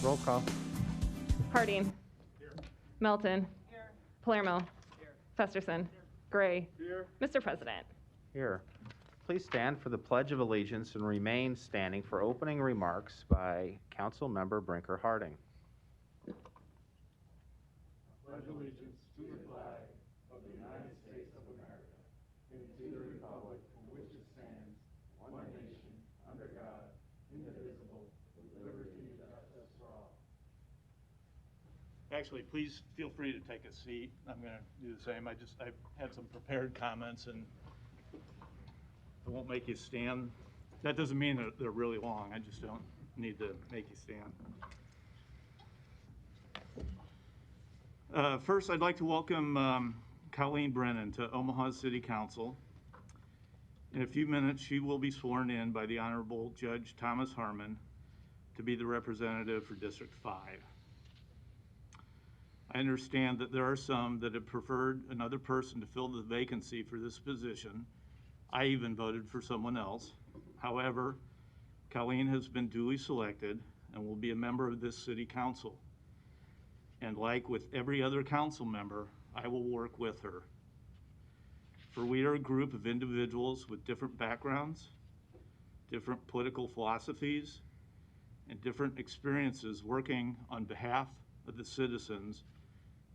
Roll call. Harding. Here. Melton. Here. Palermo. Here. Festerson. Here. Gray. Here. Mr. President. Here. Please stand for the Pledge of Allegiance and remain standing for opening remarks by Council Member Brinker Harding. Pledge allegiance to the flag of the United States of America and to the republic for which it stands, one nation, under God, indivisible, with liberty and justice for all. Actually, please feel free to take a seat. I'm going to do the same. I've had some prepared comments, and I won't make you stand. That doesn't mean that they're really long. I just don't need to make you stand. First, I'd like to welcome Colleen Brennan to Omaha City Council. In a few minutes, she will be sworn in by the Honorable Judge Thomas Harmon to be the representative for District 5. I understand that there are some that have preferred another person to fill the vacancy for this position. I even voted for someone else. However, Colleen has been duly selected and will be a member of this City Council. And like with every other council member, I will work with her. For we are a group of individuals with different backgrounds, different political philosophies, and different experiences working on behalf of the citizens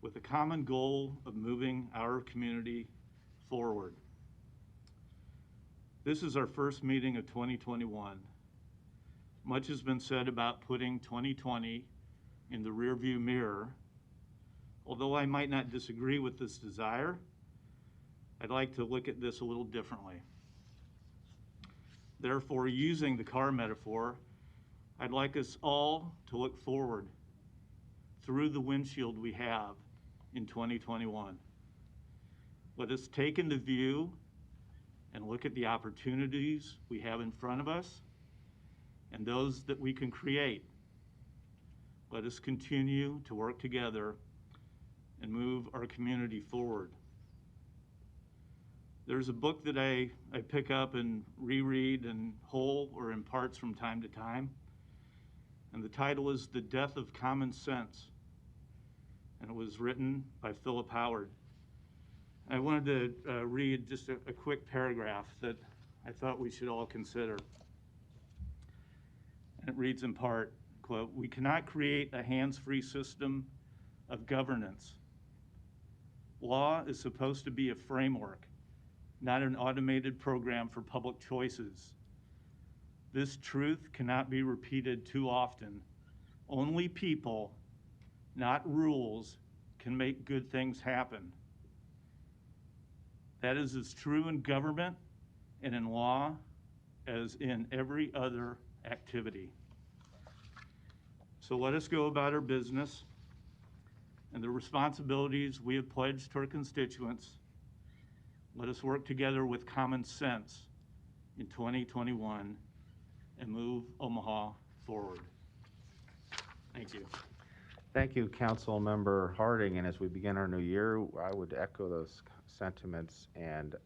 with a common goal of moving our community forward. This is our first meeting of 2021. Much has been said about putting 2020 in the rearview mirror. Although I might not disagree with this desire, I'd like to look at this a little differently. Therefore, using the car metaphor, I'd like us all to look forward through the windshield we have in 2021. Let us take into view and look at the opportunities we have in front of us and those that we can create. Let us continue to work together and move our community forward. There's a book that I pick up and reread in whole or in parts from time to time, and the title is The Death of Common Sense, and it was written by Philip Howard. I wanted to read just a quick paragraph that I thought we should all consider. And it reads in part, quote, "We cannot create a hands-free system of governance. Law is supposed to be a framework, not an automated program for public choices. This truth cannot be repeated too often. Only people, not rules, can make good things happen. That is as true in government and in law as in every other activity. So let us go about our business and the responsibilities we have pledged to our constituents. Let us work together with common sense in 2021 and move Omaha forward." Thank you. Thank you, Council Member Harding. And as we begin our new year, I would echo those sentiments and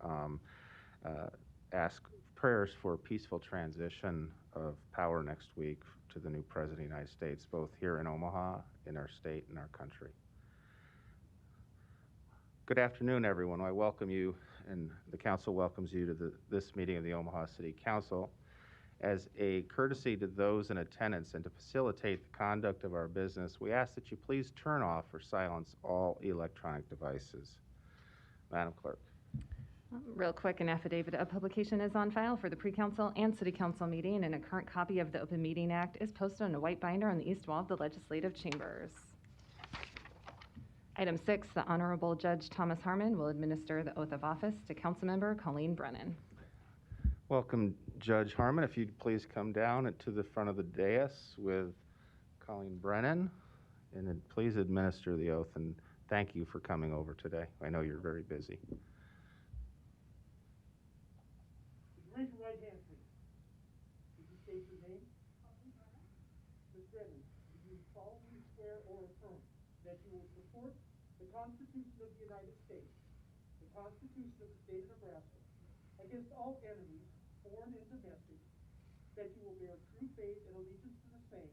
ask prayers for a peaceful transition of power next week to the new President of the United States, both here in Omaha, in our state, and our country. Good afternoon, everyone. I welcome you, and the Council welcomes you to this meeting of the Omaha City Council. As a courtesy to those in attendance and to facilitate the conduct of our business, we ask that you please turn off or silence all electronic devices. Madam Clerk. Real quick, an affidavit of publication is on file for the pre-council and city council meeting, and a current copy of the Open Meeting Act is posted on a white binder on the east wall of the legislative chambers. Item 6, the Honorable Judge Thomas Harmon will administer the oath of office to Councilmember Colleen Brennan. Welcome, Judge Harmon. If you'd please come down to the front of the dais with Colleen Brennan, and then please administer the oath, and thank you for coming over today. I know you're very busy. Raise your right hand, please. Would you state your name? Ms. Brennan, do you solemnly swear or affirm that you will support the Constitution of the United States, the Constitution of the State of Nebraska, against all enemies, foreign and domestic, that you will bear true faith and allegiance to the same,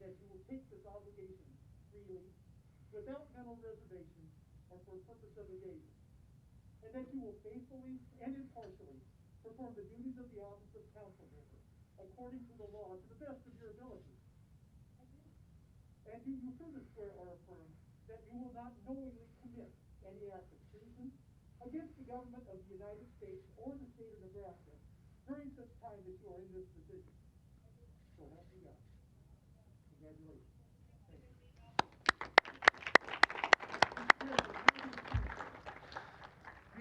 that you will take this obligation freely, without mental reservation or for purpose of evasion, and that you will faithfully and impartially perform the duties of the office of council member according to the law to the best of your ability. And do you further swear or affirm that you will not knowingly commit any act of treason against the government of the United States or the state of Nebraska during such time that you are in this position? So help me God. Congratulations.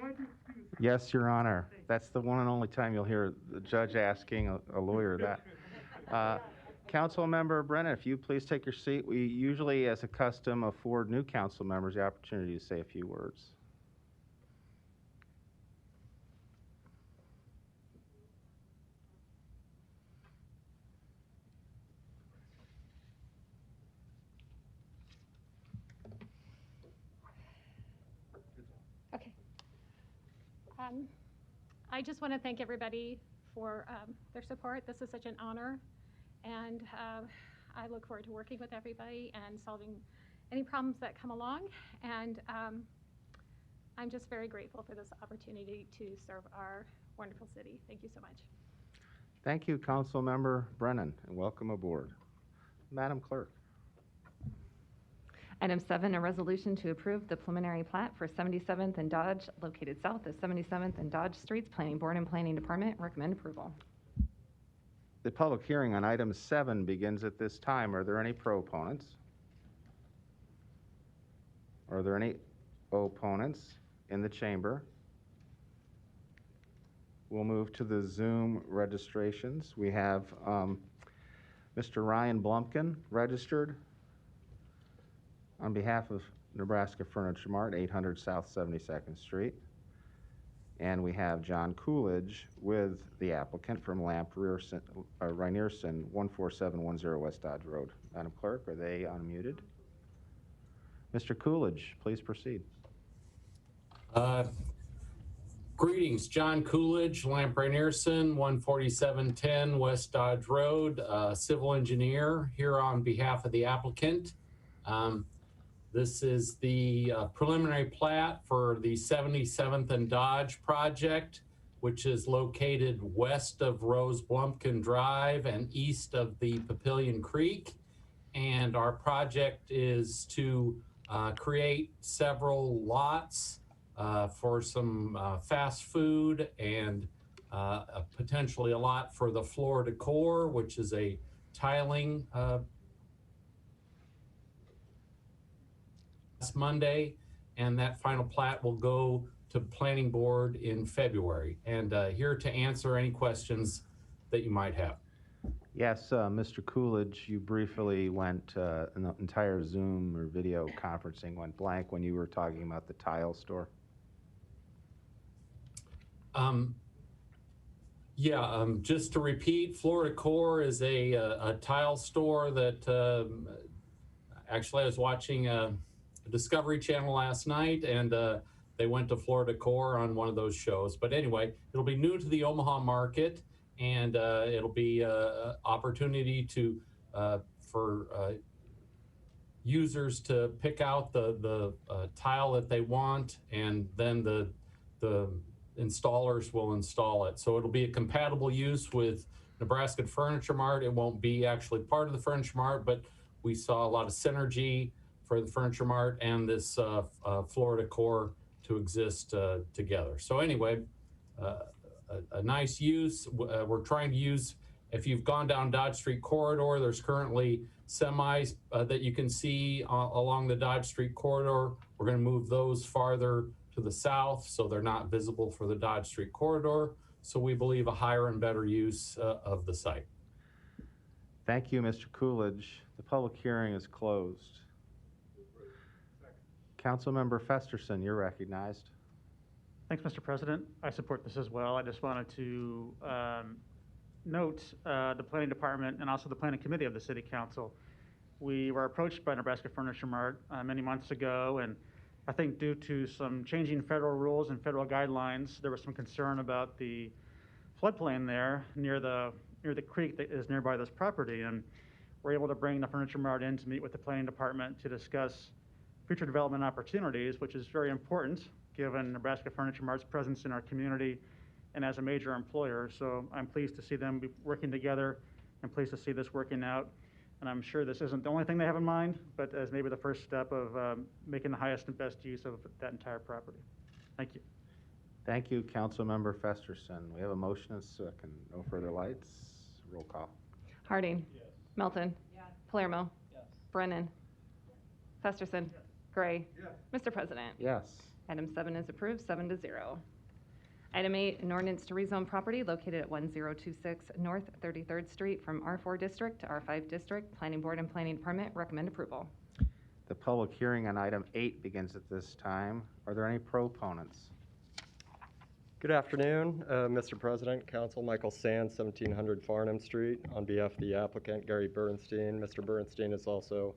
Thank you. Yes, Your Honor. That's the one and only time you'll hear the judge asking a lawyer that. Councilmember Brennan, if you please take your seat. We usually, as a custom, afford new council members the opportunity to say a few words. Okay. I just want to thank everybody for their support. This is such an honor, and I look forward to working with everybody and solving any problems that come along. And I'm just very grateful for this opportunity to serve our wonderful city. Thank you so much. Thank you, Councilmember Brennan, and welcome aboard. Madam Clerk. Item 7, a resolution to approve the preliminary plat for 77th and Dodge, located south of 77th and Dodge Streets. Planning Board and Planning Department recommend approval. The public hearing on item 7 begins at this time. Are there any proponents? Are there any opponents in the chamber? We'll move to the Zoom registrations. We have Mr. Ryan Blumpkin registered on behalf of Nebraska Furniture Mart, 800 South 72nd Street. And we have John Coolidge with the applicant from Lamp Ryerson, 14710 West Dodge Road. Madam Clerk, are they unmuted? Mr. Coolidge, please proceed. Greetings, John Coolidge, Lamp Ryerson, 14710 West Dodge Road, civil engineer here on behalf of the applicant. This is the preliminary plat for the 77th and Dodge project, which is located west of Rose Blumpkin Drive and east of the Papillion Creek. And our project is to create several lots for some fast food and potentially a lot for the floor decor, which is a tiling Monday, and that final plat will go to Planning Board in February. And here to answer any questions that you might have. Yes, Mr. Coolidge, you briefly went, an entire Zoom or video conferencing went blank when you were talking about the tile store. Just to repeat, Floor Decor is a tile store that actually I was watching Discovery Channel last night, and they went to Floor Decor on one of those shows. But anyway, it'll be new to the Omaha market, and it'll be an opportunity to for users to pick out the tile that they want, and then the installers will install it. So it'll be a compatible use with Nebraska Furniture Mart. It won't be actually part of the Furniture Mart, but we saw a lot of synergy for the Furniture Mart and this Floor Decor to exist together. So anyway, a nice use. We're trying to use, if you've gone down Dodge Street corridor, there's currently semis that you can see along the Dodge Street corridor. We're going to move those farther to the south so they're not visible for the Dodge Street corridor. So we believe a higher and better use of the site. Thank you, Mr. Coolidge. The public hearing is closed. Councilmember Festerson, you're recognized. Thanks, Mr. President. I support this as well. I just wanted to note the Planning Department and also the Planning Committee of the City Council. We were approached by Nebraska Furniture Mart many months ago, and I think due to some changing federal rules and federal guidelines, there was some concern about the floodplain there near the creek that is nearby this property. And were able to bring the Furniture Mart in to meet with the planning department to discuss future development opportunities, which is very important given Nebraska Furniture Mart's presence in our community and as a major employer. So I'm pleased to see them be working together and pleased to see this working out. And I'm sure this isn't the only thing they have in mind, but as maybe the first step of making the highest and best use of that entire property. Thank you. Thank you, Councilmember Festerson. We have a motion and a second. No further lights. Roll call. Harding. Yes. Melton. Palermo. Yes. Brennan. Festerson. Gray. Yes. Mr. President. Yes. Item 7 is approved, 7-0. Item 8, an ordinance to rezone property located at 1026 North 33rd Street from R4 District to R5 District. Planning Board and Planning Department recommend approval. The public hearing on item 8 begins at this time. Are there any proponents? Good afternoon, Mr. President, Council. Michael Sands, 1700 Farnham Street. On behalf of the applicant, Gary Bernstein. Mr. Bernstein is also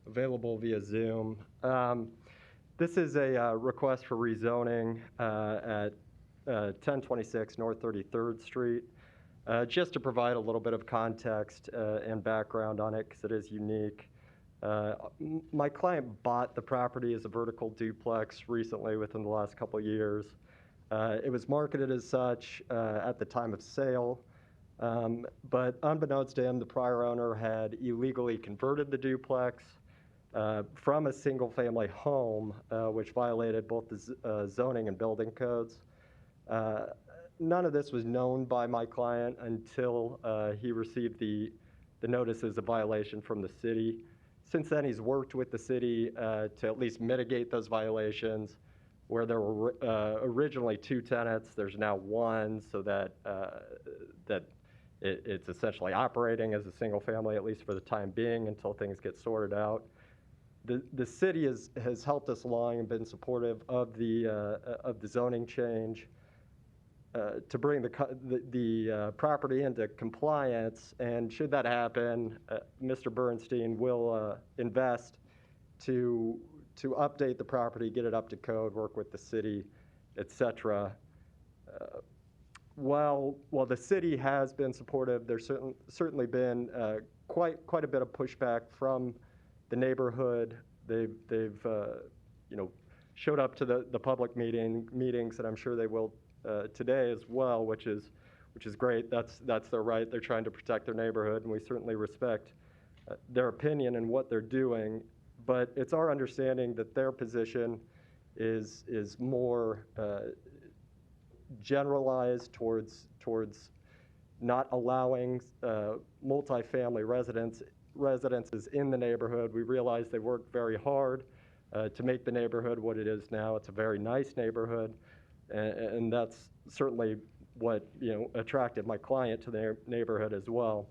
available via Zoom. This is a request for rezoning at 1026 North 33rd Street. Just to provide a little bit of context and background on it, because it is unique. My client bought the property as a vertical duplex recently within the last couple of years. It was marketed as such at the time of sale, but unbeknownst to him, the prior owner had illegally converted the duplex from a single-family home, which violated both the zoning and building codes. None of this was known by my client until he received the notices of violation from the city. Since then, he's worked with the city to at least mitigate those violations. Where there were originally 2 tenants, there's now 1, so that it's essentially operating as a single family, at least for the time being, until things get sorted out. The city has helped us along and been supportive of the zoning change to bring the property into compliance. And should that happen, Mr. Bernstein will invest to update the property, get it up to code, work with the city, etc. While the city has been supportive, there's certainly been quite a bit of pushback from the neighborhood. They've showed up to the public meetings, and I'm sure they will today as well, which is great. That's their right. They're trying to protect their neighborhood, and we certainly respect their opinion and what they're doing. But it's our understanding that their position is more generalized towards not allowing multifamily residences in the neighborhood. We realize they worked very hard to make the neighborhood what it is now. It's a very nice neighborhood, and that's certainly what attracted my client to their neighborhood as well.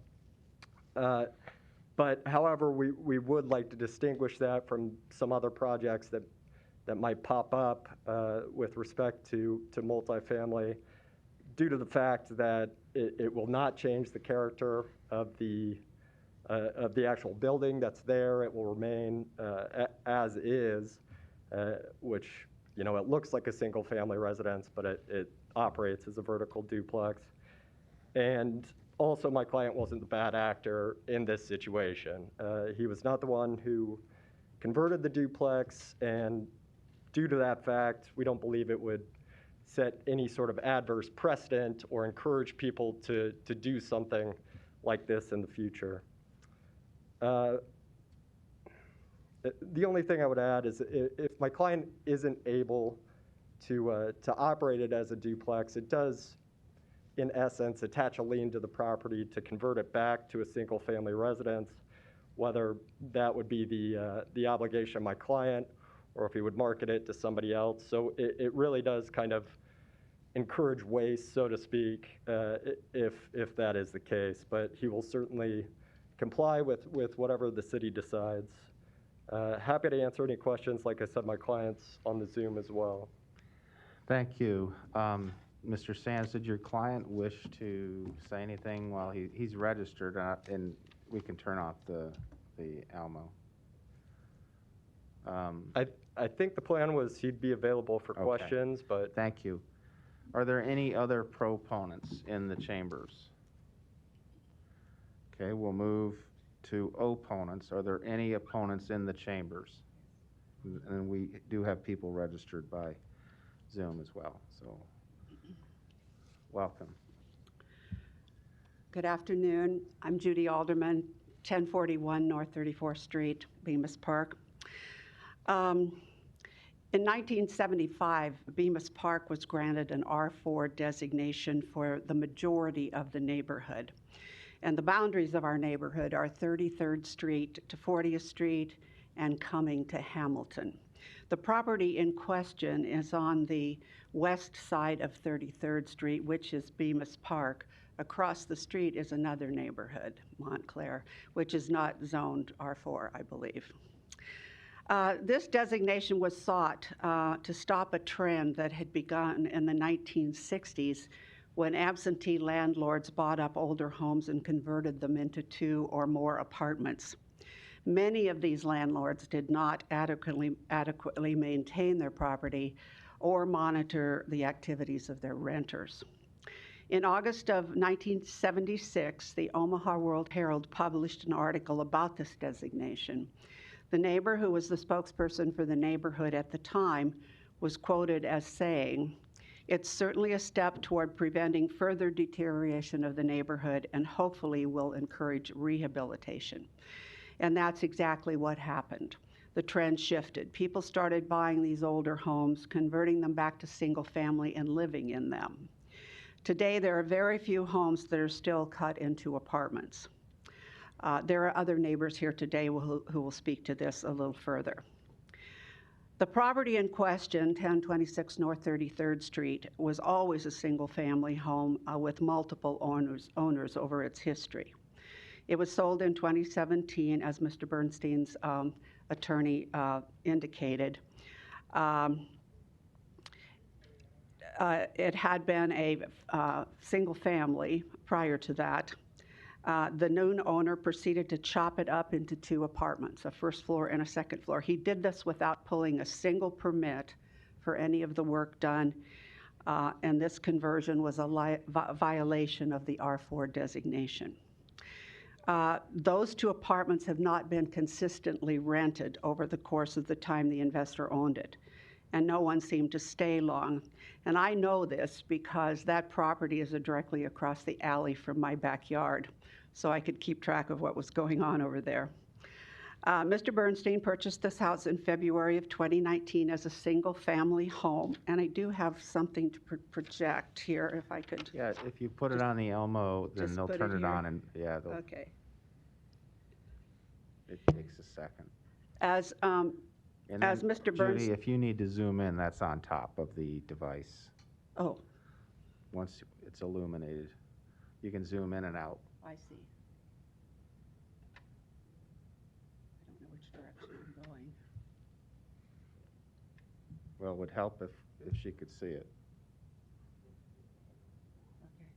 But however, we would like to distinguish that from some other projects that might pop up with respect to multifamily, due to the fact that it will not change the character of the actual building that's there. It will remain as is, which it looks like a single family residence, but it operates as a vertical duplex. And also, my client wasn't the bad actor in this situation. He was not the one who converted the duplex, and due to that fact, we don't believe it would set any sort of adverse precedent or encourage people to do something like this in the future. The only thing I would add is if my client isn't able to operate it as a duplex, it does, in essence, attach a lien to the property to convert it back to a single-family residence, whether that would be the obligation of my client or if he would market it to somebody else. So it really does kind of encourage waste, so to speak, if that is the case. But he will certainly comply with whatever the city decides. Happy to answer any questions. Like I said, my client's on the Zoom as well. Thank you. Mr. Sands, did your client wish to say anything while he's registered, and we can turn off the Almo? I think the plan was he'd be available for questions, but... Thank you. Are there any other proponents in the chambers? Okay, we'll move to opponents. Are there any opponents in the chambers? And we do have people registered by Zoom as well, so welcome. Good afternoon. I'm Judy Alderman, 1041 North 34th Street, Bemis Park. In 1975, Bemis Park was granted an R4 designation for the majority of the neighborhood. And the boundaries of our neighborhood are 33rd Street to 40th Street and coming to Hamilton. The property in question is on the west side of 33rd Street, which is Bemis Park. Across the street is another neighborhood, Montclair, which is not zoned R4, I believe. This designation was sought to stop a trend that had begun in the 1960s when absentee landlords bought up older homes and converted them into 2 or more apartments. Many of these landlords did not adequately maintain their property or monitor the activities of their renters. In August of 1976, the Omaha World-Herald published an article about this designation. The neighbor, who was the spokesperson for the neighborhood at the time, was quoted as saying, "It's certainly a step toward preventing further deterioration of the neighborhood and hopefully will encourage rehabilitation." And that's exactly what happened. The trend shifted. People started buying these older homes, converting them back to single family and living in them. Today, there are very few homes that are still cut into apartments. There are other neighbors here today who will speak to this a little further. The property in question, 1026 North 33rd Street, was always a single-family home with multiple owners over its history. It was sold in 2017, as Mr. Bernstein's attorney indicated. It had been a single family prior to that. The new owner proceeded to chop it up into 2 apartments, a first floor and a second floor. He did this without pulling a single permit for any of the work done, and this conversion was a violation of the R4 designation. Those 2 apartments have not been consistently rented over the course of the time the investor owned it, and no one seemed to stay long. And I know this because that property is directly across the alley from my backyard, so I could keep track of what was going on over there. Mr. Bernstein purchased this house in February of 2019 as a single-family home, and I do have something to project here, if I could. Yeah, if you put it on the Elmo, then just they'll put turn it it here. on, and yeah, Okay. it takes a second. As And As then, Mr. Judy, Bernstein. if you need to zoom in, that's on top of the device. Oh, Once it's illuminated, you can zoom in and out. I see. I don't know which direction I'm going. Well, it would help if she could see it. Okay.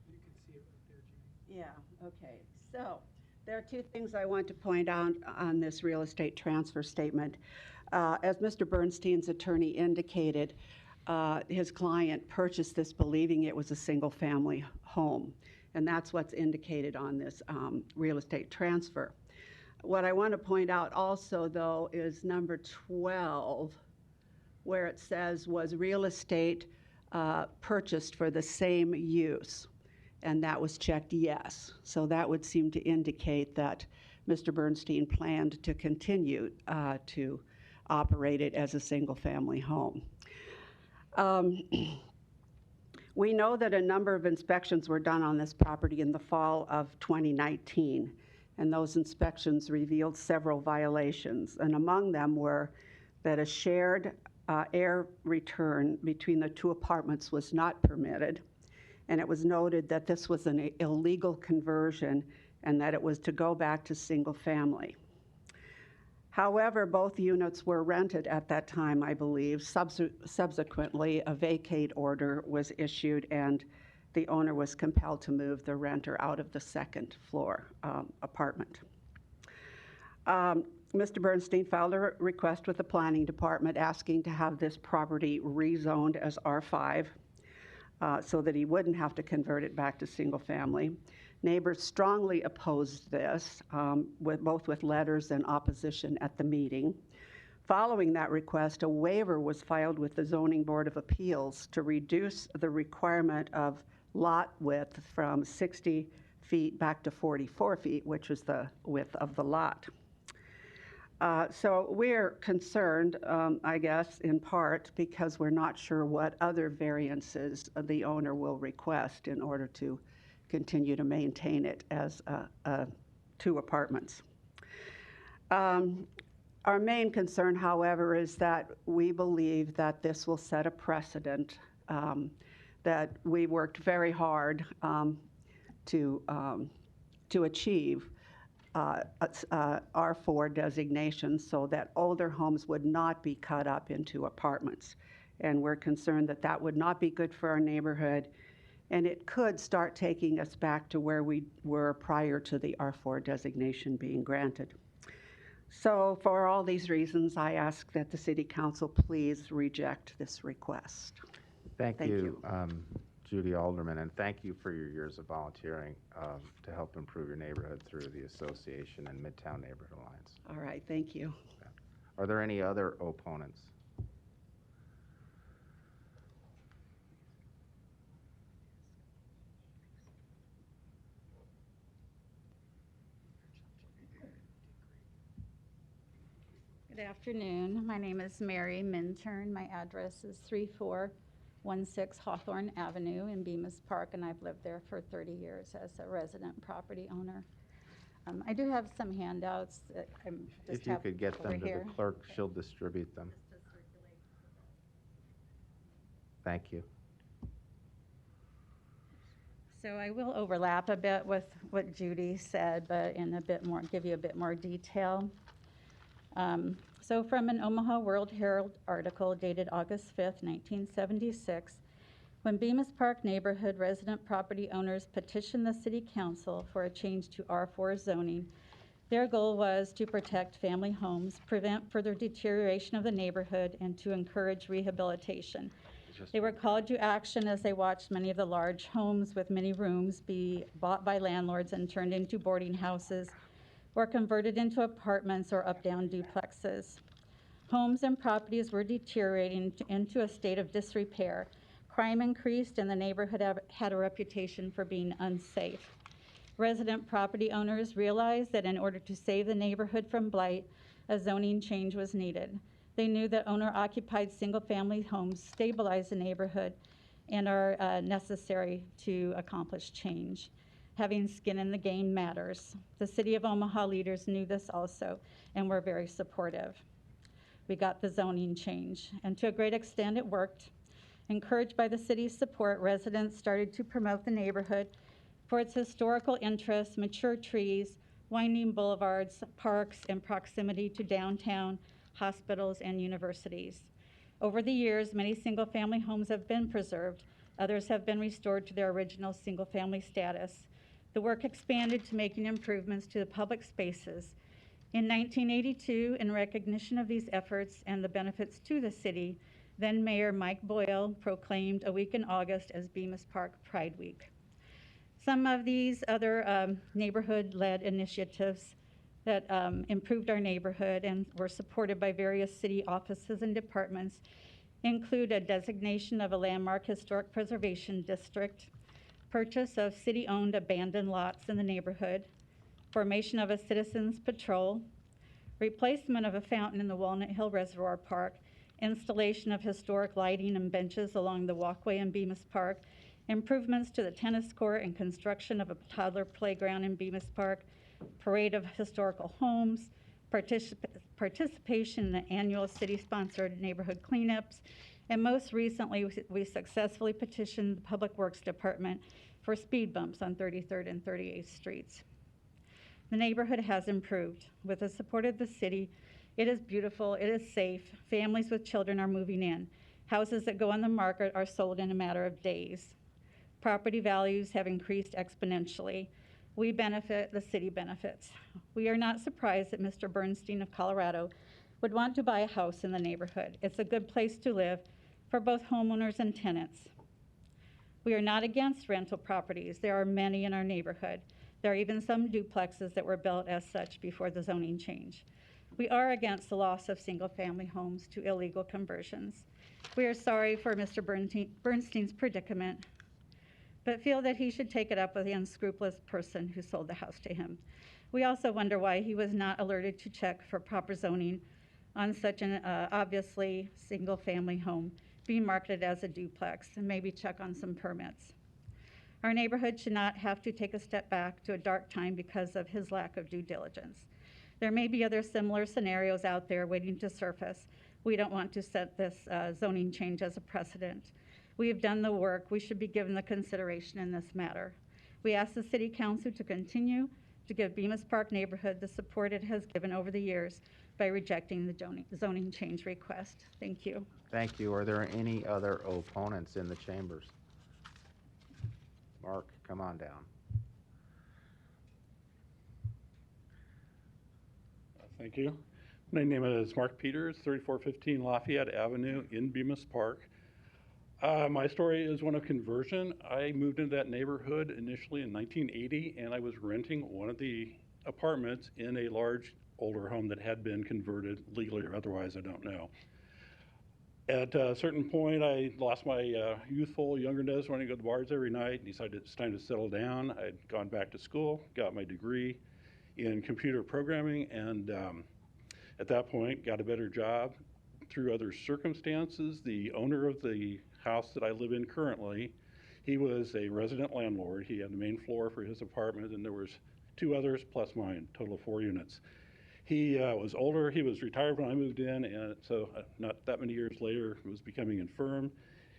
You can see it right there, Judy. Yeah, okay. So there are 2 things I want to point out on this real estate transfer statement. As Mr. Bernstein's attorney indicated, his client purchased this believing it was a single-family home, and that's what's indicated on this real estate transfer. What I want to point out also, though, is number 12, where it says was real estate purchased for the same use, and that was checked yes. So that would seem to indicate that Mr. Bernstein planned to continue to operate it as a single-family home. We know that a number of inspections were done on this property in the fall of 2019, and those inspections revealed several violations, and among them were that a shared air return between the 2 apartments was not permitted, and it was noted that this was an illegal conversion and that it was to go back to single family. However, both units were rented at that time, I believe. Subsequently, a vacate order was issued and the owner was compelled to move the renter out of the second floor apartment. Mr. Bernstein filed a request with the Planning Department asking to have this property rezoned as R5 so that he wouldn't have to convert it back to single family. Neighbors strongly opposed this, both with letters and opposition at the meeting. Following that request, a waiver was filed with the Zoning Board of Appeals to reduce the requirement of lot width from 60 feet back to 44 feet, which is the width of the lot. So we're concerned, I guess, in part because we're not sure what other variances the owner will request in order to continue to maintain it as 2 apartments. Our main concern, however, is that we believe that this will set a precedent that we worked very hard to achieve R4 designation so that older homes would not be cut up into apartments. And we're concerned that that would not be good for our neighborhood, and it could start taking us back to where we were prior to the R4 designation being granted. So for all these reasons, I ask that the City Council please reject this request. Thank you. Judy Alderman, and thank you for your years of volunteering to help improve your neighborhood through the association and Midtown Neighborhood Alliance. All right, thank you. Are there any other opponents? Good afternoon. My name is Mary Minturn. My address is 3416 Hawthorne Avenue in Bemis Park, and I've lived there for 30 years as a resident property owner. I do have some handouts that I'm just If you could get them to here. the clerk, she'll distribute them. Thank you. So I will overlap a bit with what Judy said, but in a bit more, give you a bit more detail. So from an Omaha World Herald article dated August 5th, 1976, when Bemis Park neighborhood resident property owners petitioned the City Council for a change to R4 zoning, their goal was to protect family homes, prevent further deterioration of the neighborhood, and to encourage rehabilitation. They were called to action as they watched many of the large homes with many rooms be bought by landlords and turned into boarding houses or converted into apartments or up-down duplexes. Homes and properties were deteriorating into a state of disrepair. Crime increased, and the neighborhood had a reputation for being unsafe. Resident property owners realized that in order to save the neighborhood from blight, a zoning change was needed. They knew that owner-occupied single-family homes stabilize the neighborhood and are necessary to accomplish change. Having skin in the game matters. The City of Omaha leaders knew this also and were very supportive. We got the zoning change, and to a great extent it worked. Encouraged by the city's support, residents started to promote the neighborhood for its historical interests, mature trees, winding boulevards, parks, and proximity to downtown, hospitals, and universities. Over the years, many single-family homes have been preserved. Others have been restored to their original single-family status. The work expanded to making improvements to the public spaces. In 1982, in recognition of these efforts and the benefits to the city, then Mayor Mike Boyle proclaimed a week in August as Bemis Park Pride Week. Some of these other neighborhood-led initiatives that improved our neighborhood and were supported by various city offices and departments include a designation of a landmark historic preservation district, purchase of city-owned abandoned lots in the neighborhood, formation of a citizens patrol, replacement of a fountain in the Walnut Hill Reservoir Park, installation of historic lighting and benches along the walkway in Bemis Park, improvements to the tennis court and construction of a toddler playground in Bemis Park, parade of historical homes, participation in the annual city-sponsored neighborhood cleanups, and most recently, we successfully petitioned the Public Works Department for speed bumps on 33rd and 38th Streets. The neighborhood has improved. With the support of the city, it is beautiful, it is safe, families with children are moving in. Houses that go on the market are sold in a matter of days. Property values have increased exponentially. We benefit, the city benefits. We are not surprised that Mr. Bernstein of Colorado would want to buy a house in the neighborhood. It's a good place to live for both homeowners and tenants. We are not against rental properties. There are many in our neighborhood. There are even some duplexes that were built as such before the zoning change. We are against the loss of single-family homes to illegal conversions. We are sorry for Mr. Bernstein's predicament, but feel that he should take it up with the unscrupulous person who sold the house to him. We also wonder why he was not alerted to check for proper zoning on such an obviously single-family home being marketed as a duplex, and maybe check on some permits. Our neighborhood should not have to take a step back to a dark time because of his lack of due diligence. There may be other similar scenarios out there waiting to surface. We don't want to set this zoning change as a precedent. We have done the work. We should be given the consideration in this matter. We ask the City Council to continue to give Bemis Park neighborhood the support it has given over the years by rejecting the zoning change request. Thank you. Thank you. Are there any other opponents in the chambers? Mark, come on down. Thank you. My name is Mark Peters, 3415 Lafayette Avenue in Bemis Park. My story is one of conversion. I moved into that neighborhood initially in 1980, and I was renting one of the apartments in a large older home that had been converted legally or otherwise, I don't know. At a certain point, I lost my youthful youngerness, wanting to go to the bars every night, and decided it's time to settle down. I'd gone back to school, got my degree in computer programming, and at that point, got a better job. Through other circumstances, the owner of the house that I live in currently, he was a resident landlord. He had the main floor for his apartment, and there was 2 others plus mine, total of 4 units. He was older. He was retired when I moved in, and so not that many years later, was becoming infirm.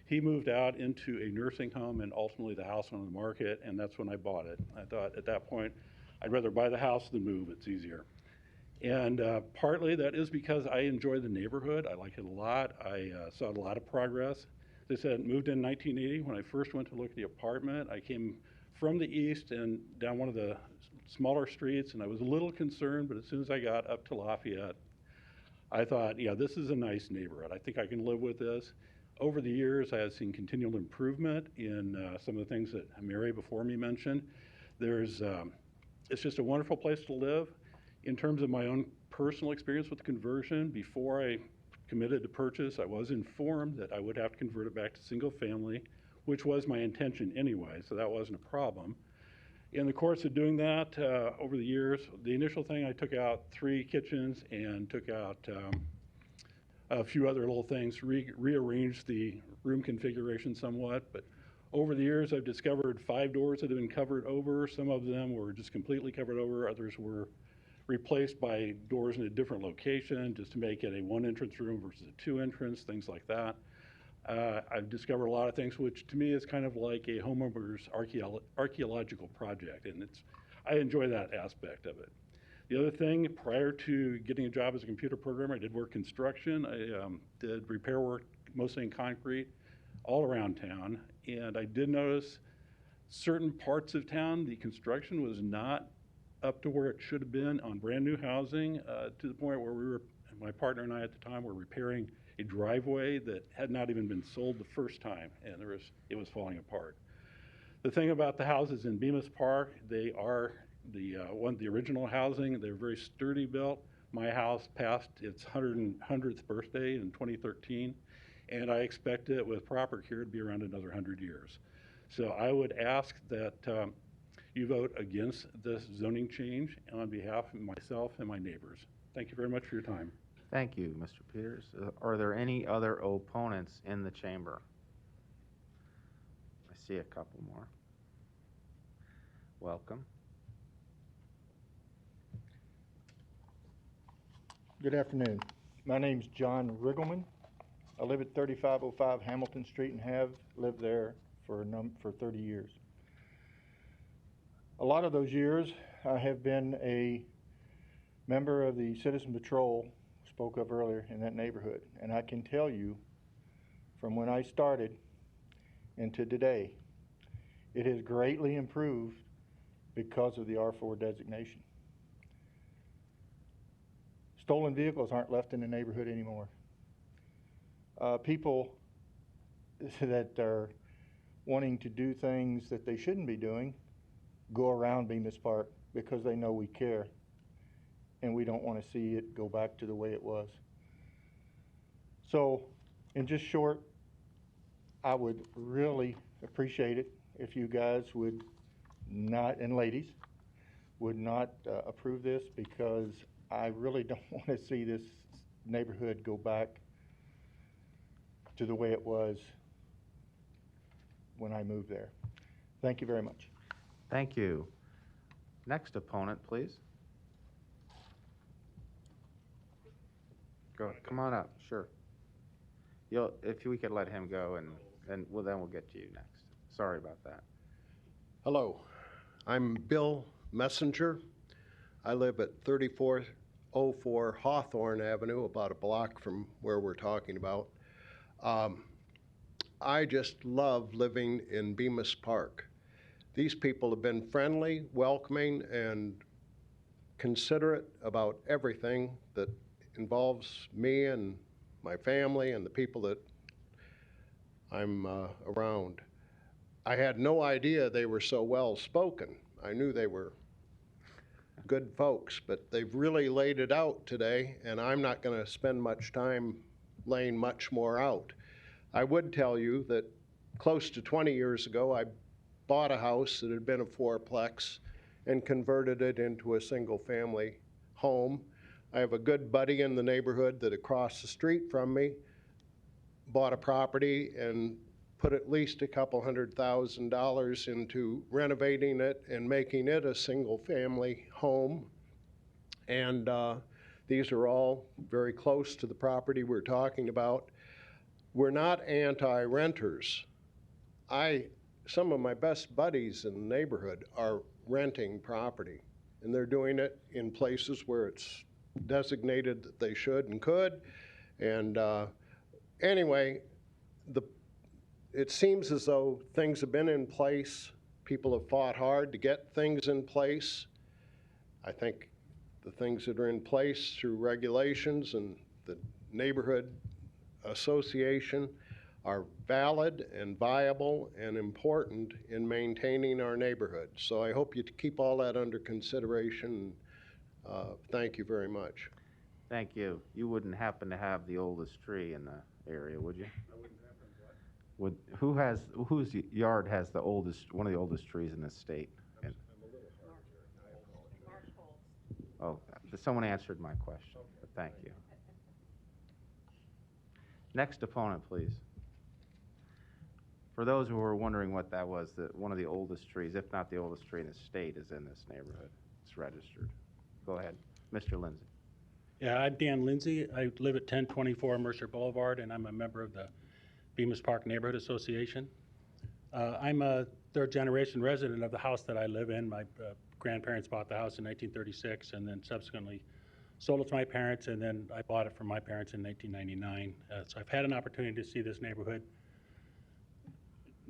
He moved out into a nursing home, and ultimately the house went on the market, and that's when I bought it. I thought at that point, I'd rather buy the house than move. It's easier. And partly that is because I enjoy the neighborhood. I like it a lot. I saw a lot of progress. As I said, moved in 1980. When I first went to look at the apartment, I came from the east and down one of the smaller streets, and I was a little concerned, but as soon as I got up to Lafayette, I thought, yeah, this is a nice neighborhood. I think I can live with this. Over the years, I have seen continual improvement in some of the things that Mary before me mentioned. It's just a wonderful place to live. In terms of my own personal experience with conversion, before I committed to purchase, I was informed that I would have to convert it back to single family, which was my intention anyway, so that wasn't a problem. In the course of doing that, over the years, the initial thing, I took out 3 kitchens and took out a few other little things, rearranged the room configuration somewhat, but over the years, I've discovered 5 doors that have been covered over. Some of them were just completely covered over, others were replaced by doors in a different location just to make it a 1 entrance room versus a 2 entrance, things like that. I've discovered a lot of things, which to me is kind of like a homeowner's archaeological project, and I enjoy that aspect of it. The other thing, prior to getting a job as a computer programmer, I did work construction. I did repair work, mostly in concrete, all around town, and I did notice certain parts of town, the construction was not up to where it should have been on brand new housing, to the point where my partner and I at the time were repairing a driveway that had not even been sold the first time, and it was falling apart. The thing about the houses in Bemis Park, they are the original housing. They're very sturdy built. My house passed its 100th birthday in 2013, and I expect it with proper care to be around another 100 years. So I would ask that you vote against this zoning change on behalf of myself and my neighbors. Thank you very much for your time. Thank you, Mr. Peters. Are there any other opponents in the chamber? I see a couple more. Welcome. Good afternoon. My name's John Riggleman. I live at 3505 Hamilton Street and have lived there for 30 years. A lot of those years, I have been a member of the Citizen Patrol, spoke of earlier, in that neighborhood. And I can tell you, from when I started and to today, it has greatly improved because of the R4 designation. Stolen vehicles aren't left in the neighborhood anymore. People that are wanting to do things that they shouldn't be doing go around Bemis Park because they know we care and we don't want to see it go back to the way it was. So, in just short, I would really appreciate it if you guys would not, and ladies, would not approve this, because I really don't want to see this neighborhood go back to the way it was when I moved there. Thank you very much. Thank you. Next opponent, please. Go, come on up, sure. If we could let him go, and well, then we'll get to you next. Sorry about that. Hello, I'm Bill Messenger. I live at 3404 Hawthorne Avenue, about a block from where we're talking about. I just love living in Bemis Park. These people have been friendly, welcoming, and considerate about everything that involves me and my family and the people that I'm around. I had no idea they were so well spoken. I knew they were good folks, but they've really laid it out today, and I'm not going to spend much time laying much more out. I would tell you that close to 20 years ago, I bought a house that had been a fourplex and converted it into a single-family home. I have a good buddy in the neighborhood that across the street from me bought a property and put at least a couple $100,000 into renovating it and making it a single-family home. And these are all very close to the property we're talking about. We're not anti-renters. Some of my best buddies in the neighborhood are renting property, and they're doing it in places where it's designated that they should and could. And anyway, it seems as though things have been in place. People have fought hard to get things in place. I think the things that are in place through regulations and the neighborhood association are valid and viable and important in maintaining our neighborhood. So I hope you keep all that under consideration. Thank you very much. Thank you. You wouldn't happen to have the oldest tree in the area, would you? I wouldn't happen to what? Whose yard has the oldest, one of the oldest trees in this state? I'm a little hard here. I apologize. Oh, someone answered my question, but thank you. Next opponent, please. For those who are wondering what that was, one of the oldest trees, if not the oldest tree in the state, is in this neighborhood. It's registered. Go ahead, Mr. Lindsay. Yeah, I'm Dan Lindsay. I live at 1024 Mercer Boulevard, and I'm a member of the Bemis Park Neighborhood Association. I'm a third-generation resident of the house that I live in. My grandparents bought the house in 1936 and then subsequently sold it to my parents, and then I bought it from my parents in 1999. So I've had an opportunity to see this neighborhood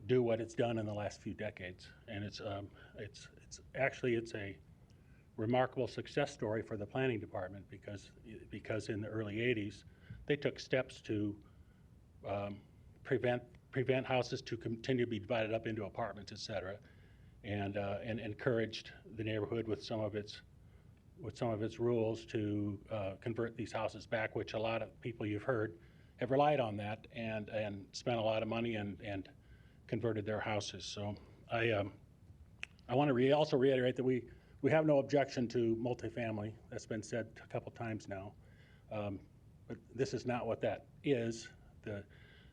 do what it's done in the last few decades, and it's a remarkable success story for the planning department because in the early 80s they took steps to prevent houses to continue to be divided up into apartments, et cetera, and encouraged the neighborhood with some of its rules to convert these houses back, which a lot of people you've heard have relied on that and spent a lot of money and converted their houses. So I want to also reiterate that we have no objection to multifamily. That's been said a couple times now. But this is not what that is. The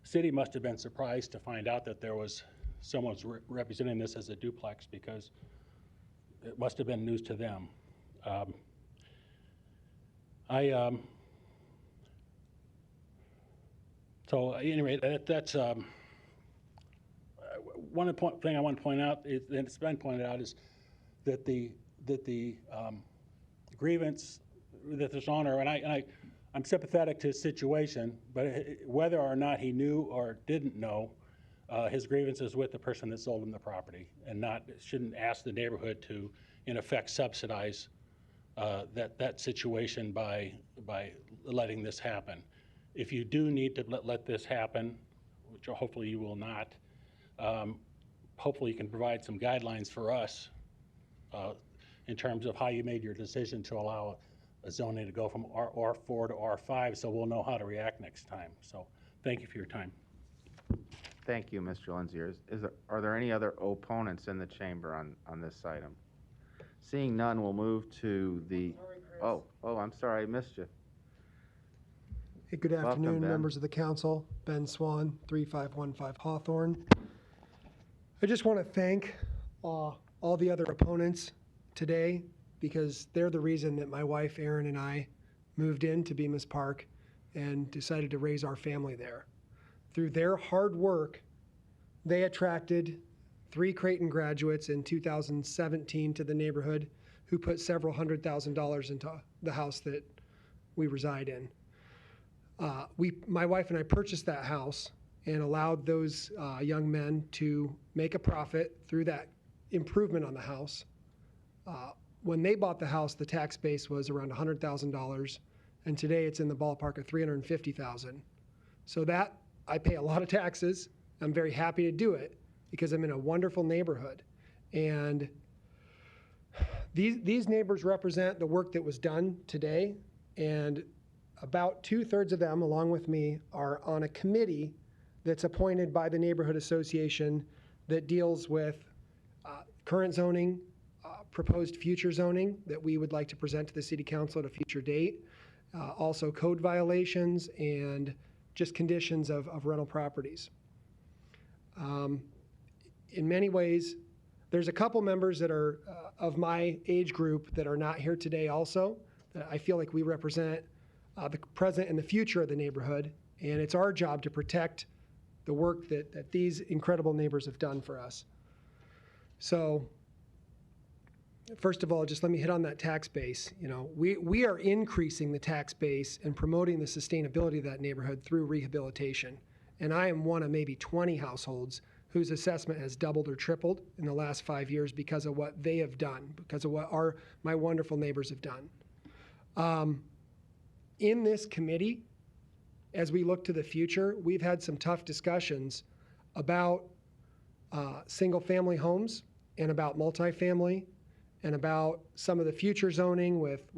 city must have been surprised to find out that there was someone representing this as a duplex, because it must have been news to them. So anyway, that's one thing I want to point out is, and it's been pointed out, is that the grievance that this owner, and I'm sympathetic to his situation, but whether or not he knew or didn't know, his grievance is with the person that sold him the property, and shouldn't ask the neighborhood to in effect subsidize that situation by letting this happen. If you do need to let this happen, which hopefully you will not, hopefully you can provide some guidelines for us in terms of how you made your decision to allow a zoning to go from R4 to R5, so we'll know how to react next time. So thank you for your time. Thank you, Mr. Lindsay. Are there any other opponents in the chamber on this item? Seeing none, we'll move to the, I'm sorry, I missed you. Hey, good Welcome, afternoon, Ben. members of the council. Ben Swan, 3515 Hawthorne. I just want to thank all the other opponents today because they're the reason that my wife, Erin, and I moved into Bemis Park and decided to raise our family there. Through their hard work, they attracted 3 Creighton graduates in 2017 to the neighborhood who put several $100,000 into the house that we reside in. My wife and I purchased that house and allowed those young men to make a profit through that improvement on the house. When they bought the house, the tax base was around $100,000, and today it's in the ballpark of $350,000. So that, I pay a lot of taxes. I'm very happy to do it because I'm in a wonderful neighborhood. And these neighbors represent the work that was done today, and about 2/3 of them, along with me, are on a committee that's appointed by the neighborhood association that deals with current zoning, proposed future zoning that we would like to present to the city council at a future date, also code violations and just conditions of rental properties. In many ways, there's a couple members that are of my age group that are not here today also, that I feel like we represent the present and the future of the neighborhood, and it's our job to protect the work that these incredible neighbors have done for us. So, first of all, just let me hit on that tax base. You know, we are increasing the tax base and promoting the sustainability of that neighborhood through rehabilitation. And I am one of maybe 20 households whose assessment has doubled or tripled in the last 5 years because of what they have done, because of what my wonderful neighbors have done. In this committee, as we look to the future, we've had some tough discussions about single-family homes and about multifamily and about some of the future zoning with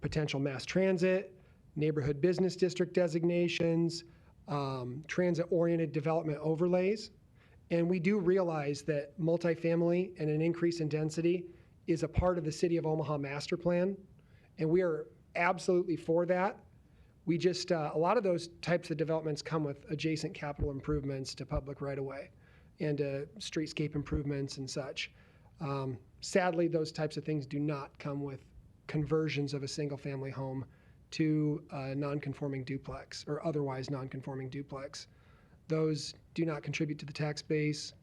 potential mass transit, neighborhood business district designations, transit-oriented development overlays. And we do realize that multifamily and an increase in density is a part of the City of Omaha master plan, and we are absolutely for that. We just, a lot of those types of developments come with adjacent capital improvements to public right-of-way and streetscape improvements and such. Sadly, those types of things do not come with conversions of a single-family home to a non-conforming duplex or otherwise non-conforming duplex. Those do not contribute to the tax base,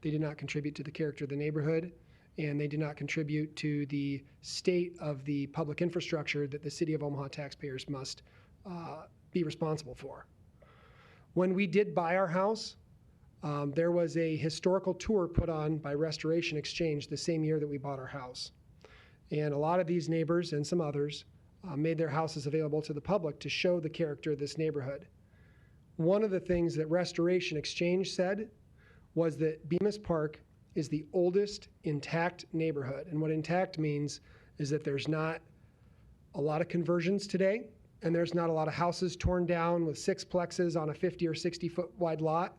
they do not contribute to the character of the neighborhood, and they do not contribute to the state of the public infrastructure that the City of Omaha taxpayers must be responsible for. When we did buy our house, there was a historical tour put on by Restoration Exchange the same year that we bought our house. And a lot of these neighbors and some others made their houses available to the public to show the character of this neighborhood. One of the things that Restoration Exchange said was that Bemis Park is the oldest intact neighborhood. And what intact means is that there's not a lot of conversions today, and there's not a lot of houses torn down with sixplexes on a 50 or 60 foot wide lot.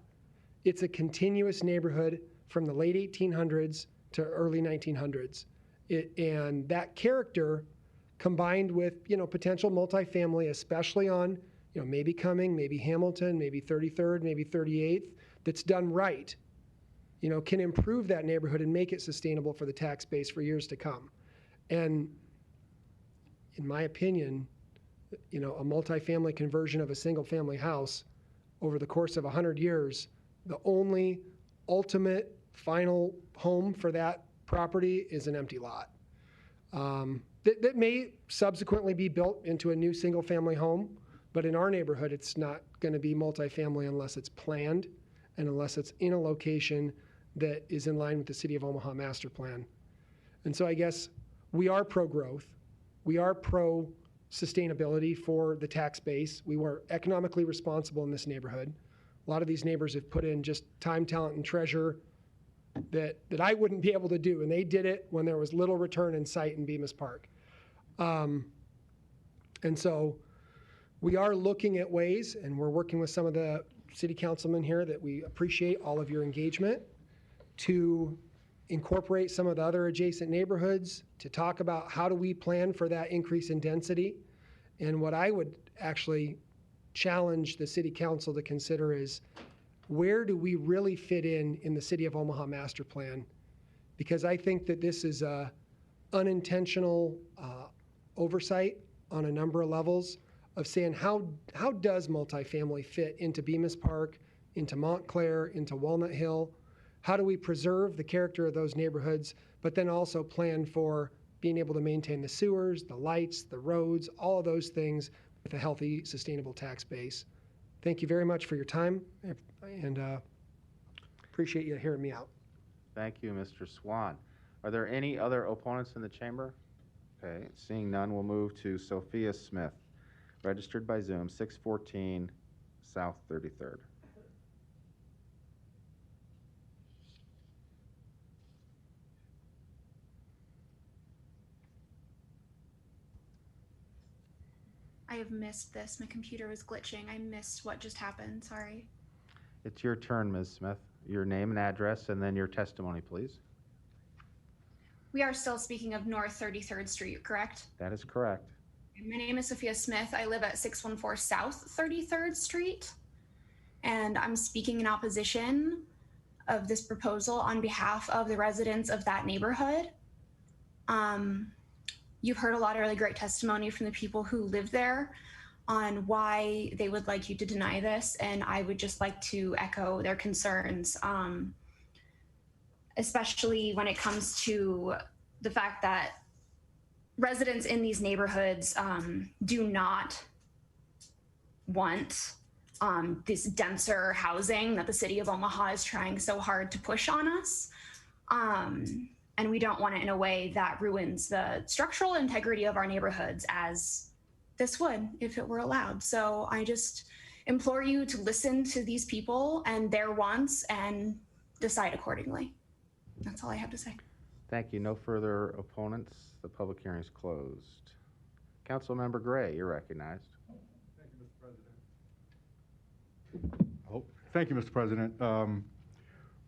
It's a continuous neighborhood from the late 1800s to early 1900s. And that character combined with, potential multifamily, especially on, maybe Cumming, maybe Hamilton, maybe 33rd, maybe 38th, that's done right, can improve that neighborhood and make it sustainable for the tax base for years to come. And in my opinion, a multifamily conversion of a single family house over the course of 100 years, the only ultimate final home for that property is an empty lot. That may subsequently be built into a new single family home, but in our neighborhood, it's not going to be multifamily unless it's planned and unless it's in a location that is in line with the City of Omaha master plan. And so I guess we are pro-growth. We are pro-sustainability for the tax base. We were economically responsible in this neighborhood. A lot of these neighbors have put in just time, talent, and treasure that I wouldn't be able to do, and they did it when there was little return in sight in Bemis Park. And so we are looking at ways, and we're working with some of the city councilmen here that we appreciate all of your engagement, to incorporate some of the other adjacent neighborhoods, to talk about how do we plan for that increase in density. And what I would actually challenge the city council to consider is, where do we really fit in the City of Omaha master plan? Because I think that this is a unintentional oversight on a number of levels of saying, how does multifamily fit into Bemis Park, into Montclair, into Walnut Hill? How do we preserve the character of those neighborhoods, but then also plan for being able to maintain the sewers, the lights, the roads, all of those things with a healthy, sustainable tax base? Thank you very much for your time, and appreciate you hearing me out. Thank you, Mr. Swan. Are there any other opponents in the chamber? Okay, seeing none, we'll move to Sophia Smith, registered by Zoom, 614 South 33rd. I have missed this. My computer was glitching. I missed what just happened. Sorry. It's your turn, Ms. Smith. Your name and address, and then your testimony, please. We are still speaking of North 33rd Street, correct? That is correct. My name is Sophia Smith. I live at 614 South 33rd Street, and I'm speaking in opposition of this proposal on behalf of the residents of that neighborhood. You've heard a lot of really great testimony from the people who live there on why they would like you to deny this, and I would just like to echo their concerns, especially when it comes to the fact that residents in these neighborhoods do not want this denser housing that the city of Omaha is trying so hard to push on us. And we don't want it in a way that ruins the structural integrity of our neighborhoods, as this would if it were allowed. So I just implore you to listen to these people and their wants and decide accordingly. That's all I have to say. Thank you. No further opponents. The public hearing is closed. Councilmember Gray, you're recognized. Thank you, Mr. President. Thank you, Mr. President.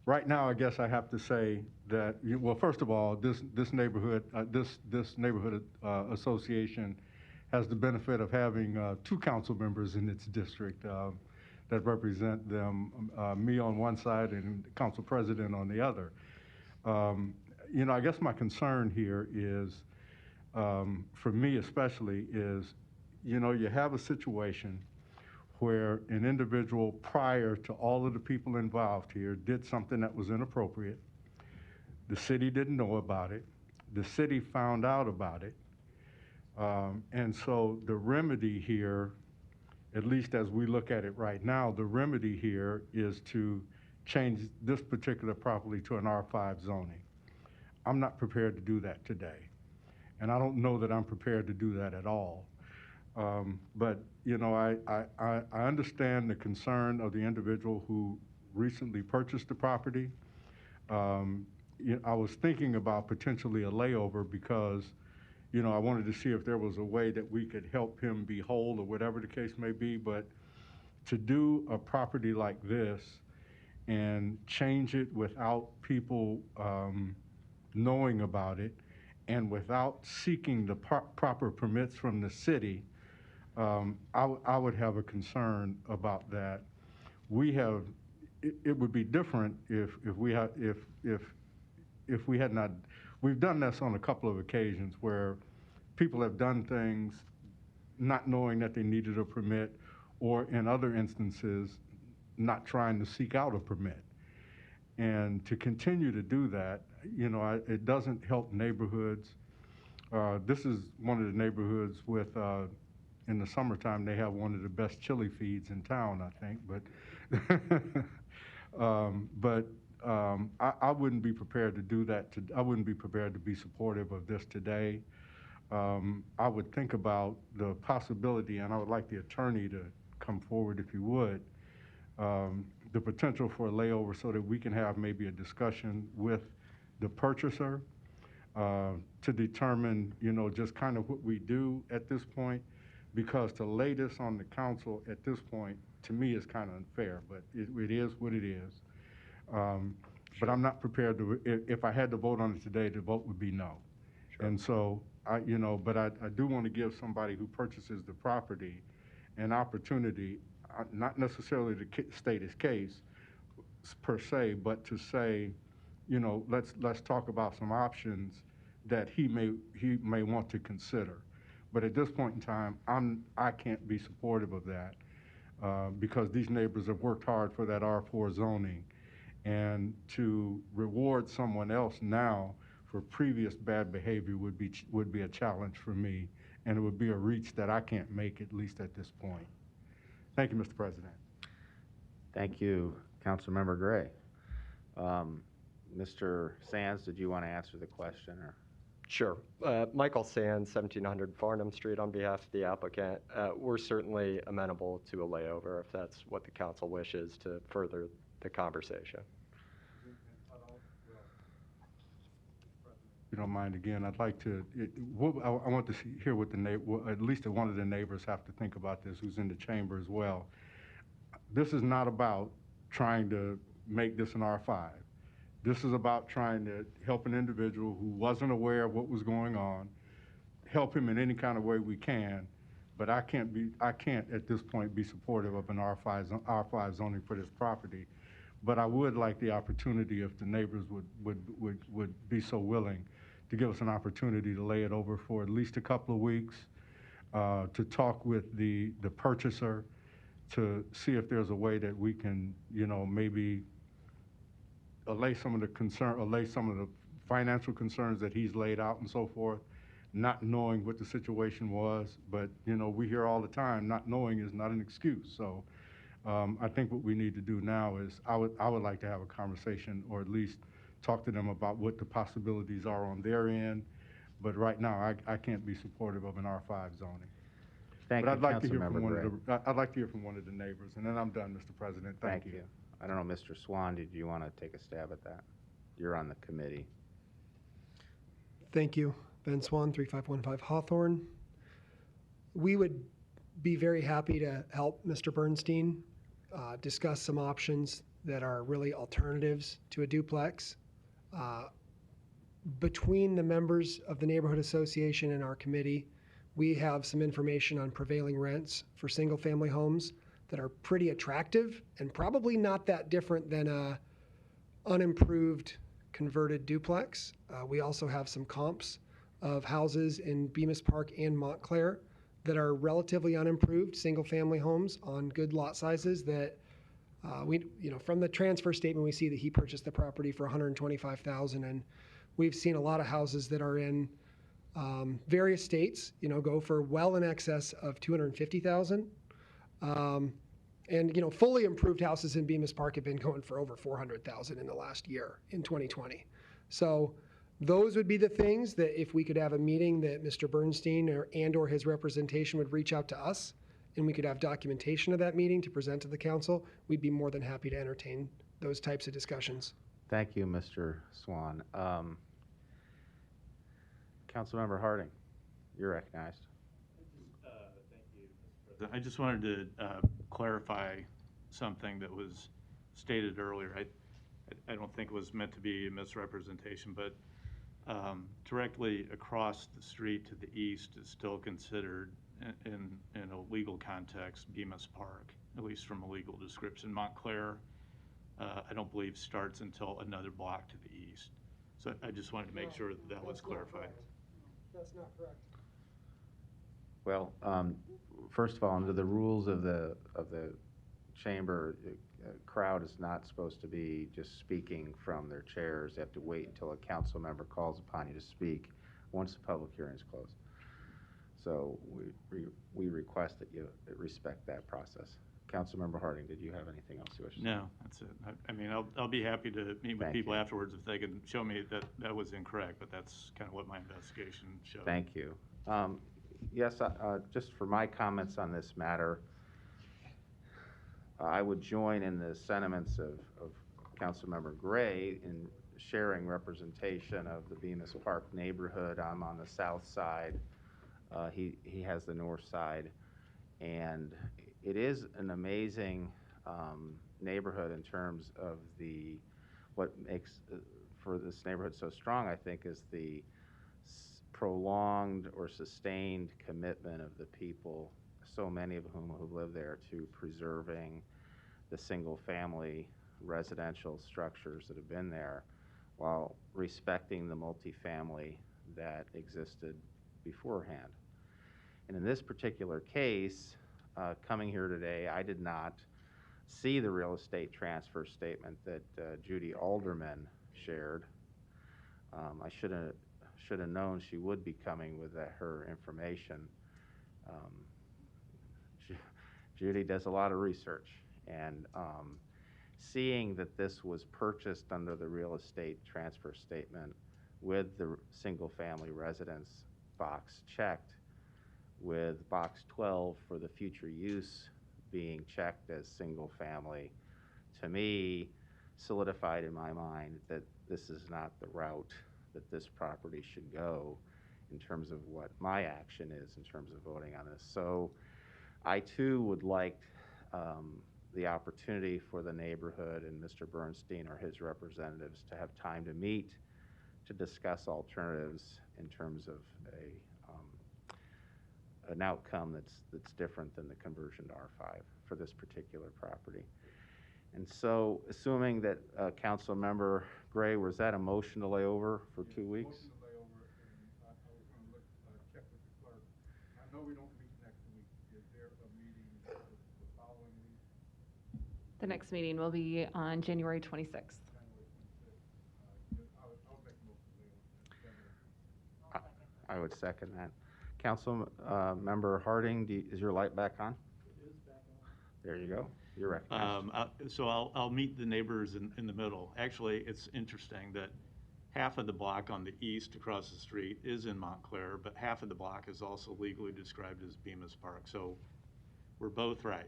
Right now, I guess I have to say that, well, first of all, this neighborhood association has the benefit of having 2 council members in its district that represent them, me on one side and the council president on the other. I guess my concern here is, for me especially, is, you have a situation where an individual prior to all of the people involved here did something that was inappropriate. The city didn't know about it. The city found out about it. And so the remedy here, at least as we look at it right now, the remedy here is to change this particular property to an R5 zoning. I'm not prepared to do that today. And I don't know that I'm prepared to do that at all. But I understand the concern of the individual who recently purchased the property. I was thinking about potentially a layover because, I wanted to see if there was a way that we could help him be whole or whatever the case may be. But to do a property like this and change it without people knowing about it and without seeking the proper permits from the city, I would have a concern about that. It would be different if we had not. We've done this on a couple of occasions where people have done things not knowing that they needed a permit, or in other instances, not trying to seek out a permit. And to continue to do that, it doesn't help neighborhoods. This is one of the neighborhoods with, in the summertime, they have one of the best chili feeds in town, I think. But I wouldn't be prepared to do that. I wouldn't be prepared to be supportive of this today. I would think about the possibility, and I would like the attorney to come forward if you would, the potential for a layover so that we can have maybe a discussion with the purchaser to determine, just kind of what we do at this point, because to lay this on the council at this point, to me, is kind of unfair, but it is what it is. But I'm not prepared to, if I had to vote on it today, the vote would be no. Sure. And so, I do want to give somebody who purchases the property an opportunity, not necessarily to state his case per se, but to say, let's talk about some options that he may want to consider. But at this point in time, I can't be supportive of that because these neighbors have worked hard for that R4 zoning, and to reward someone else now for previous bad behavior would be a challenge for me, and it would be a reach that I can't make, at least at this point. Thank you, Mr. President. Thank you, Councilmember Gray. Mr. Sands, did you want to answer the question? Or? Sure. Michael Sands, 1700 Farnham Street, on behalf of the applicant. We're certainly amenable to a layover if that's what the council wishes to further the conversation. If you don't mind, again, I'd like to, I want to hear what at least one of the neighbors have to think about this, who's in the chamber as well. This is not about trying to make this an R5. This is about trying to help an individual who wasn't aware of what was going on, help him in any kind of way we can, but I can't at this point be supportive of an R5 zoning for this property. But I would like the opportunity, if the neighbors would be so willing, to give us an opportunity to lay it over for at least a couple of weeks, to talk with the purchaser, to see if there's a way that we can, maybe allay some of the financial concerns that he's laid out and so forth, not knowing what the situation was. But, we hear all the time, not knowing is not an excuse. So I think what we need to do now is I would like to have a conversation, or at least talk to them about what the possibilities are on their end. But right now, I can't be supportive of an R5 zoning. Thank but you, I'd like to hear from Councilmember I'd like to hear from one of the neighbors, and then I'm done, Mr. President. Thank you. I don't know, Mr. Swan, did you want to take a stab at that? You're on the committee. Thank you. Ben Swan, 3515 Hawthorne. We would be very happy to help Mr. Bernstein discuss some options that are really alternatives to a duplex. Between the members of the Neighborhood Association and our committee, we have some information on prevailing rents for single-family homes that are pretty attractive and probably not that different than a unimproved converted duplex. We also have some comps of houses in Bemis Park and Montclair that are relatively unimproved single-family homes on good lot sizes that from the transfer statement, we see that he purchased the property for $125,000, and we've seen a lot of houses that are in various states, go for well in excess of $250,000. And fully improved houses in Bemis Park have been going for over $400,000 in the last year, in 2020. So those would be the things that if we could have a meeting that Mr. Bernstein or his representation would reach out to us, and we could have documentation of that meeting to present to the council, we'd be more than happy to entertain those types of discussions. Thank you, Mr. Swan. Councilmember Harding, you're recognized. Thank you, Mr. President. I just wanted to clarify something that was stated earlier. I don't think it was meant to be a misrepresentation, but directly across the street to the east is still considered, in a legal context, Bemis Park, at least from a legal description. Montclair, I don't believe starts until another block to the east. So I just wanted to make sure that was clarified. That's not correct. Well, first of all, under the rules of the chamber, a crowd is not supposed to be just speaking from their chairs. They have to wait until a council member calls upon you to speak once the public hearing is closed. So we request that you respect that process. Councilmember Harding, did you have anything else you wish to say? No, that's it. I mean, I'll be happy to meet with Thank people you. afterwards if they can show me that that was incorrect, but that's kind of what my investigation showed. Thank you. Yes, just for my comments on this matter, I would join in the sentiments of Councilmember Gray in sharing representation of the Bemis Park neighborhood. I'm on the south side. He has the north side. And it is an amazing neighborhood in terms of what makes for this neighborhood so strong, I think, is the prolonged or sustained commitment of the people, so many of whom who live there, to preserving the single-family residential structures that have been there while respecting the multifamily that existed beforehand. And in this particular case, coming here today, I did not see the real estate transfer statement that Judy Alderman shared. I should have known she would be coming with her information. Judy does a lot of research, and seeing that this was purchased under the real estate transfer statement with the single-family residence box checked, with box 12 for the future use being checked as single-family, to me, solidified in my mind that this is not the route that this property should go in terms of what my action is in terms of voting on this. So I too would like the opportunity for the neighborhood and Mr. Bernstein or his representatives to have time to meet to discuss alternatives in terms of an outcome that's different than the conversion to R5 for this particular property. And so, assuming that Council Member Gray, was that a motion to lay over for 2 weeks? Motion to lay over, and I was going to check with the clerk. I know we don't meet next week. Is there a meeting the following week? The next meeting will be on January 26th. January 26th. I'll make a motion to lay over. I would second that. Council Member Harding, is your light back on? It is back on. There you go. You're recognized. So I'll meet the neighbors in the middle. Actually, it's interesting that half of the block on the east across the street is in Montclair, but half of the block is also legally described as Bemis Park. So we're both right.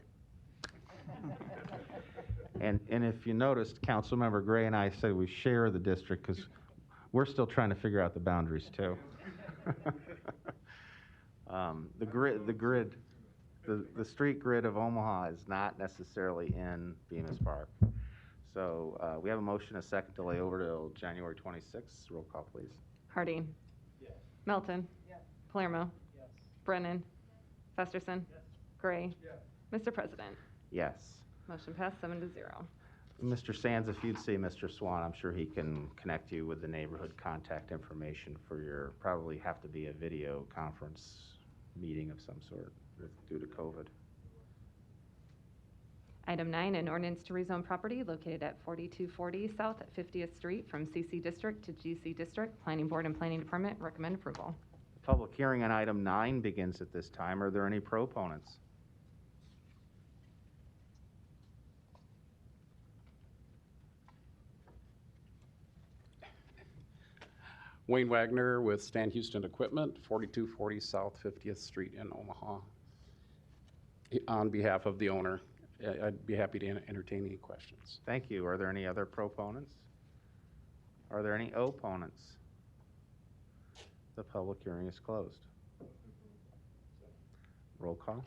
And if you noticed, Councilmember Gray and I said we share the district because we're still trying to figure out the boundaries too. The street grid of Omaha is not necessarily in Bemis Park. So we have a motion, a second, to lay over till January 26th. Roll call, please. Harding. Yes. Melton. Yes. Palermo. Yes. Brennan. Festerson. Yes. Gray. Yes. Mr. President. Yes. Motion passed 7-0. Mr. Sands, if you'd see Mr. Swan, I'm sure he can connect you with the neighborhood contact information for your, probably have to be a video conference meeting of some sort due to COVID. Item 9, an ordinance to rezone property located at 4240 South 50th Street from CC District to GC District. Planning Board and Planning Department recommend approval. The public hearing on item 9 begins at this time. Are there any proponents? Wayne Wagner with Stan Houston Equipment, 4240 South 50th Street in Omaha. On behalf of the owner, I'd be happy to entertain any questions. Thank you. Are there any other proponents? Are there any opponents? The public hearing is closed. Roll call.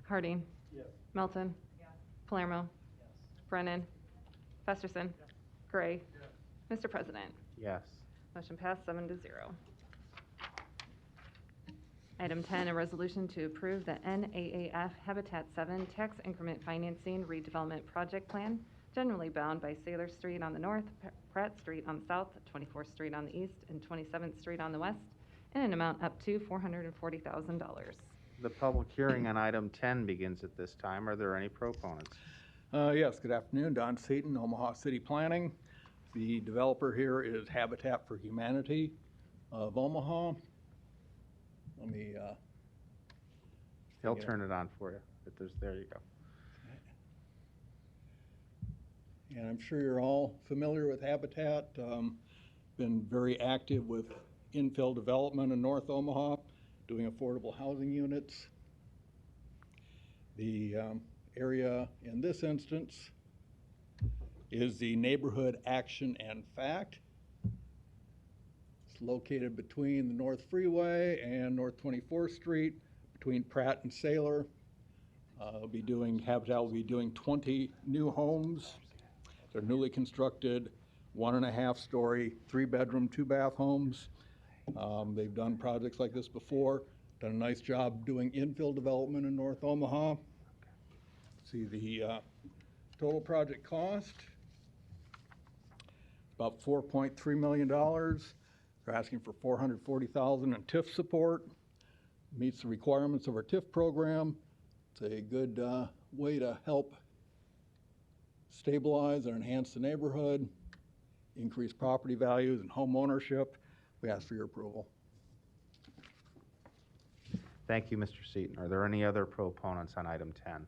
Harding. Yes. Melton. Yes. Palermo. Yes. Brennan. Festerson. Gray. Mr. President. Yes. Motion passed 7-0. Item 10, a resolution to approve the NAAF Habitat 7 Tax Increment Financing Redevelopment Project Plan, generally bound by Sailor Street on the north, Pratt Street on the south, 24th Street on the east, and 27th Street on the west, in an amount up to $440,000. The public hearing on item 10 begins at this time. Are there any proponents? Yes, good afternoon. Don Seaton, Omaha City Planning. The developer here is Habitat for Humanity of Omaha. Let me. He'll turn it on for you. but there you go. And I'm sure you're all familiar with Habitat. Been very active with infill development in North Omaha, doing affordable housing units. The area in this instance is the Neighborhood Action and Fact. It's located between the North Freeway and North 24th Street, between Pratt and Sailor. Habitat will be doing 20 new homes. They're newly constructed, 1.5-story, 3-bedroom, 2-bath homes. They've done projects like this before, done a nice job doing infill development in North Omaha. See the total project cost, about $4.3 million. They're asking for $440,000 in TIF support. Meets the requirements of our TIF program. It's a good way to help stabilize and enhance the neighborhood, increase property values and home ownership. We ask for your approval. Thank you, Mr. Seaton. Are there any other proponents on item 10?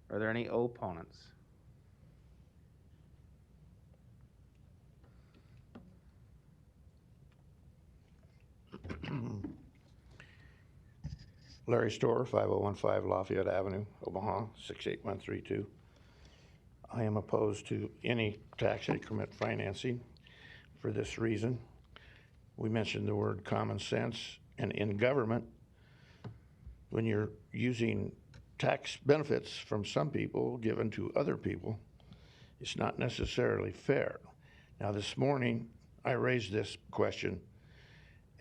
Are there any opponents? Larry Storr, 5015 Lafayette Avenue, Omaha, 68132. I am opposed to any tax increment financing for this reason. We mentioned the word common sense, and in government, when you're using tax benefits from some people given to other people, it's not necessarily fair. Now, this morning, I raised this question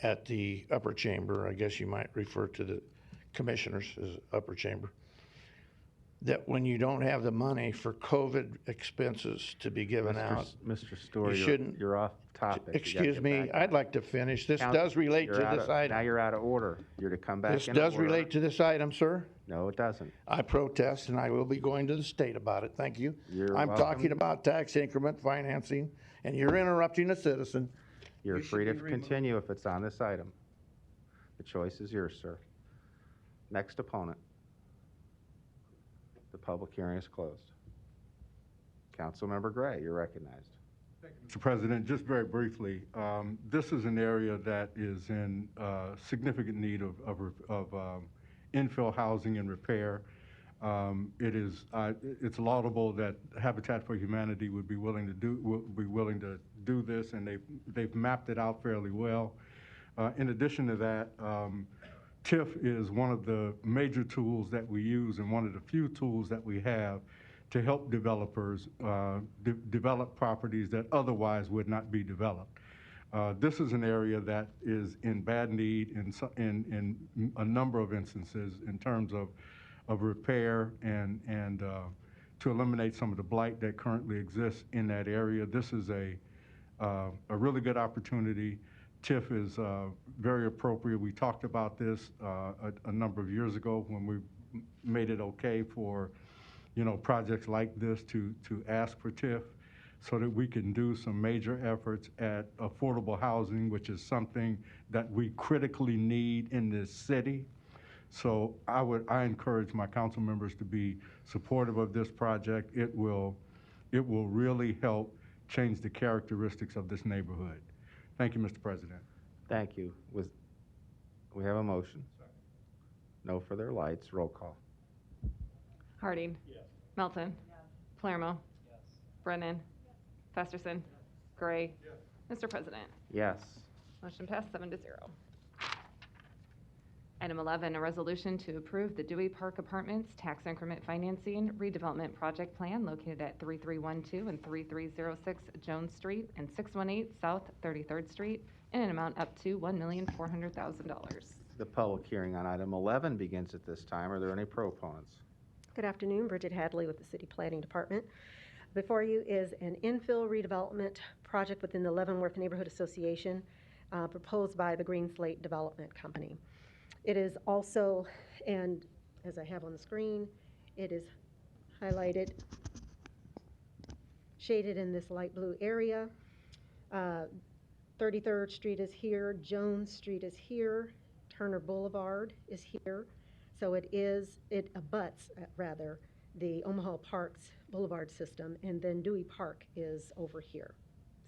at the upper chamber. I guess you might refer to the commissioners as upper chamber, that when you don't have the money for COVID expenses to be given out, Mr. Storr, you shouldn't. You're off topic. You gotta Excuse get me, back I'd on. like to finish. This Counsel, does relate to you're out this of- item. Now you're out of order. You're to come back This in does order. relate to this item, sir. No, it doesn't. I protest, and I will be going to the state about it. Thank you. You're I'm welcome. talking about tax increment financing, and you're interrupting a citizen. You're You should free to be removed. continue if it's on this item. The choice is yours, sir. Next opponent. The public hearing is closed. Councilmember Gray, you're recognized. Mr. President, just very briefly, this is an area that is in significant need of infill housing and repair. It's laudable that Habitat for Humanity would be willing to do this, and they've mapped it out fairly well. In addition to that, TIF is one of the major tools that we use and one of the few tools that we have to help developers develop properties that otherwise would not be developed. This is an area that is in bad need in a number of instances in terms of repair and to eliminate some of the blight that currently exists in that area. This is a really good opportunity. TIF is very appropriate. We talked about this a number of years ago when we made it okay for projects like this to ask for TIF so that we can do some major efforts at affordable housing, which is something that we critically need in this city. So I encourage my council members to be supportive of this project. It will really help change the characteristics of this neighborhood. Thank you, Mr. President. Thank you. We have a motion? No further lights. Roll call. Harding. Yes. Melton. Yes. Palermo. Yes. Brennan. Yes. Festerson. Yes. Gray. Yes. Mr. President. Yes. Motion passed 7-0. Item 11, a resolution to approve the Dewey Park Apartments Tax Increment Financing Redevelopment Project Plan located at 3312 and 3306 Jones Street and 618 South 33rd Street in an amount up to $1,400,000. The public hearing on item 11 begins at this time. Are there any proponents? Good afternoon, Bridget Hadley with the City Planning Department. Before you is an infill redevelopment project within the Leavenworth Neighborhood Association proposed by the Green Slate Development Company. It is also, and as I have on the screen, it is highlighted, shaded in this light blue area. 33rd Street is here, Jones Street is here, Turner Boulevard is here, So it abuts, rather, the Omaha Parks Boulevard system, and then Dewey Park is over here.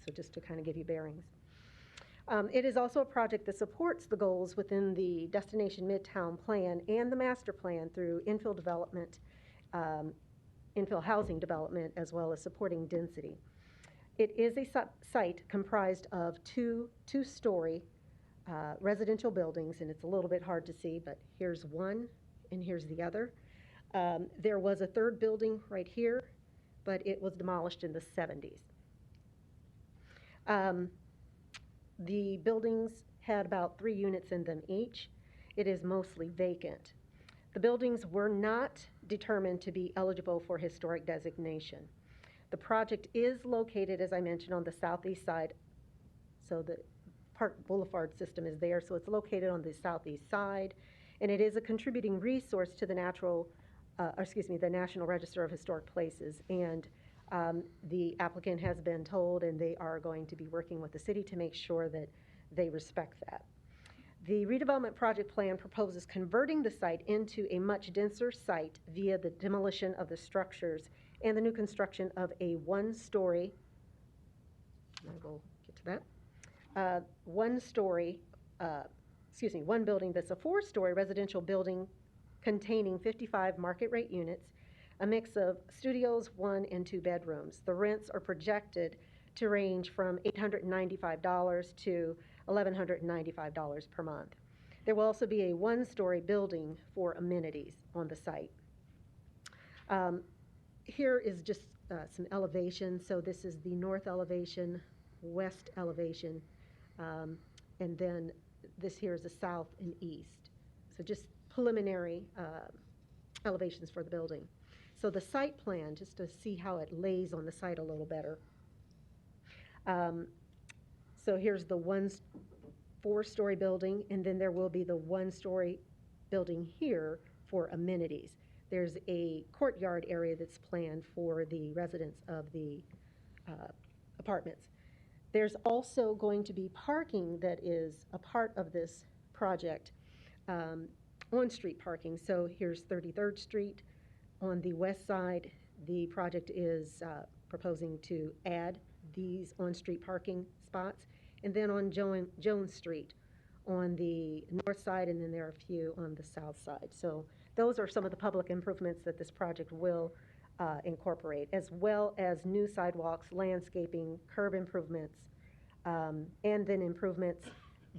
So just to kind of give you bearings. It is also a project that supports the goals within the Destination Midtown plan and the master plan through infill development, infill housing development, as well as supporting density. It is a site comprised of two-story residential buildings, and it's a little bit hard to see, but here's one and here's the other. There was a third building right here, but it was demolished in the 70s. The buildings had about 3 units in them each. It is mostly vacant. The buildings were not determined to be eligible for historic designation. The project is located, as I mentioned, on the southeast side. So the Park Boulevard system is there, so it's located on the southeast side, and it is a contributing resource to the National Register of Historic Places. And the applicant has been told, and they are going to be working with the city to make sure that they respect that. The redevelopment project plan proposes converting the site into a much denser site via the demolition of the structures and the new construction of a one-story, I will get to that, one building that's a 4-story residential building containing 55 market rate units, a mix of studios, 1 and 2 bedrooms. The rents are projected to range from $895 to $1,195 per month. There will also be a 1-story building for amenities on the site. Here is just some elevation. So this is the north elevation, west elevation, and then this here is the south and east. So just preliminary elevations for the building. So the site plan, just to see how it lays on the site a little better. So here's the 4-story building, and then there will be the 1-story building here for amenities. There's a courtyard area that's planned for the residents of the apartments. There's also going to be parking that is a part of this project, on-street parking. So here's 33rd Street. On the west side, the project is proposing to add these on-street parking spots. And then on Jones Street on the north side, and then there are a few on the south side. So those are some of the public improvements that this project will incorporate, as well as new sidewalks, landscaping, curb improvements, and then improvements.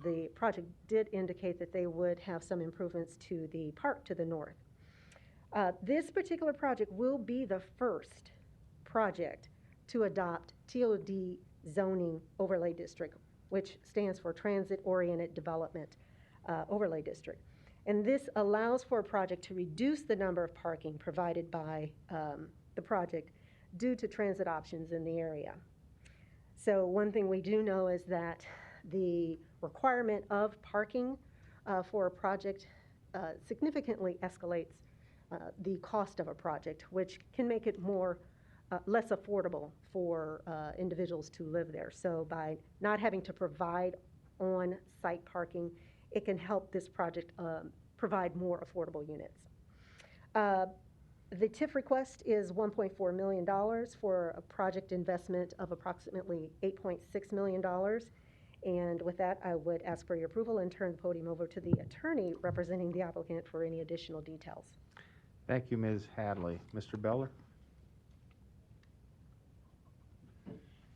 The project did indicate that they would have some improvements to the park to the north. This particular project will be the first project to adopt Tod Zoning Overlay District, which stands for Transit-Oriented Development Overlay District. And this allows for a project to reduce the number of parking provided by the project due to transit options in the area. So one thing we do know is that the requirement of parking for a project significantly escalates the cost of a project, which can make it less affordable for individuals to live there. So by not having to provide on-site parking, it can help this project provide more affordable units. The TIF request is $1.4 million for a project investment of approximately $8.6 million. And with that, I would ask for your approval and turn the podium over to the attorney representing the applicant for any additional details. Thank you, Ms. Hadley. Mr. Beller?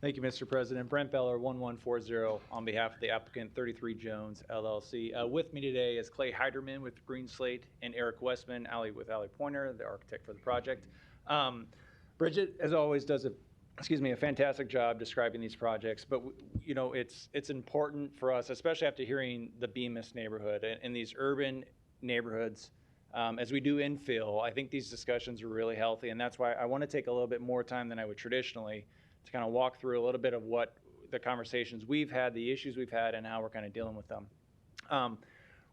Thank you, Mr. President. Brent Beller, 1140, on behalf of the applicant, 33 Jones, LLC. With me today is Clay Heiderman with Green Slate and Eric Westman, with Alley Pointer, the architect for the project. Bridget, as always, does a fantastic job describing these projects, but you know, it's important for us, especially after hearing the Bemis neighborhood and these urban neighborhoods, as we do infill. I think these discussions are really healthy, and that's why I want to take a little bit more time than I would traditionally to kind of walk through a little bit of what the conversations we've had, the issues we've had, and how we're kind of dealing with them.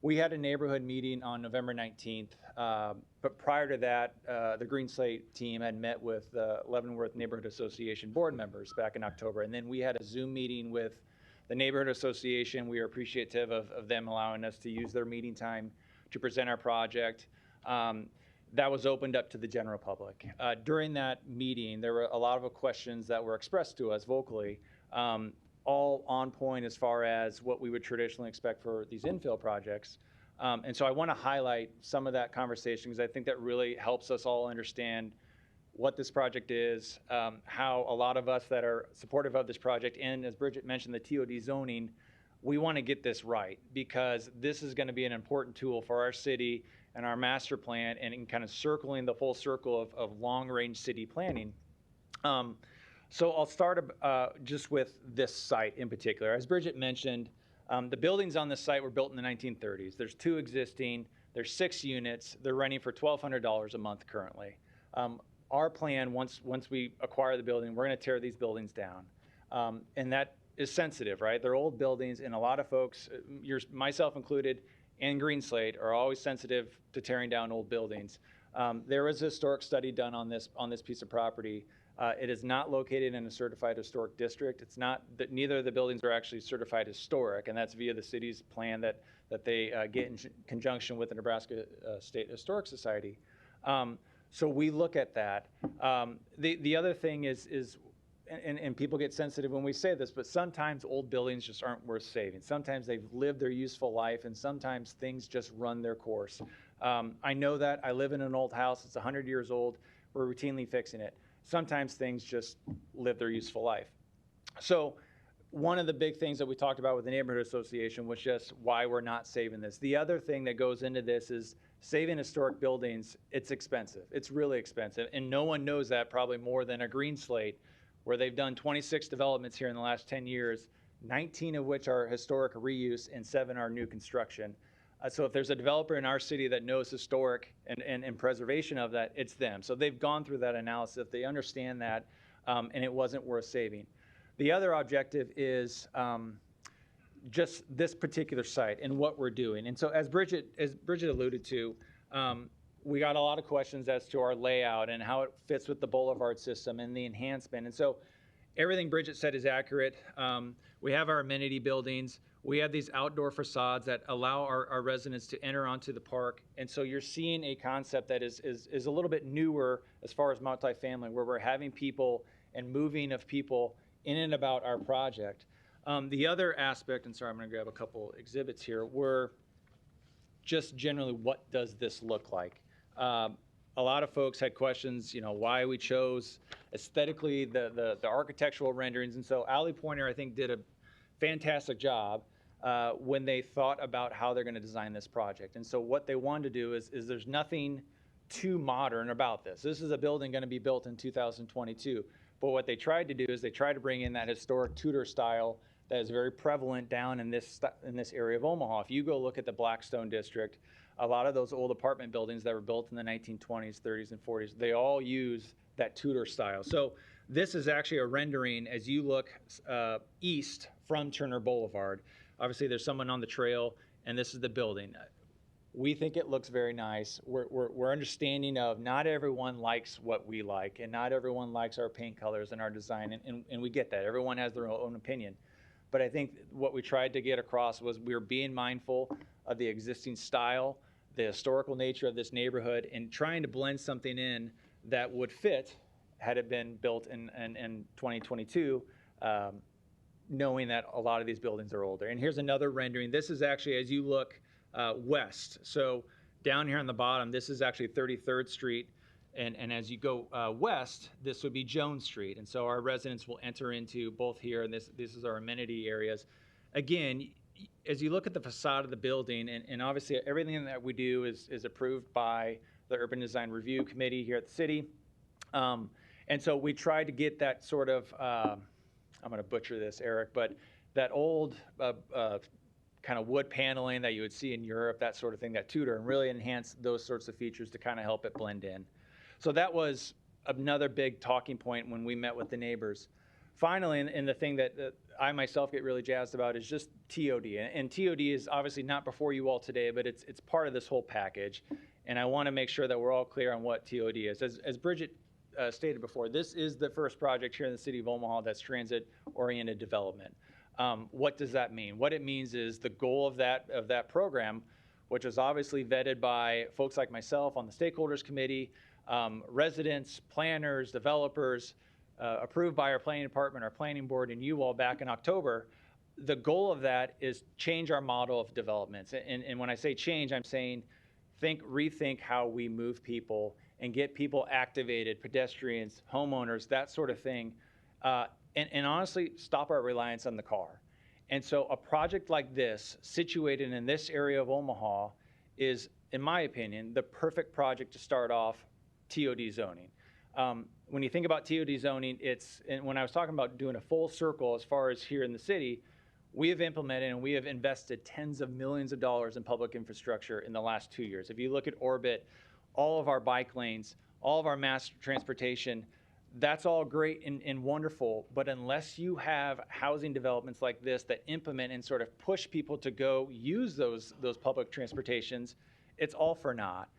We had a neighborhood meeting on November 19th, but prior to that, the Green Slate team had met with the Leavenworth Neighborhood Association board members back in October, and then we had a Zoom meeting with the Neighborhood Association. We are appreciative of them allowing us to use their meeting time to present our project. that was opened up to the general public. During that meeting, there were a lot of questions that were expressed to us vocally, all on point as far as what we would traditionally expect for these infill projects. And so I want to highlight some of that conversation because I think that really helps us all understand what this project is, how a lot of us that are supportive of this project, and as Bridget mentioned, the Tod zoning, we want to get this right because this is going to be an important tool for our city and our master plan and in kind of circling the full circle of long-range city planning. So I'll start just with this site in particular. As Bridget mentioned, the buildings on this site were built in the 1930s. There's 2 existing, there's 6 units. They're renting for $1,200 a month currently. Our plan, once we acquire the building, we're going to tear these buildings down. And that is sensitive, right? They're old buildings, and a lot of folks, myself included, and Green Slate, are always sensitive to tearing down old buildings. There was a historic study done on this piece of property. It is not located in a certified historic district. It's not that neither of the buildings are actually certified historic, and that's via the city's plan that they get in conjunction with the Nebraska State Historic Society. So we look at that. The other thing is and people get sensitive when we say this, but sometimes old buildings just aren't worth saving. Sometimes they've lived their useful life, and sometimes things just run their course. I know that. I live in an old house. It's 100 years old. We're routinely fixing it. Sometimes things just live their useful life. So one of the big things that we talked about with the neighborhood association was just why we're not saving this. The other thing that goes into this is saving historic buildings. It's expensive. It's really expensive. And no one knows that probably more than a Green Slate, where they've done 26 developments here in the last 10 years, 19 of which are historic reuse and 7 are new construction. So if there's a developer in our city that knows historic and preservation of that, it's them. So they've gone through that analysis. They understand that, and it wasn't worth saving. The other objective is just this particular site and what we're doing. And so as Bridget alluded to, we got a lot of questions as to our layout and how it fits with the boulevard system and the enhancement. And so everything Bridget said is accurate. We have our amenity buildings. We have these outdoor facades that allow our residents to enter onto the park. And so you're seeing a concept that is a little bit newer as far as multifamily, where we're having people and moving of people in and about our project. The other aspect, and sorry, I'm going to grab a couple exhibits here, were just generally what does this look like? A lot of folks had questions, why we chose aesthetically the architectural renderings. And so Allie Pointer, I think, did a fantastic job when they thought about how they're going to design this project. And so what they wanted to do is there's nothing too modern about this. This is a building going to be built in 2022. But what they tried to do is they tried to bring in that historic Tudor style that is very prevalent down in this area of Omaha. If you go look at the Blackstone district, a lot of those old apartment buildings that were built in the 1920s, 30s, and 40s, they all use that Tudor style. So this is actually a rendering as you look east from Turner Boulevard. Obviously, there's someone on the trail, and this is the building. We think it looks very nice. We're understanding of not everyone likes what we like, and not everyone likes our paint colors and our design, and we get that. Everyone has their own opinion. But I think what we tried to get across was we were being mindful of the existing style, the historical nature of this neighborhood, and trying to blend something in that would fit had it been built in 2022, knowing that a lot of these buildings are older. And here's another rendering. This is actually as you look west. So down here on the bottom, this is actually 33rd Street. And as you go west, this would be Jones Street. And so our residents will enter into both here, and this is our amenity areas. Again, as you look at the facade of the building, and obviously everything that we do is approved by the Urban Design Review Committee here at the city. And so we tried to get that sort of, I'm going to butcher this, Eric, but that old kind of wood paneling that you would see in Europe, that sort of thing, that Tudor, and really enhance those sorts of features to kind of help it blend in. So that was another big talking point when we met with the neighbors. Finally, and the thing that I myself get really jazzed about is just TOD. And TOD is obviously not before you all today, but it's part of this whole package. And I want to make sure that we're all clear on what TOD is. As Bridget stated before, this is the first project here in the city of Omaha that's transit-oriented development. What does that mean? What it means is the goal of that program which was obviously vetted by folks like myself on the stakeholders committee, residents, planners, developers, approved by our planning department, our planning board, and you all back in October. The goal of that is change our model of developments. And when I say change, I'm saying rethink how we move people and get people activated, pedestrians, homeowners, that sort of thing. And honestly, stop our reliance on the car. And so a project like this, situated in this area of Omaha, is, in my opinion, the perfect project to start off TOD zoning. When you think about TOD zoning, and when I was talking about doing a full circle as far as here in the city, we have implemented and we have invested tens of millions of dollars in public infrastructure in the last 2 years. If you look at Orbit, all of our bike lanes, all of our mass transportation, that's all great and wonderful, but unless you have housing developments like this that implement and sort of push people to go use those public transportations, it's all for naught.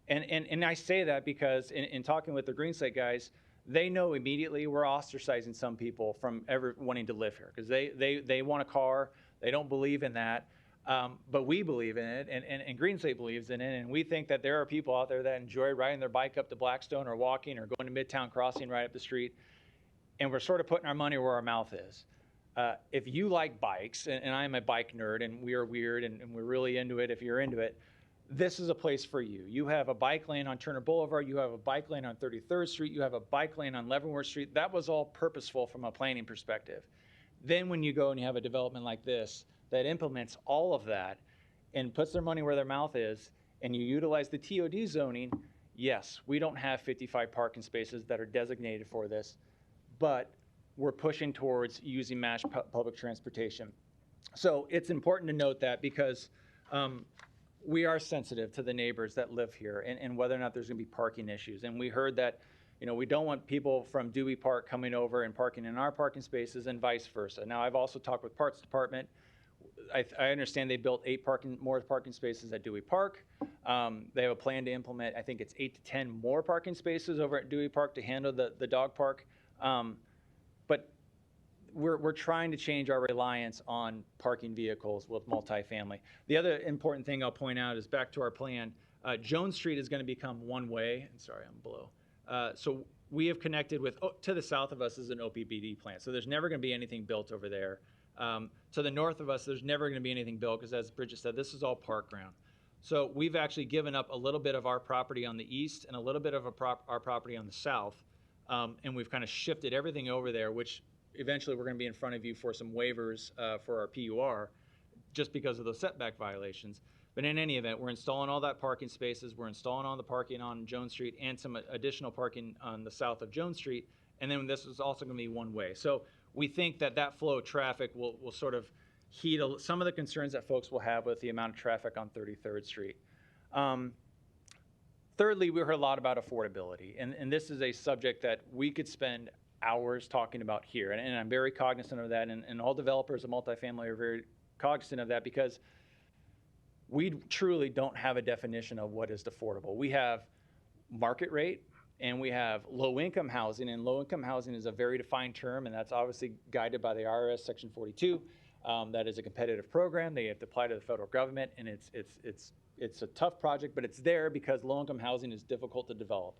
And I say that because in talking with the Green Slate guys, they know immediately we're ostracizing some people from ever wanting to live here because they want a car, they don't believe in that, but we believe in it, and Green Slate believes in it, and we think that there are people out there that enjoy riding their bike up to Blackstone or walking or going to Midtown Crossing right up the street, and we're sort of putting our money where our mouth is. If you like bikes, and I'm a bike nerd, and we are weird, and we're really into it if you're into it, this is a place for you. You have a bike lane on Turner Boulevard, you have a bike lane on 33rd Street, you have a bike lane on Leavenworth Street. That was all purposeful from a planning perspective. Then when you go and you have a development like this that implements all of that and puts their money where their mouth is, and you utilize the TOD zoning, yes, we don't have 55 parking spaces that are designated for this, but we're pushing towards using mass public transportation. So it's important to note that because we are sensitive to the neighbors that live here and whether or not there's going to be parking issues. And we heard that, we don't want people from Dewey Park coming over and parking in our parking spaces and vice versa. Now, I've also talked with Parks Department. I understand they built more parking spaces at Dewey Park. They have a plan to implement, I think it's 8 to 10 more parking spaces over at Dewey Park to handle the dog park. But we're trying to change our reliance on parking vehicles with multifamily. The other important thing I'll point out is back to our plan. Jones Street is going to become one way. Sorry, I'm below. So we have connected with, to the south of us is an OPBD plant. So there's never going to be anything built over there. To the north of us, there's never going to be anything built because, as Bridget said, this is all park ground. So we've actually given up a little bit of our property on the east and a little bit of our property on the south. And we've kind of shifted everything over there, which eventually we're going to be in front of you for some waivers for our PUR just because of those setback violations. But in any event, we're installing all that parking spaces. We're installing all the parking on Jones Street and some additional parking on the south of Jones Street. And then this is also going to be one way. So we think that flow of traffic will sort of heed some of the concerns that folks will have with the amount of traffic on 33rd Street. Thirdly, we heard a lot about affordability. And this is a subject that we could spend hours talking about here. And I'm very cognizant of that. And all developers of multifamily are very cognizant of that because we truly don't have a definition of what is affordable. We have market rate and we have low-income housing, and low-income housing is a very defined term, and that's obviously guided by the IRS Section 42. That is a competitive program. They have to apply to the federal government, and it's a tough project, but it's there because low-income housing is difficult to develop.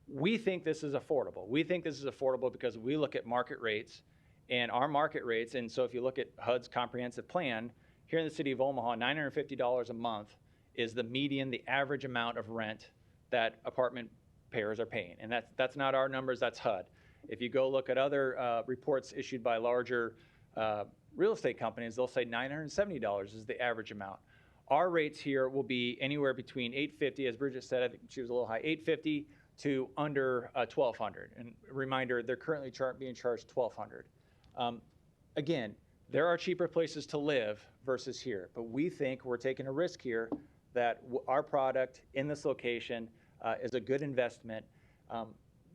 We think this is affordable. We think this is affordable because we look at market rates, and our market rates, and so if you look at HUD's comprehensive plan, here in the city of Omaha, $950 a month is the median, the average amount of rent that apartment payers are paying. And that's not our numbers, that's HUD. If you go look at other reports issued by larger real estate companies, they'll say $970 is the average amount. Our rates here will be anywhere between $850, as Bridget said, I think she was a little high, $850 to under $1,200. And reminder, they're currently being charged $1,200. Again, there are cheaper places to live versus here, but we think we're taking a risk here that our product in this location is a good investment.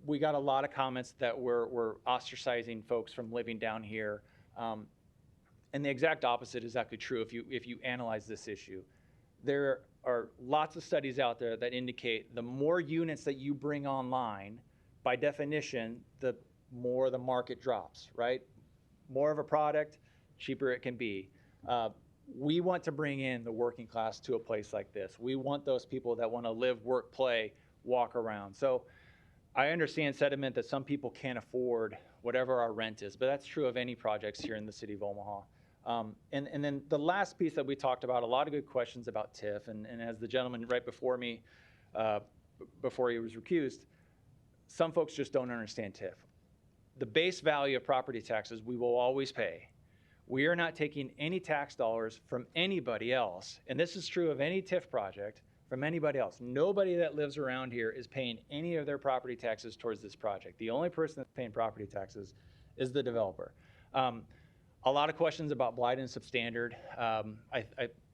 We got a lot of comments that we're ostracizing folks from living down here. And the exact opposite is actually true if you analyze this issue. There are lots of studies out there that indicate the more units that you bring online, by definition, the more the market drops, right? More of a product, cheaper it can be. we want to bring in the working class to a place like this. We want those people that want to live, work, play, walk around. So I understand sentiment that some people can't afford whatever our rent is, but that's true of any projects here in the city of Omaha. And then the last piece that we talked about, a lot of good questions about TIF, and as the gentleman right before me, before he was recused, some folks just don't understand TIF. The base value of property taxes we will always pay. We are not taking any tax dollars from anybody else, and this is true of any TIF project, from anybody else. Nobody that lives around here is paying any of their property taxes towards this project. The only person that's paying property taxes is the developer. A lot of questions about blight and substandard.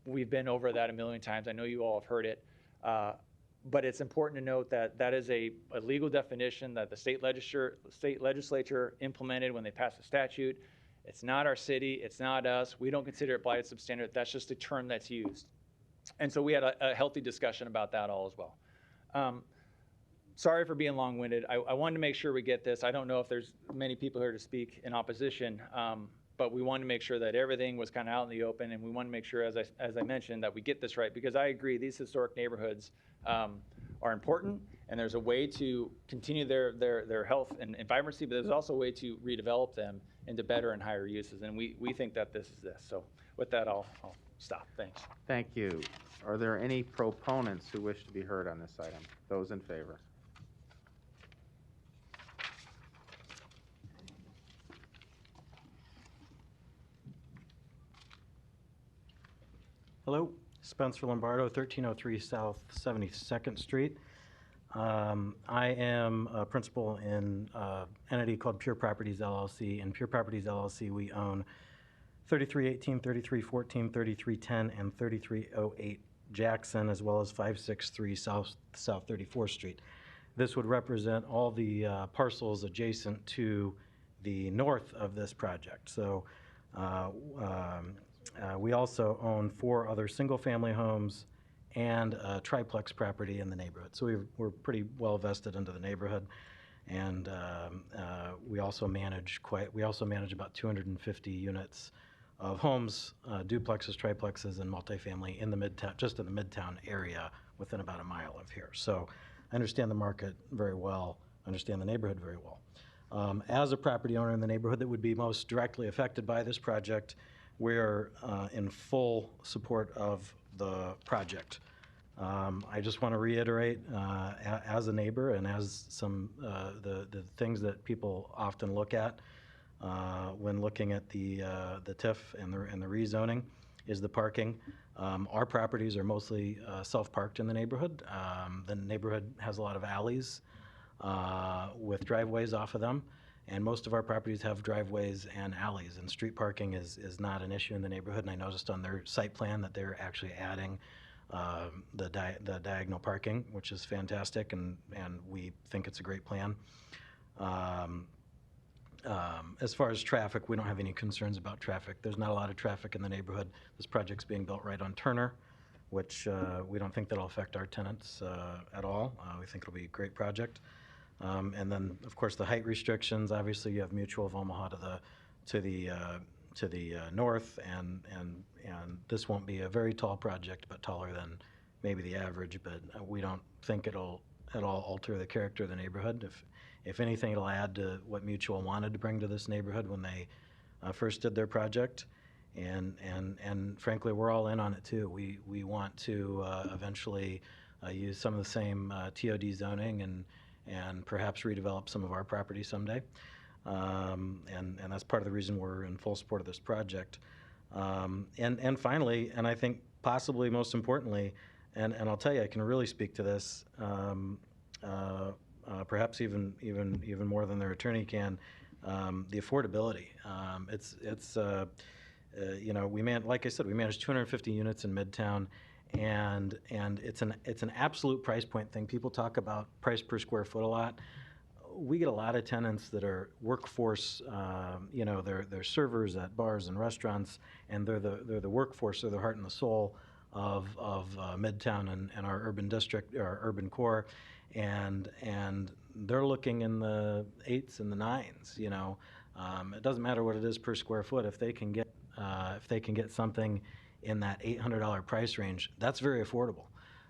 We've been over that a million times. I know you all have heard it. But it's important to note that that is a legal definition that the state legislature implemented when they passed the statute. It's not our city. It's not us. We don't consider it blighted substandard. That's just a term that's used. And so we had a healthy discussion about that all as well. Sorry for being long-winded. I wanted to make sure we get this. I don't know if there's many people here to speak in opposition, but we wanted to make sure that everything was kind of out in the open, and we want to make sure, as I mentioned, that we get this right, because I agree these historic neighborhoods are important, and there's a way to continue their health and vibrancy, but there's also a way to redevelop them into better and higher uses, and we think that this is this. So with that, I'll stop. Thanks. Thank you. Are there any proponents who wish to be heard on this item? Those in favor? Hello, Spencer Lombardo, 1303 South 72nd Street. I am a principal in an entity called Pure Properties LLC. In Pure Properties LLC, we own 3318, 3314, 3310, and 3308 Jackson, as well as 563 South 34th Street. This would represent all the parcels adjacent to the north of this project. So we also own 4 other single-family homes and a triplex property in the neighborhood. So we're pretty well vested into the neighborhood, and we also manage about 250 units of homes, duplexes, triplexes, and multifamily in the Midtown, just in the Midtown area, within about a mile of here. So I understand the market very well, understand the neighborhood very well. As a property owner in the neighborhood that would be most directly affected by this project, we're in full support of the project. I just want to reiterate, as a neighbor and as some the things that people often look at when looking at the TIF and the rezoning, is the parking. Our properties are mostly self-parked in the neighborhood. The neighborhood has a lot of alleys with driveways off of them. And most of our properties have driveways and alleys, and street parking is not an issue in the neighborhood. And I noticed on their site plan that they're actually adding the diagonal parking, which is fantastic, and we think it's a great plan. As far as traffic, we don't have any concerns about traffic. There's not a lot of traffic in the neighborhood. This project's being built right on Turner, which we don't think that'll affect our tenants at all. We think it'll be a great project. And then, of course, the height restrictions. Obviously, you have Mutual of Omaha to the north, and this won't be a very tall project, but taller than maybe the average. But we don't think it'll at all alter the character of the neighborhood. If anything, it'll add to what Mutual wanted to bring to this neighborhood when they first did their project. And frankly, we're all in on it too. We want to eventually use some of the same TOD zoning and perhaps redevelop some of our property someday. And that's part of the reason we're in full support of this project. And finally, and I think possibly most importantly, and I'll tell you, I can really speak to this, perhaps even more than their attorney can, the affordability. Like I said, we manage 250 units in Midtown, and it's an absolute price point thing. People talk about price per square foot a lot. We get a lot of tenants that are workforce, they're servers at bars and restaurants, and they're the workforce, they're the heart and the soul of Midtown and our urban district, our urban core, and they're looking in the 8s and the 9s. It doesn't matter what it is per square foot. If they can get something in that $800 price range, that's very affordable.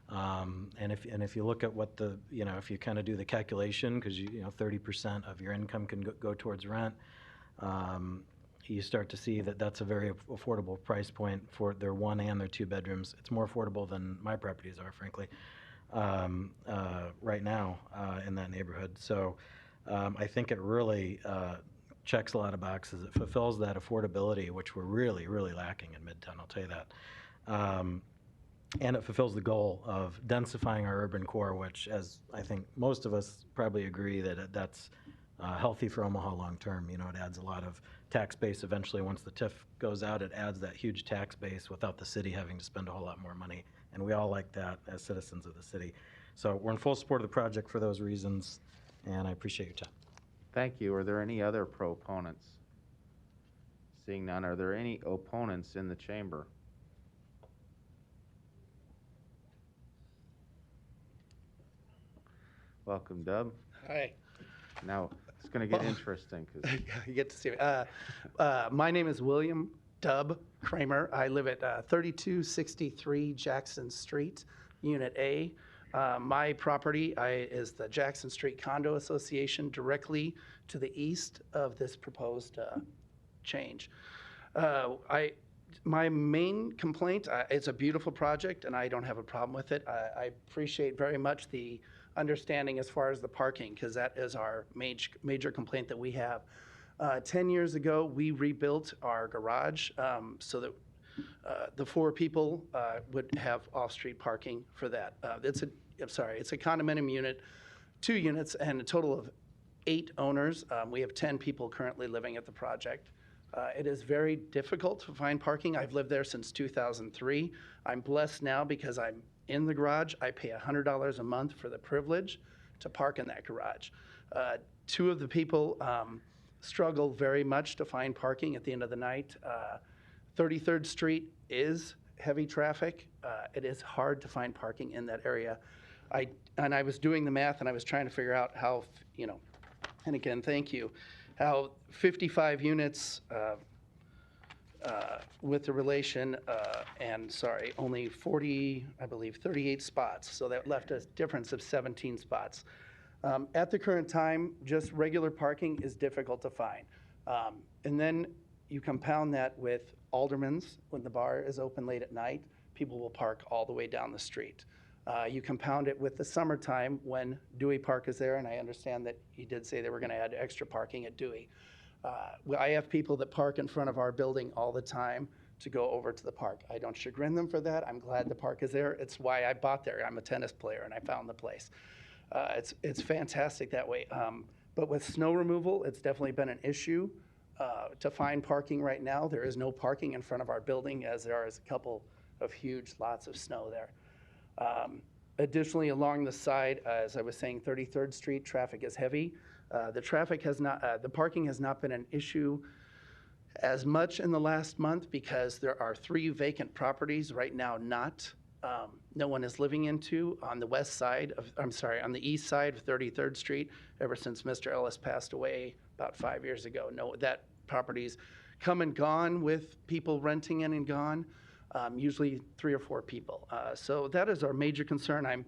And if you look at what the, if you kind of do the calculation, because 30% of your income can go towards rent, you start to see that that's a very affordable price point for their 1 and their 2 bedrooms. It's more affordable than my properties are, frankly, right now in that neighborhood. So I think it really checks a lot of boxes. It fulfills that affordability, which we're really, really lacking in Midtown, I'll tell you that. And it fulfills the goal of densifying our urban core, which, as I think most of us probably agree, that's healthy for Omaha long-term. It adds a lot of tax base eventually. Once the TIF goes out, it adds that huge tax base without the city having to spend a whole lot more money. And we all like that as citizens of the city. So we're in full support of the project for those reasons, and I appreciate your time. Thank you. Are there any other proponents? Seeing none, are there any opponents in the chamber? Welcome, Dub. Hi. Now, it's going to get interesting. You get to see me. My name is William Dub Kramer. I live at 3263 Jackson Street, Unit A. My property is the Jackson Street Condo Association, directly to the east of this proposed change. My main complaint, it's a beautiful project, and I don't have a problem with it. I appreciate very much the understanding as far as the parking, because that is our major complaint that we have. 10 years ago, we rebuilt our garage so that the 4 people would have off-street parking for that. It's a condominium unit, 2 units, and a total of 8 owners. We have 10 people currently living at the project. It is very difficult to find parking. I've lived there since 2003. I'm blessed now because I'm in the garage. I pay $100 a month for the privilege to park in that garage. 2 of the people struggle very much to find parking at the end of the night. 33rd Street is heavy traffic. It is hard to find parking in that area. I was doing the math, and I was trying to figure out how, and again, thank you, how 55 units with the relation, only 40, I believe, 38 spots. So that left a difference of 17 spots. At the current time, just regular parking is difficult to find. And then you compound that with Alderman's. When the bar is open late at night, people will park all the way down the street. You compound it with the summertime when Dewey Park is there, and I understand that he did say they were going to add extra parking at Dewey. I have people that park in front of our building all the time to go over to the park. I don't chagrin them for that. I'm glad the park is there. It's why I bought there. I'm a tennis player, and I found the place. It's fantastic that way. But with snow removal, it's definitely been an issue to find parking right now. There is no parking in front of our building, as there is a couple of huge lots of snow there. Additionally, along the side, as I was saying, 33rd Street, traffic is heavy. The parking has not been an issue as much in the last month because there are 3 vacant properties right now no one is living into on the on the east side of 33rd Street ever since Mr. Ellis passed away about 5 years ago. No, that property's come and gone with people renting in and gone, usually 3 or 4 people. So that is our major concern.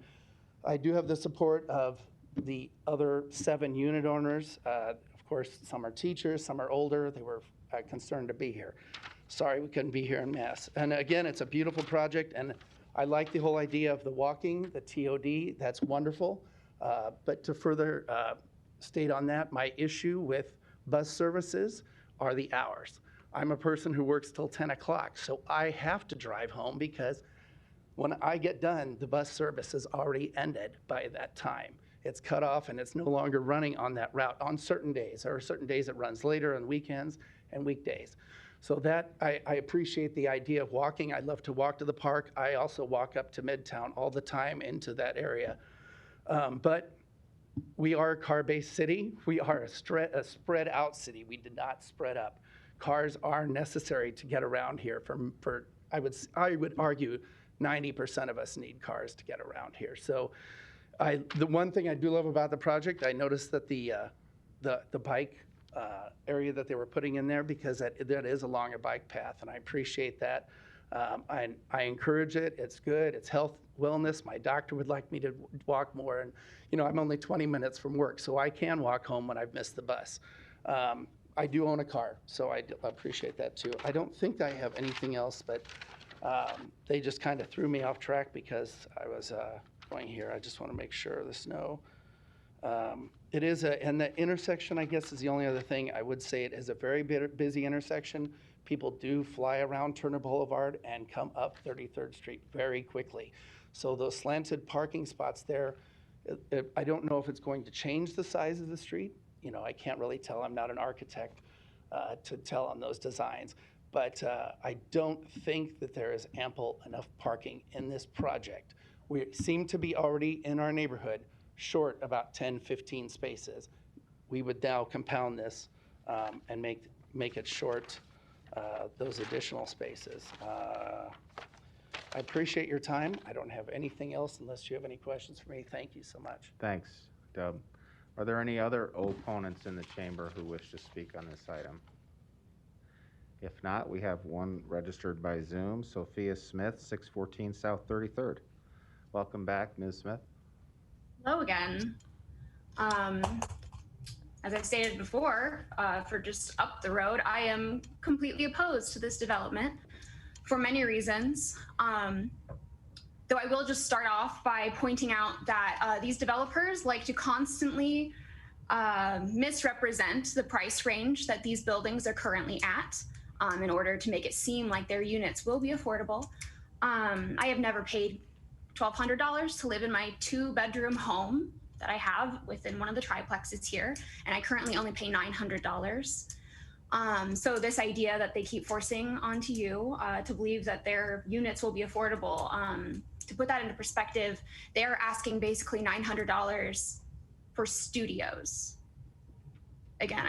I do have the support of the other 7 unit owners. Of course, some are teachers, some are older. They were concerned to be here. Sorry we couldn't be here en masse. And again, it's a beautiful project, and I like the whole idea of the walking, the TOD. That's wonderful. But to further state on that, my issue with bus services are the hours. I'm a person who works till 10 o'clock, so I have to drive home because when I get done, the bus service is already ended by that time. It's cut off and it's no longer running on that route on certain days. There are certain days it runs later on weekends and weekdays. So that, I appreciate the idea of walking. I love to walk to the park. I also walk up to Midtown all the time into that area. But we are a car-based city. We are a spread out city. We did not spread up. Cars are necessary to get around here. I would argue 90% of us need cars to get around here. So the one thing I do love about the project, I noticed that the bike area that they were putting in there, because that is along a bike path, and I appreciate that. I encourage it. It's good. It's health, wellness. My doctor would like me to walk more. And, I'm only 20 minutes from work, so I can walk home when I've missed the bus. I do own a car, so I appreciate that too. I don't think I have anything else, but they just kind of threw me off track because I was going here. I just want to make sure the snow. It is and the intersection, I guess, is the only other thing. I would say it is a very busy intersection. People do fly around Turner Boulevard and come up 33rd Street very quickly. So those slanted parking spots there, I don't know if it's going to change the size of the street. I can't really tell. I'm not an architect to tell on those designs. But I don't think that there is ample enough parking in this project. We seem to be already in our neighborhood short about 10, 15 spaces. We would now compound this and make it short those additional spaces. I appreciate your time. I don't have anything else unless you have any questions for me. Thank you so much. Thanks, Dub. Are there any other opponents in the chamber who wish to speak on this item? If not, we have one registered by Zoom, Sophia Smith, 614 South 33rd. Welcome back, Ms. Smith. Hello again. As I stated before, for just up the road, I am completely opposed to this development for many reasons. Though I will just start off by pointing out that these developers like to constantly misrepresent the price range that these buildings are currently at in order to make it seem like their units will be affordable. I have never paid $1,200 to live in my 2-bedroom home that I have within one of the triplexes here, and I currently only pay $900. So this idea that they keep forcing onto you to believe that their units will be affordable, to put that into perspective, they're asking basically $900 for studios. Again,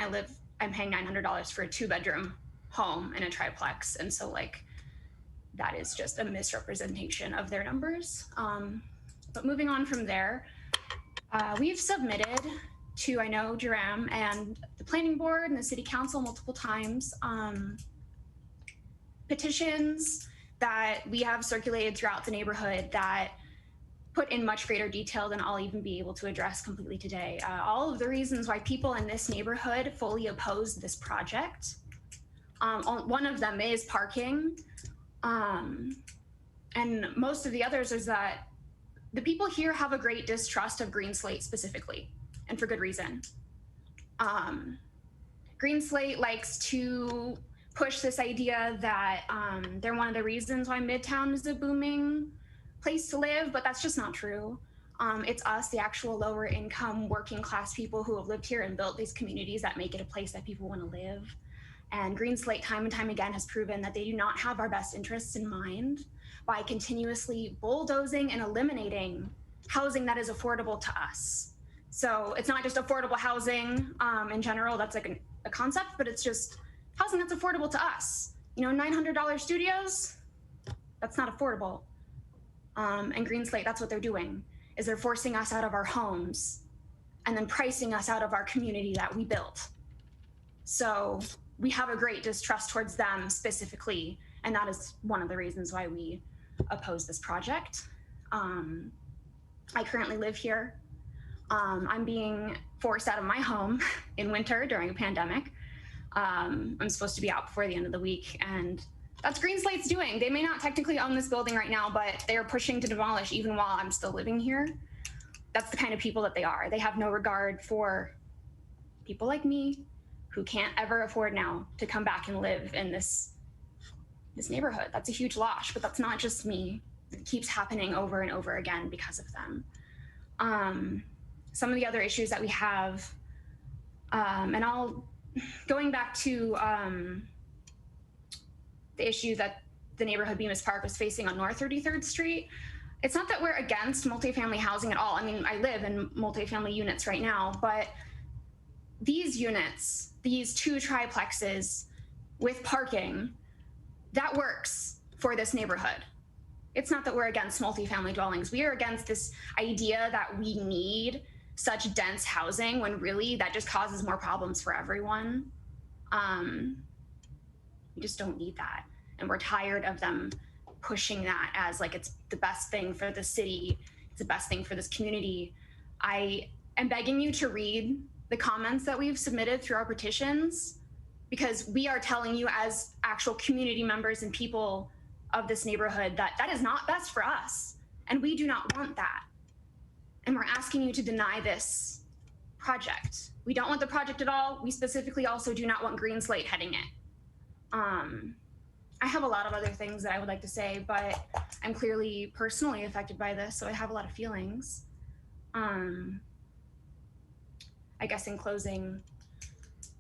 I'm paying $900 for a 2-bedroom home in a triplex, and so that is just a misrepresentation of their numbers. But moving on from there, we've submitted to, I know, Jerem and the planning board and the city council multiple times, petitions that we have circulated throughout the neighborhood that put in much greater detail than I'll even be able to address completely today. All of the reasons why people in this neighborhood fully oppose this project. One of them is parking. And most of the others is that the people here have a great distrust of Green Slate specifically, and for good reason. Green Slate likes to push this idea that they're one of the reasons why Midtown is a booming place to live, but that's just not true. It's us, the actual lower income working class people who have lived here and built these communities that make it a place that people want to live. And Green Slate time and time again has proven that they do not have our best interests in mind by continuously bulldozing and eliminating housing that is affordable to us. So it's not just affordable housing in general, that's like a concept, but it's just housing that's affordable to us. $900 studios, that's not affordable. And Green Slate, that's what they're doing, is they're forcing us out of our homes and then pricing us out of our community that we built. So we have a great distrust towards them specifically, and that is one of the reasons why we oppose this project. I currently live here. I'm being forced out of my home in winter during a pandemic. I'm supposed to be out before the end of the week, and that's Green Slate's doing. They may not technically own this building right now, but they are pushing to demolish even while I'm still living here. That's the kind of people that they are. They have no regard for people like me who can't ever afford now to come back and live in this neighborhood. That's a huge loss, but that's not just me. It keeps happening over and over again because of them. Some of the other issues that we have, and going back to the issue that the neighborhood Bemis Park was facing on North 33rd Street, it's not that we're against multifamily housing at all. I mean, I live in multifamily units right now, but these units, these 2 triplexes with parking, that works for this neighborhood. It's not that we're against multifamily dwellings. We are against this idea that we need such dense housing when really that just causes more problems for everyone. We just don't need that. And we're tired of them pushing that as like it's the best thing for the city, it's the best thing for this community. I am begging you to read the comments that we've submitted through our petitions, because we are telling you as actual community members and people of this neighborhood that that is not best for us, and we do not want that. And we're asking you to deny this project. We don't want the project at all. We specifically also do not want Green Slate heading it. I have a lot of other things that I would like to say, but I'm clearly personally affected by this, so I have a lot of feelings. I guess in closing,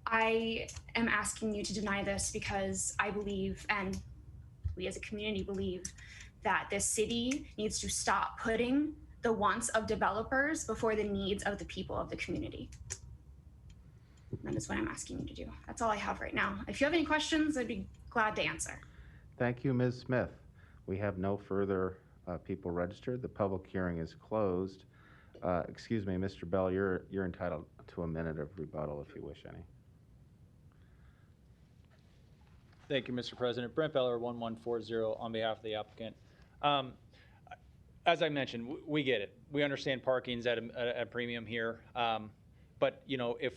I am asking you to deny this because I believe, and we as a community believe, that this city needs to stop putting the wants of developers before the needs of the people of the community. That is what I'm asking you to do. That's all I have right now. If you have any questions, I'd be glad to answer. Thank you, Ms. Smith. We have no further people registered. The public hearing is closed. Excuse me, Mr. Bell, you're entitled to a minute of rebuttal if you wish any. Thank you, Mr. President. Brent Beller, 1140, on behalf of the applicant. As I mentioned, we get it. We understand parking's at a premium here. But, you know, if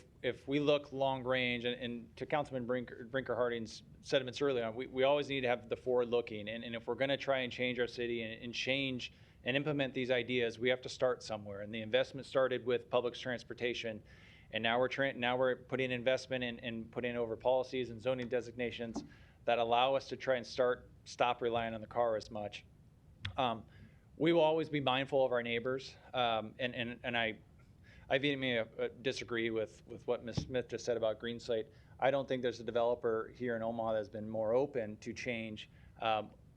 we look long range, and to Councilman Brinker Harding's sentiments earlier on, we always need to have the forward looking. And if we're going to try and change our city and change and implement these ideas, we have to start somewhere. And the investment started with public transportation. And now we're putting investment and putting over policies and zoning designations that allow us to try and stop relying on the car as much. We will always be mindful of our neighbors, and I vehemently disagree with what Ms. Smith just said about Green Slate. I don't think there's a developer here in Omaha that's been more open to change.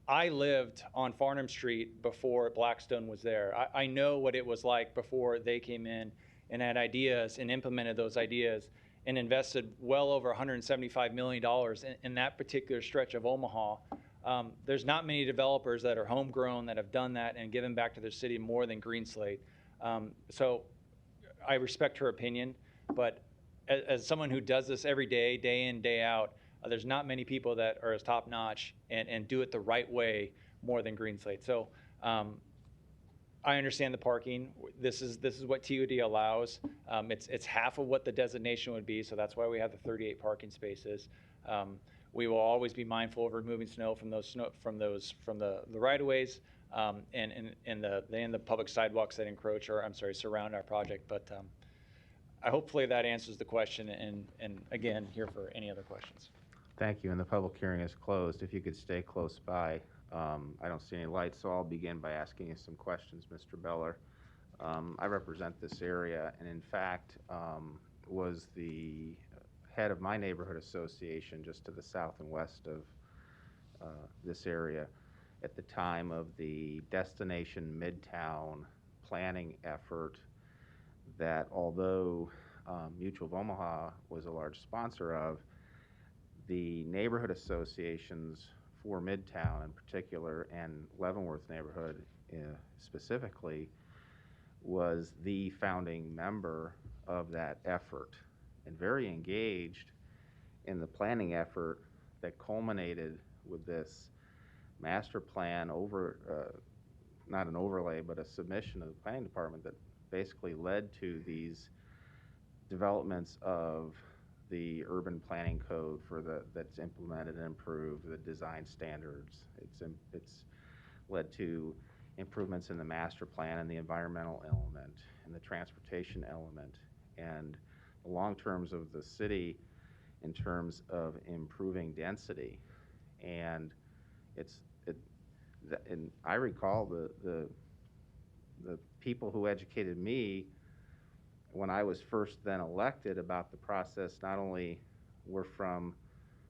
I lived on Farnham Street before Blackstone was there. I know what it was like before they came in and had ideas and implemented those ideas and invested well over $175 million in that particular stretch of Omaha. There's not many developers that are homegrown that have done that and given back to their city more than Green Slate. So I respect her opinion, but as someone who does this every day, day in, day out, there's not many people that are as top notch and do it the right way more than Green Slate. So I understand the parking. This is what TOD allows. It's half of what the designation would be, so that's why we have the 38 parking spaces. We will always be mindful of removing snow from the right-of-ways and the public sidewalks that encroach or surround our project. But hopefully that answers the question. And again, here for any other questions. Thank you. And the public hearing is closed. If you could stay close by. I don't see any lights, so I'll begin by asking you some questions, Mr. Beller. I represent this area, and in fact, was the head of my neighborhood association just to the south and west of this area at the time of the Destination Midtown planning effort that, although Mutual of Omaha was a large sponsor of, the neighborhood associations for Midtown in particular and Leavenworth neighborhood specifically was the founding member of that effort and very engaged in the planning effort that culminated with this master plan not an overlay, but a submission of the planning department that basically led to these developments of the urban planning code that's implemented and improved, the design standards. It's led to improvements in the master plan and the environmental element and the transportation element and the long terms of the city in terms of improving density. And and I recall the people who educated me when I was first then elected about the process not only were from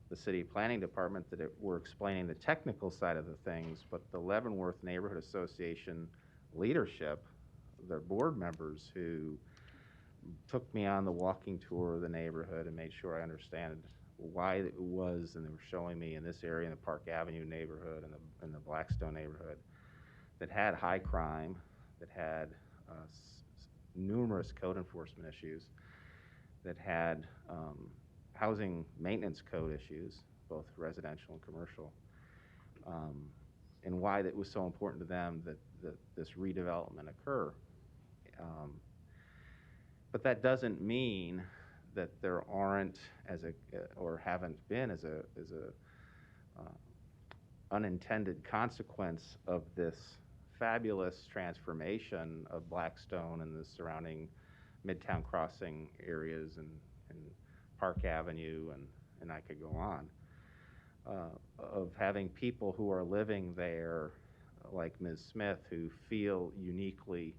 the city planning department that were explaining the technical side of the things, but the Leavenworth Neighborhood Association leadership, their board members who took me on the walking tour of the neighborhood and made sure I understood why it was, and they were showing me in this area, in the Park Avenue neighborhood and in the Blackstone neighborhood, that had high crime, that had numerous code enforcement issues, that had housing maintenance code issues, both residential and commercial, and why that was so important to them that this redevelopment occur. But that doesn't mean that there aren't or haven't been as a unintended consequence of this fabulous transformation of Blackstone and the surrounding Midtown crossing areas and Park Avenue, and I could go on, of having people who are living there, like Ms. Smith, who feel uniquely,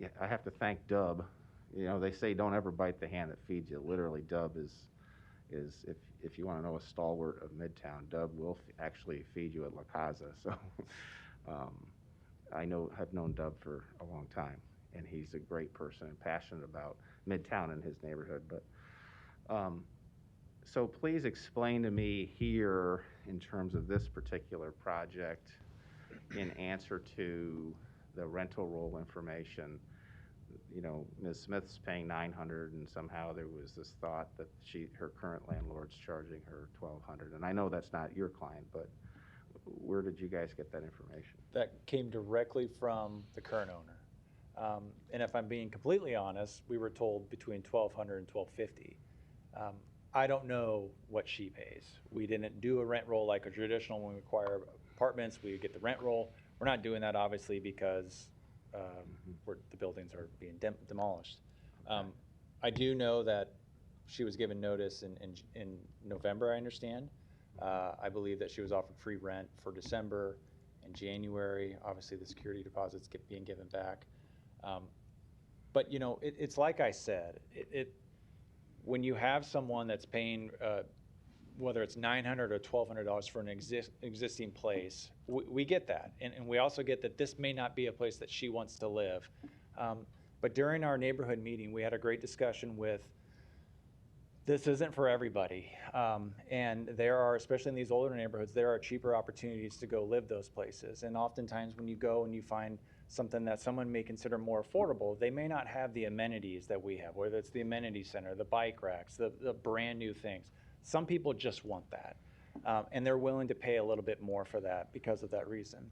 yeah, I have to thank Dub. They say don't ever bite the hand that feeds you. Literally, Dub is if you want to know a stalwart of Midtown, Dub will actually feed you at La Casa. So have known Dub for a long time, and he's a great person and passionate about Midtown and his neighborhood. But so please explain to me here, in terms of this particular project, in answer to the rental roll information. Ms. Smith's paying $900, and somehow there was this thought that her current landlord's charging her $1,200. And I know that's not your client, but where did you guys get that information? That came directly from the current owner. And if I'm being completely honest, we were told between $1,200 and $1,250. I don't know what she pays. We didn't do a rent roll like a traditional when we acquire apartments. We get the rent roll. We're not doing that, obviously, because the buildings are being demolished. I do know that she was given notice in November, I understand. I believe that she was offered free rent for December and January. Obviously, the security deposits being given back. But it's like I said, when you have someone that's paying, whether it's $900 or $1,200 for an existing place, we get that. And we also get that this may not be a place that she wants to live. But during our neighborhood meeting, we had a great discussion with, this isn't for everybody. And there are, especially in these older neighborhoods, there are cheaper opportunities to go live those places. And oftentimes when you go and you find something that someone may consider more affordable, they may not have the amenities that we have, whether it's the amenity center, the bike racks, the brand new things. Some people just want that. And they're willing to pay a little bit more for that because of that reason.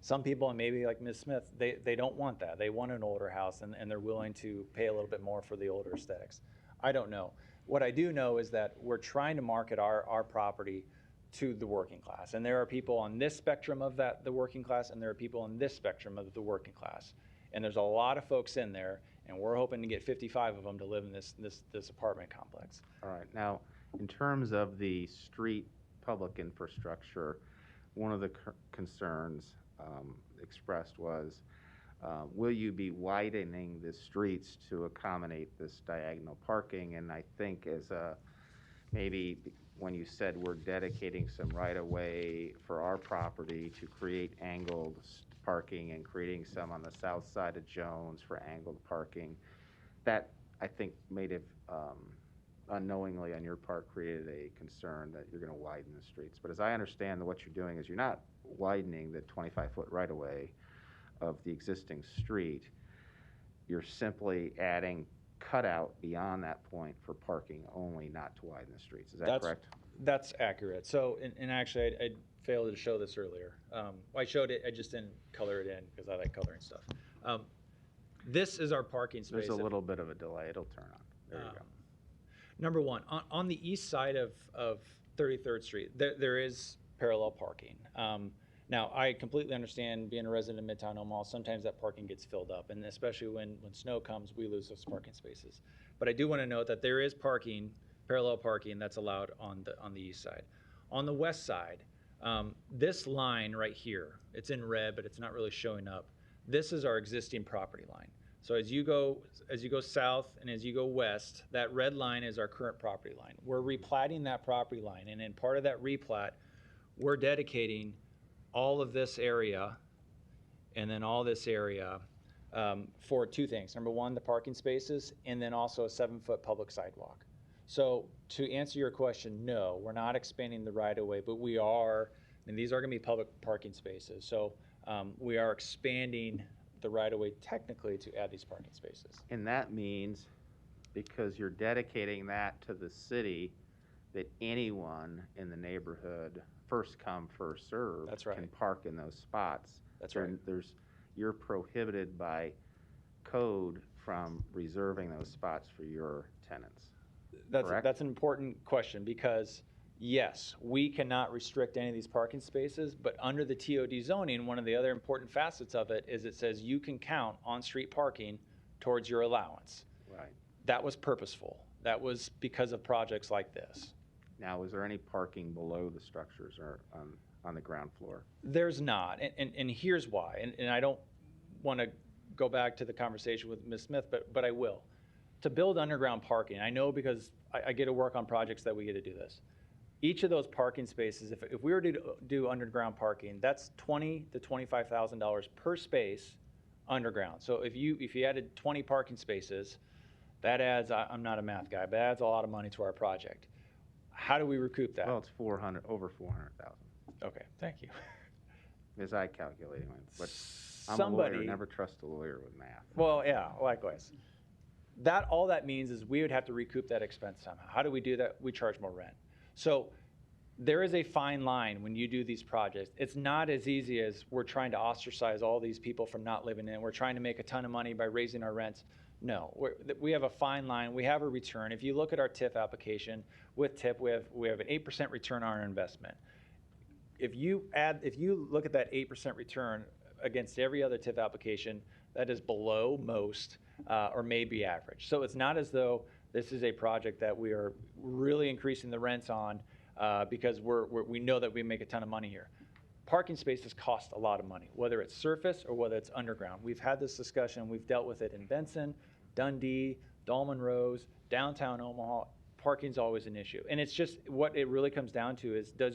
Some people, and maybe like Ms. Smith, they don't want that. They want an older house, and they're willing to pay a little bit more for the older aesthetics. I don't know. What I do know is that we're trying to market our property to the working class. And there are people on this spectrum of the working class, and there are people on this spectrum of the working class. And there's a lot of folks in there, and we're hoping to get 55 of them to live in this apartment complex. All right. Now, in terms of the street public infrastructure, one of the concerns expressed was, will you be widening the streets to accommodate this diagonal parking? And I think maybe when you said we're dedicating some right-of-way for our property to create angled parking and creating some on the south side of Jones for angled parking, that I think may have unknowingly on your part created a concern that you're going to widen the streets. But as I understand what you're doing is you're not widening the 25-foot right-of-way of the existing street. You're simply adding cutout beyond that point for parking only, not to widen the streets. Is that correct? That's accurate. So, and actually, I failed to show this earlier. I showed it, I just didn't color it in because I like coloring stuff. This is our parking space. There's a little bit of a delay. It'll turn on. There you go. Number one, on the east side of 33rd Street, there is parallel parking. Now, I completely understand, being a resident of Midtown Omaha, sometimes that parking gets filled up, and especially when snow comes, we lose those parking spaces. But I do want to note that there is parking, parallel parking, that's allowed on the east side. On the west side, this line right here, it's in red, but it's not really showing up. This is our existing property line. So as you go south and as you go west, that red line is our current property line. We're replatting that property line, and in part of that replat, we're dedicating all of this area and then all this area for two things. Number one, the parking spaces, and then also a 7-foot public sidewalk. So to answer your question, no, we're not expanding the right-of-way, but we are, and these are going to be public parking spaces. So we are expanding the right-of-way technically to add these parking spaces. And that means, because you're dedicating that to the city, that anyone in the neighborhood, first come, first served, That's right. can park in those spots. That's right. You're prohibited by code from reserving those spots for your tenants. Correct? That's an important question because, yes, we cannot restrict any of these parking spaces, but under the TOD zoning, one of the other important facets of it is it says you can count on-street parking towards your allowance. Right. That was purposeful. That was because of projects like this. Now, is there any parking below the structures or on the ground floor? There's not, and here's why, and I don't want to go back to the conversation with Ms. Smith, but I will. To build underground parking, I know because I get to work on projects that we get to do this. Each of those parking spaces, if we were to do underground parking, that's $20,000 to $25,000 per space underground. So if you added 20 parking spaces, that adds, I'm not a math guy, but that adds a lot of money to our project. How do we recoup that? Well, it's over 400,000. Okay, thank you. As I calculated, but I'm a lawyer, never trust a lawyer with math. Well, yeah, likewise. All that means is we would have to recoup that expense somehow. How do we do that? We charge more rent. So there is a fine line when you do these projects. It's not as easy as we're trying to ostracize all these people from not living in. We're trying to make a ton of money by raising our rents. No, we have a fine line. We have a return. If you look at our TIF application, with TIF, we have an 8% return on our investment. If you look at that 8% return against every other TIF application, that is below most or maybe average. So it's not as though this is a project that we are really increasing the rents on because we know that we make a ton of money here. Parking spaces cost a lot of money, whether it's surface or whether it's underground. We've had this discussion. We've dealt with it in Benson, Dundee, Dolman Rose, downtown Omaha. Parking's always an issue. And it's just what it really comes down to is, do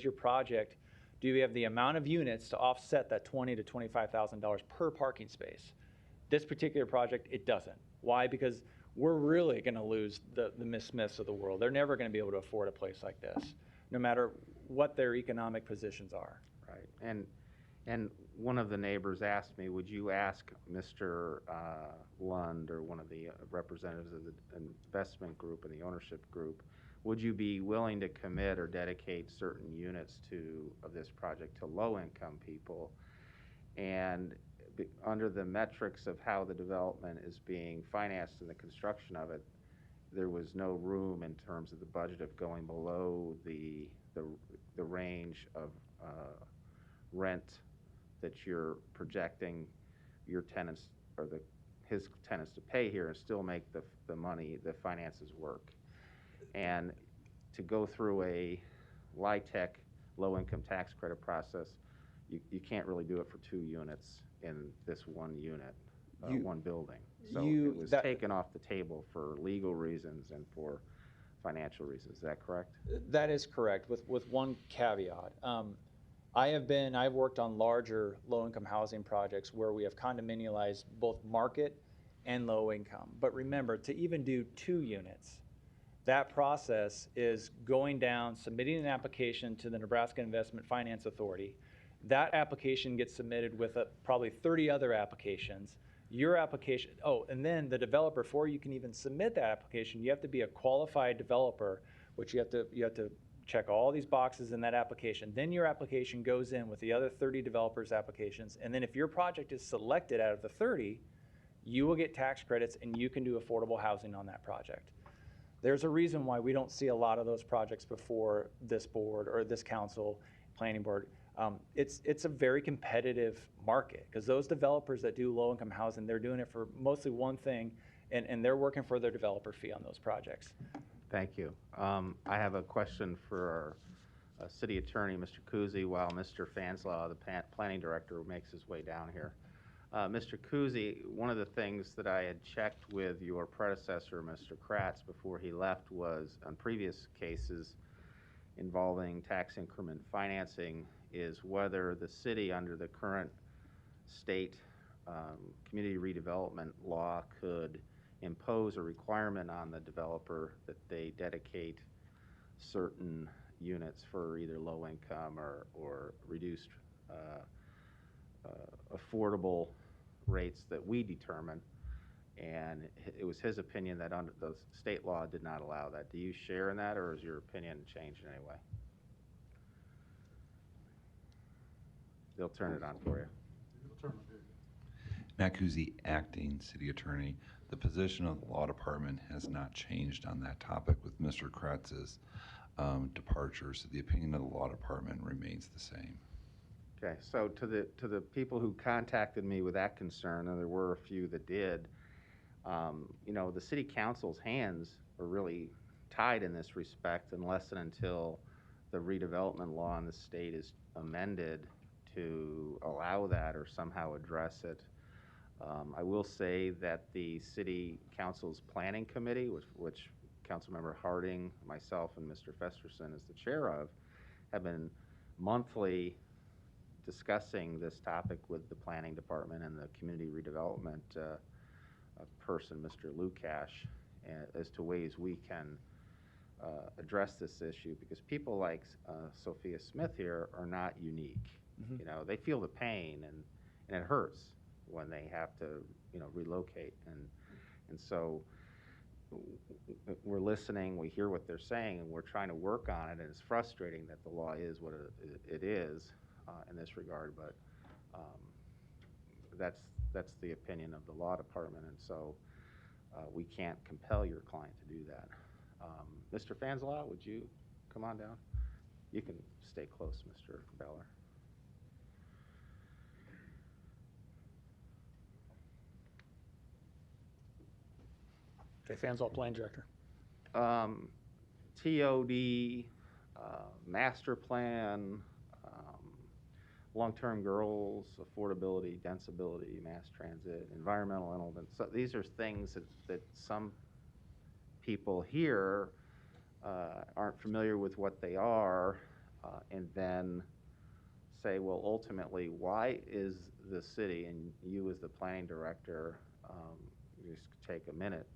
you have the amount of units to offset that $20,000 to $25,000 per parking space? This particular project, it doesn't. Why? Because we're really going to lose the Miss Smiths of the world. They're never going to be able to afford a place like this, no matter what their economic positions are. Right. And one of the neighbors asked me, would you ask Mr. Lund or one of the representatives of the investment group and the ownership group, would you be willing to commit or dedicate certain units of this project to low-income people? And under the metrics of how the development is being financed and the construction of it, there was no room in terms of the budget of going below the range of rent that you're projecting your tenants or his tenants to pay here and still make the money, the finances work. And to go through a LIHTC, low-income tax credit process, you can't really do it for 2 units in this one unit, one building. So it was taken off the table for legal reasons and for financial reasons. Is that correct? That is correct, with one caveat. I've worked on larger low-income housing projects where we have condominialized both market and low income. But remember, to even do 2 units, that process is going down, submitting an application to the Nebraska Investment Finance Authority. That application gets submitted with probably 30 other applications. Your application, and then the developer, before you can even submit that application, you have to be a qualified developer, which you have to check all these boxes in that application. Then your application goes in with the other 30 developers' applications, and then if your project is selected out of the 30, you will get tax credits and you can do affordable housing on that project. There's a reason why we don't see a lot of those projects before this board or this council, planning board. It's a very competitive market because those developers that do low-income housing, they're doing it for mostly one thing, and they're working for their developer fee on those projects. Thank you. I have a question for our city attorney, Mr. Kuzy, while Mr. Fanslaw, the planning director, makes his way down here. Mr. Kuzy, one of the things that I had checked with your predecessor, Mr. Kratz, before he left was on previous cases involving tax increment financing is whether the city under the current state community redevelopment law could impose a requirement on the developer that they dedicate certain units for either low income or reduced affordable rates that we determine. And it was his opinion that under the state law did not allow that. Do you share in that, or has your opinion changed in any way? They'll turn it on for you. Matt Kuzi, acting city attorney. The position of the law department has not changed on that topic with Mr. Kretz's departure, so the opinion of the law department remains the same. Okay, so to the people who contacted me with that concern, and there were a few that did, you know, the city council's hands are really tied in this respect unless and until the redevelopment law in the state is amended to allow that or somehow address it. I will say that the city council's planning committee, which Councilmember Harding, myself, and Mr. Festerson is the chair of, have been monthly discussing this topic with the planning department and the community redevelopment person, Mr. Lukash, as to ways we can address this issue, because people like Sophia Smith here are not unique. You know, they feel the pain, and it hurts when they have to, you know, relocate, and so we're listening, we hear what they're saying, and we're trying to work on it, and it's frustrating that the law is what it is in this regard, but that's the opinion of the law department, and so we can't compel your client to do that. Mr. Fanzala, would you come on down? You can stay close, Mr. Beller. Okay, Fanzala, Plan Director. TOD, master plan, long-term goals, affordability, densibility, mass transit, environmental elements. So these are things that some people here aren't familiar with what they are, and then say, well, ultimately, why is the city, and you as the planning director, just take a minute,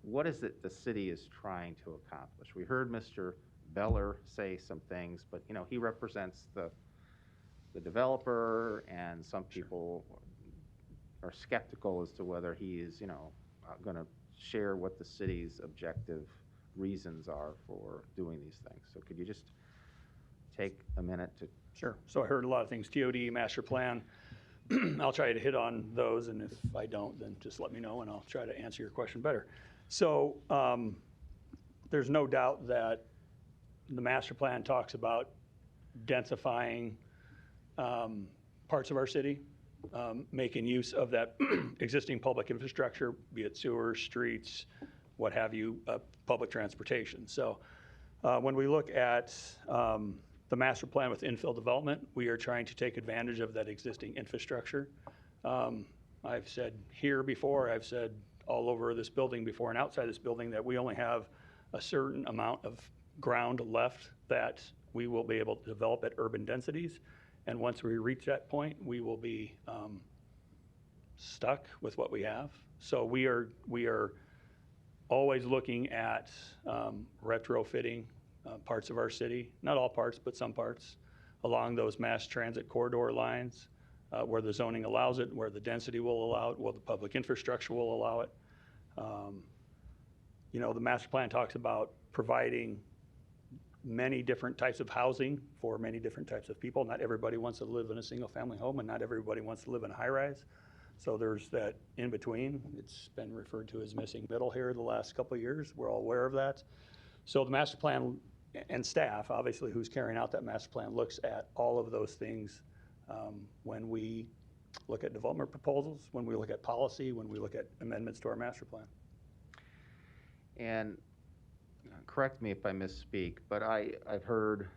what is it the city is trying to accomplish? We heard Mr. Beller say some things, but you know, he represents the developer, and some people are skeptical as to whether he is, you know, going to share what the city's objective reasons are for doing these things. So could you just take a minute to... Sure. So I heard a lot of things, TOD, master plan. I'll try to hit on those, and if I don't, then just let me know, and I'll try to answer your question better. So there's no doubt that the master plan talks about densifying parts of our city, making use of that existing public infrastructure, be it sewers, streets, what have you, public transportation. So when we look at the master plan with infill development, we are trying to take advantage of that existing infrastructure. I've said here before, I've said all over this building before and outside this building that we only have a certain amount of ground left that we will be able to develop at urban densities. And once we reach that point, we will be stuck with what we have. So we are always looking at retrofitting parts of our city, not all parts, but some parts, along those mass transit corridor lines, where the zoning allows it, where the density will allow it, where the public infrastructure will allow it. You know, the master plan talks about providing many different types of housing for many different types of people. Not everybody wants to live in a single family home, and not everybody wants to live in a high rise. So there's that in between. It's been referred to as missing middle here the last couple of years. We're all aware of that. So the master plan and staff, obviously, who's carrying out that master plan, looks at all of those things when we look at development proposals, when we look at policy, when we look at amendments to our master plan. And correct me if I misspeak, but I've heard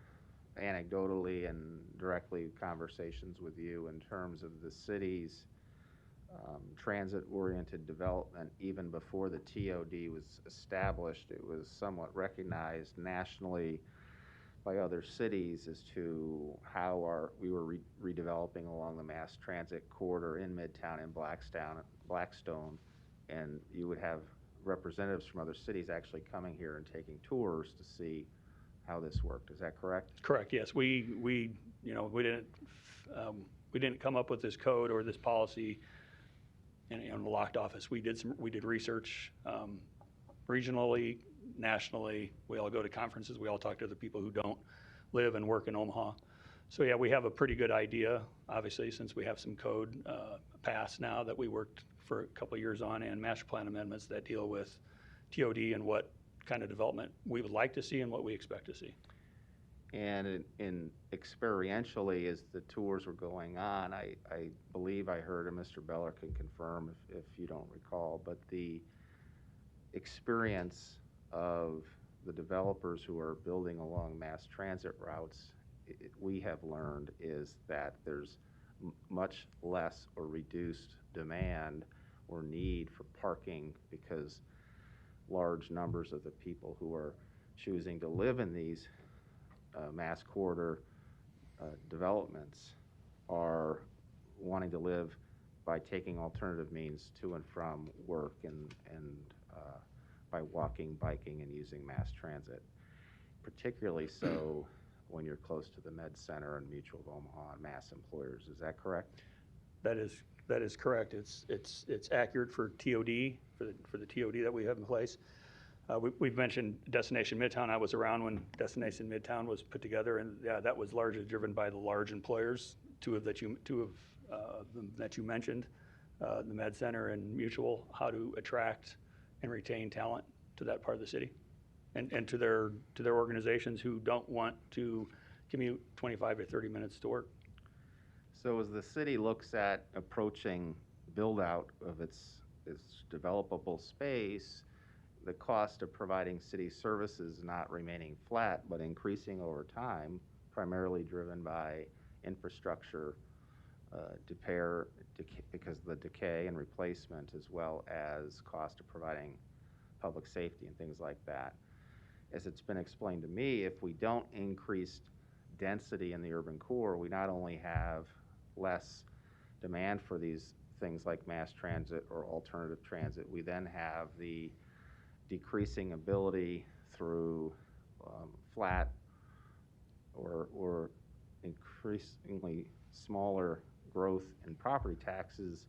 anecdotally and directly conversations with you in terms of the city's transit-oriented development. Even before the TOD was established, it was somewhat recognized nationally by other cities as to how we were redeveloping along the mass transit corridor in Midtown and Blackstone, and you would have representatives from other cities actually coming here and taking tours to see how this worked. Is that correct? Correct. Yes. We didn't come up with this code or this policy in the locked office. We did research regionally, nationally. We all go to conferences. We all talk to the people who don't live and work in Omaha. So yeah, we have a pretty good idea, obviously, since we have some code passed now that we worked for a couple of years on, and master plan amendments that deal with TOD and what kind of development we would like to see and what we expect to see. And in experientially, as the tours were going on, I believe I heard, and Mr. Beller can confirm if you don't recall, but the experience of the developers who are building along mass transit routes, we have learned is that there's much less or reduced demand or need for parking because large numbers of the people who are choosing to live in these mass corridor developments are wanting to live by taking alternative means to and from work and by walking, biking, and using mass transit, particularly so when you're close to the Med Center and Mutual of Omaha and mass employers. Is that correct? That is correct. It's accurate for TOD, for the TOD that we have in place. We've mentioned Destination Midtown. I was around when Destination Midtown was put together, and yeah, that was largely driven by the large employers, two of them that you mentioned, the Med Center and Mutual, how to attract and retain talent to that part of the city, and to their organizations who don't want to commute 25 to 30 minutes to work. So as the city looks at approaching build out of its developable space, the cost of providing city services not remaining flat but increasing over time, primarily driven by infrastructure because of the decay and replacement, as well as cost of providing public safety and things like that. As it's been explained to me, if we don't increase density in the urban core, we not only have less demand for these things like mass transit or alternative transit, we then have the decreasing ability through flat or increasingly smaller growth in property taxes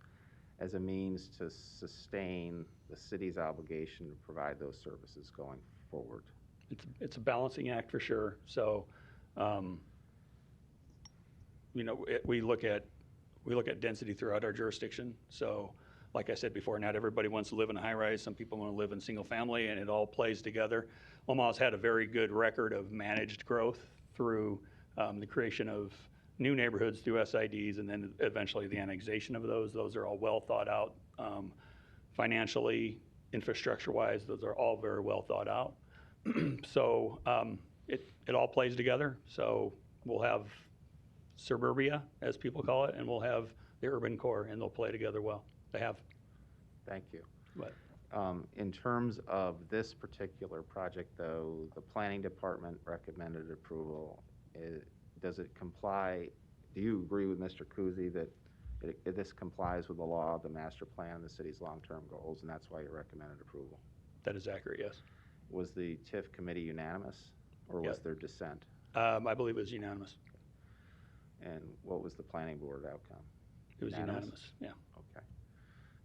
as a means to sustain the city's obligation to provide those services going forward. It's a balancing act for sure. So, we look at density throughout our jurisdiction. So, like I said before, not everybody wants to live in a high-rise. Some people want to live in single family, and it all plays together. Omaha's had a very good record of managed growth through the creation of new neighborhoods through SIDs, and then eventually the annexation of those. Those are all well thought out financially, infrastructure-wise. Those are all very well thought out. So it all plays together. So we'll have suburbia, as people call it, and we'll have the urban core, and they'll play together well. They have. Thank you. But in terms of this particular project, though, the planning department recommended approval. Does it comply? Do you agree with Mr. Kuzi that this complies with the law, the master plan, the city's long-term goals, and that's why you recommended approval? That is accurate, yes. Was the TIF committee unanimous, or was there dissent? I believe it was unanimous. And what was the planning board outcome? It was unanimous, yeah. Okay.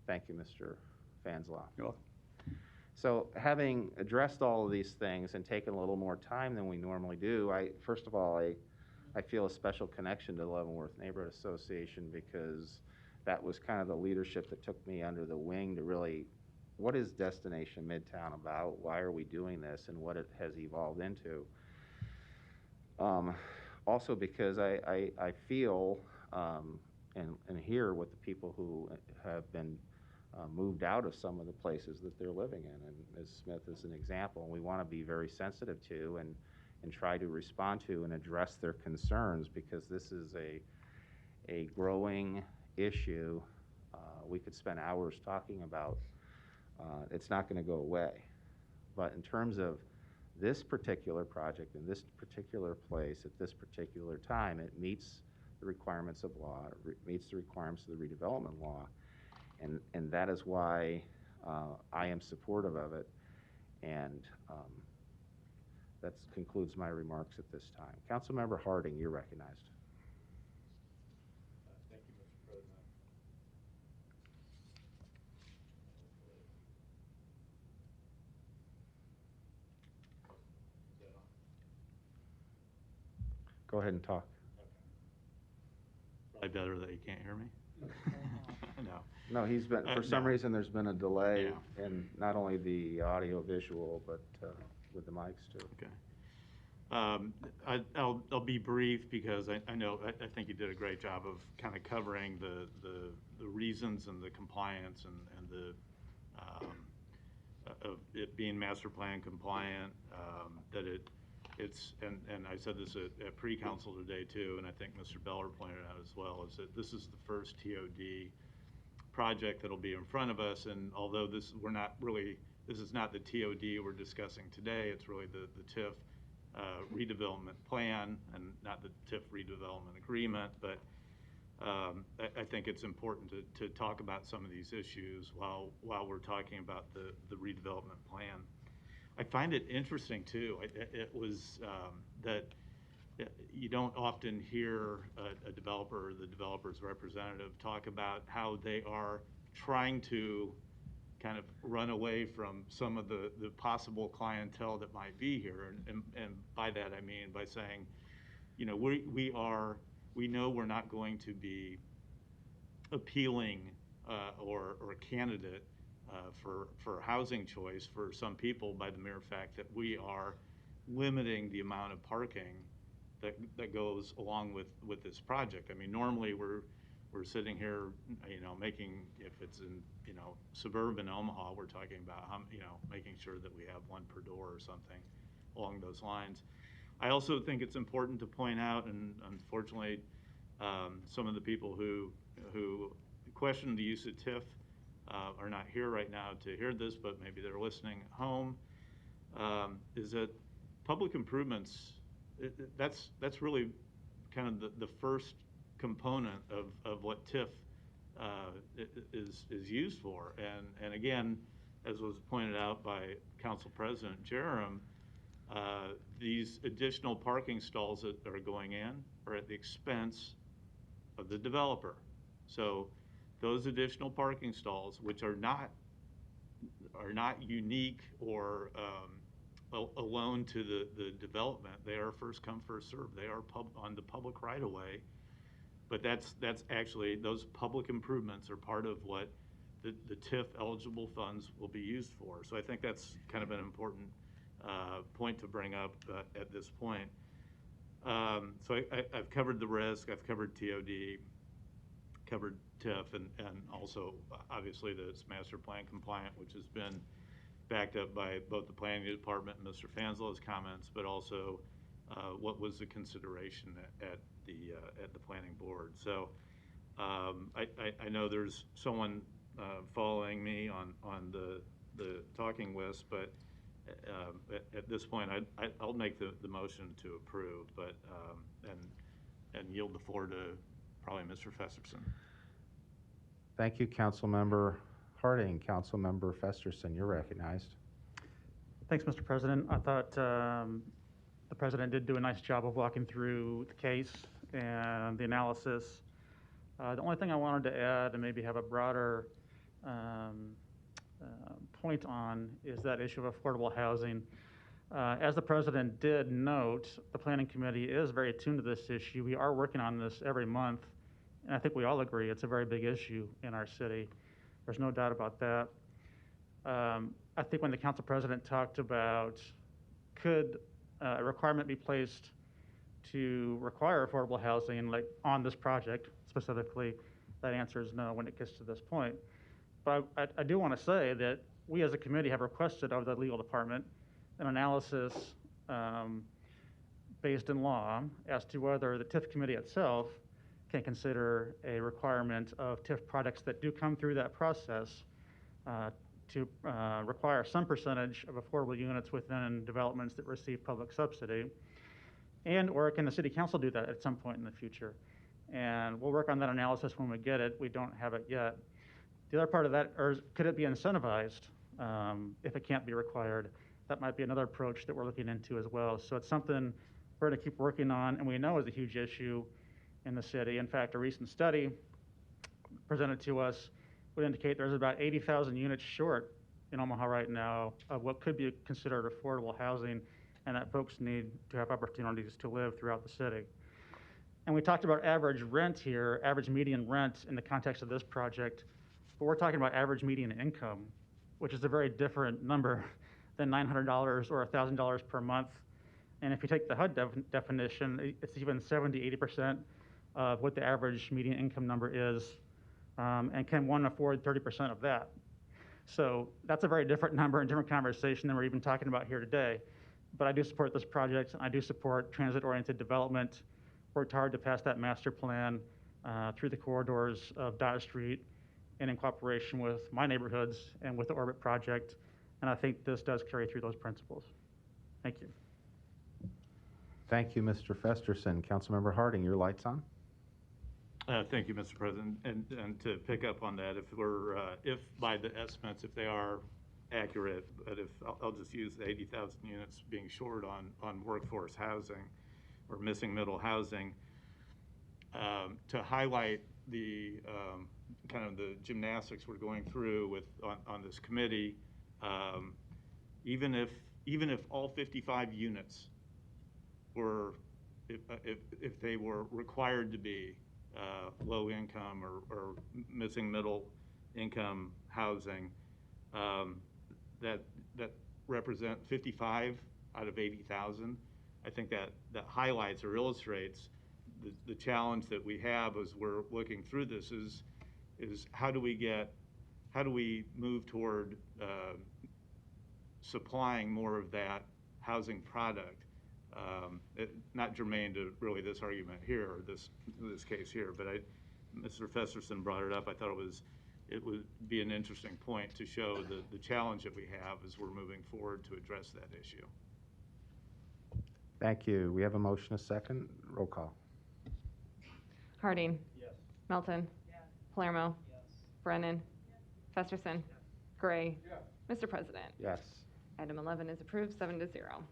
Thank you, Mr. Fanslau. You're welcome. So having addressed all of these things and taken a little more time than we normally do, first of all, I feel a special connection to the Leavenworth Neighborhood Association because that was kind of the leadership that took me under the wing to really, what is Destination Midtown about? Why are we doing this, and what it has evolved into? Also because I feel and hear what the people who have been moved out of some of the places that they're living in, and Ms. Smith is an example, and we want to be very sensitive to and try to respond to and address their concerns, because this is a growing issue we could spend hours talking about. It's not going to go away. But in terms of this particular project in this particular place at this particular time, it meets the requirements of law, it meets the requirements of the redevelopment law, and that is why I am supportive of it. And that concludes my remarks at this time. Councilmember Harding, you're recognized. Thank you, Mr. President. Go ahead and talk. Probably better that you can't hear me. No. No, he's been, for some No. reason, there's been a delay Yeah. in not only the audio visual, but with the mics too. Okay. I'll be brief because I know, I think you did a great job of kind of covering the reasons and the compliance and the, of it being master plan compliant, that it's, and I said this at pre-council today too, and I think Mr. Beller pointed out as well, is that this is the first TOD project that'll be in front of us, and although this is not the TOD we're discussing today, it's really the TIF redevelopment plan and not the TIF redevelopment agreement, but I think it's important to talk about some of these issues while we're talking about the redevelopment plan. I find it interesting too, it was that you don't often hear a developer or the developer's representative talk about how they are trying to kind of run away from some of the possible clientele that might be here. And by that I mean by saying, you know, we know we're not going to be appealing or a candidate for housing choice for some people by the mere fact that we are limiting the amount of parking that goes along with this project. I mean, normally we're sitting here, you know, making, if it's in, you know, suburban Omaha, we're talking about, you know, making sure that we have one per door or something along those lines. I also think it's important to point out, and unfortunately, some of the people who question the use of TIF are not here right now to hear this, but maybe they're listening at home, is that public improvements, that's really kind of the first component of what TIF is used for. And again, as was pointed out by Council President Jerem, these additional parking stalls that are going in are at the expense of the developer. So those additional parking stalls, which are not unique or alone to the development, they are first come, first served. They are on the public right of way. But that's actually, those public improvements are part of what the TIF eligible funds will be used for. So I think that's kind of an important point to bring up at this point. So I've covered the risk, I've covered TOD, covered TIF, and also obviously the master plan compliant, which has been backed up by both the planning department and Mr. Fanslow's comments, but also what was the consideration at the planning board. So I know there's someone following me on the talking list, but at this point I'll make the motion to approve, but and yield the floor to probably Mr. Festerson. Thank you, Councilmember Harding. Councilmember Festerson, you're recognized. Thanks, Mr. President. I thought the President did do a nice job of walking through the case and the analysis. The only thing I wanted to add and maybe have a broader point on is that issue of affordable housing. As the President did note, the Planning Committee is very attuned to this issue. We are working on this every month, and I think we all agree it's a very big issue in our city. There's no doubt about that. I think when the Council President talked about could a requirement be placed to require affordable housing, like on this project specifically, that answer is no when it gets to this point. But I do want to say that we as a committee have requested of the legal department an analysis based in law as to whether the TIF committee itself can consider a requirement of TIF products that do come through that process to require some percentage of affordable units within developments that receive public subsidy, and or can the city council do that at some point in the future? And we'll work on that analysis when we get it. We don't have it yet. The other part of that, or could it be incentivized if it can't be required? That might be another approach that we're looking into as well. So it's something we're going to keep working on, and we know is a huge issue in the city. In fact, a recent study presented to us would indicate there's about 80,000 units short in Omaha right now of what could be considered affordable housing, and that folks need to have opportunities to live throughout the city. And we talked about average rent here, average median rent in the context of this project, but we're talking about average median income, which is a very different number than $900 or $1,000 per month. And if you take the HUD definition, it's even 70, 80% of what the average median income number is. And can one afford 30% of that? So that's a very different number and different conversation than we're even talking about here today. But I do support this project, and I do support transit-oriented development. Worked hard to pass that master plan through the corridors of Dodge Street and in cooperation with my neighborhoods and with the Orbit project. And I think this does carry through those principles. Thank you. Thank you, Mr. Festerson. Councilmember Harding, your light's on. Thank you, Mr. President. And to pick up on that, if by the estimates, if they are accurate, but if I'll just use the 80,000 units being short on workforce housing or missing middle housing, to highlight the kind of the gymnastics we're going through on this committee, even if all 55 units were, if they were required to be low income or missing middle income housing, that represent 55 out of 80,000. I think that highlights or illustrates the challenge that we have as we're looking through this is how do we move toward supplying more of that housing product, not germane to really this argument here or this case here, but Mr. Festerson brought it up. I thought it would be an interesting point to show the challenge that we have as we're moving forward to address that issue. Thank you. We have a motion, a second. Roll call. Harding. Yes. Melton. Yes. Palermo. Yes. Brennan. Festerson. Gray. Mr. President. Yes. Item 11 is approved, 7-0.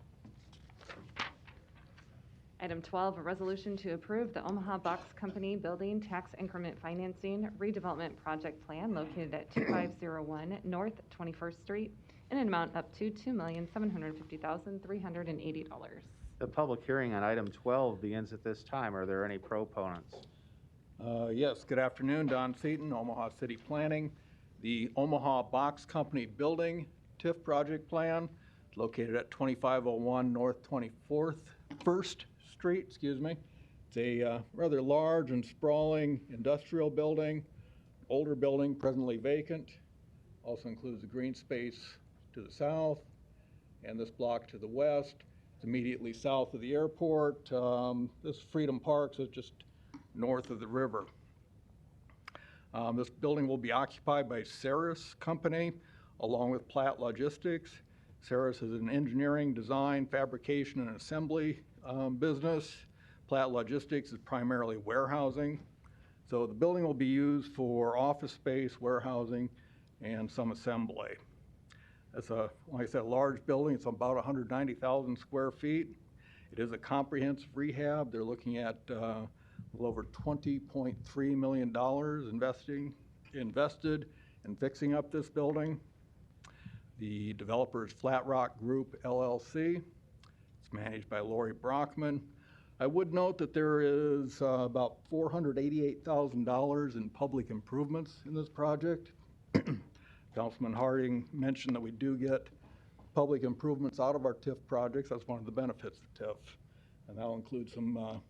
Item 12, a resolution to approve the Omaha Box Company Building Tax Increment Financing Redevelopment Project Plan located at 2501 North 21st Street in an amount up to $2,750,380. The public hearing on item 12 begins at this time. Are there any proponents? Yes, good afternoon. Don Seaton, Omaha City Planning. The Omaha Box Company Building TIF project plan located at 2501 North 1st Street, excuse me. It's a rather large and sprawling industrial building, older building, presently vacant. Also includes the green space to the south and this block to the west. It's immediately south of the airport. This Freedom Park is just north of the river. This building will be occupied by Ceres Company along with Platt Logistics. Ceres is an engineering, design, fabrication, and assembly business. Platt Logistics is primarily warehousing. So the building will be used for office space, warehousing, and some assembly. It's like I said, a large building. It's about 190,000 square feet. It is a comprehensive rehab. They're looking at a little over $20.3 million invested in fixing up this building. The developer is Flat Rock Group, LLC. It's managed by Lori Brockman. I would note that there is about $488,000 in public improvements in this project. Councilman Harding mentioned that we do get public improvements out of our TIF projects. That's one of the benefits of TIF. And that'll include some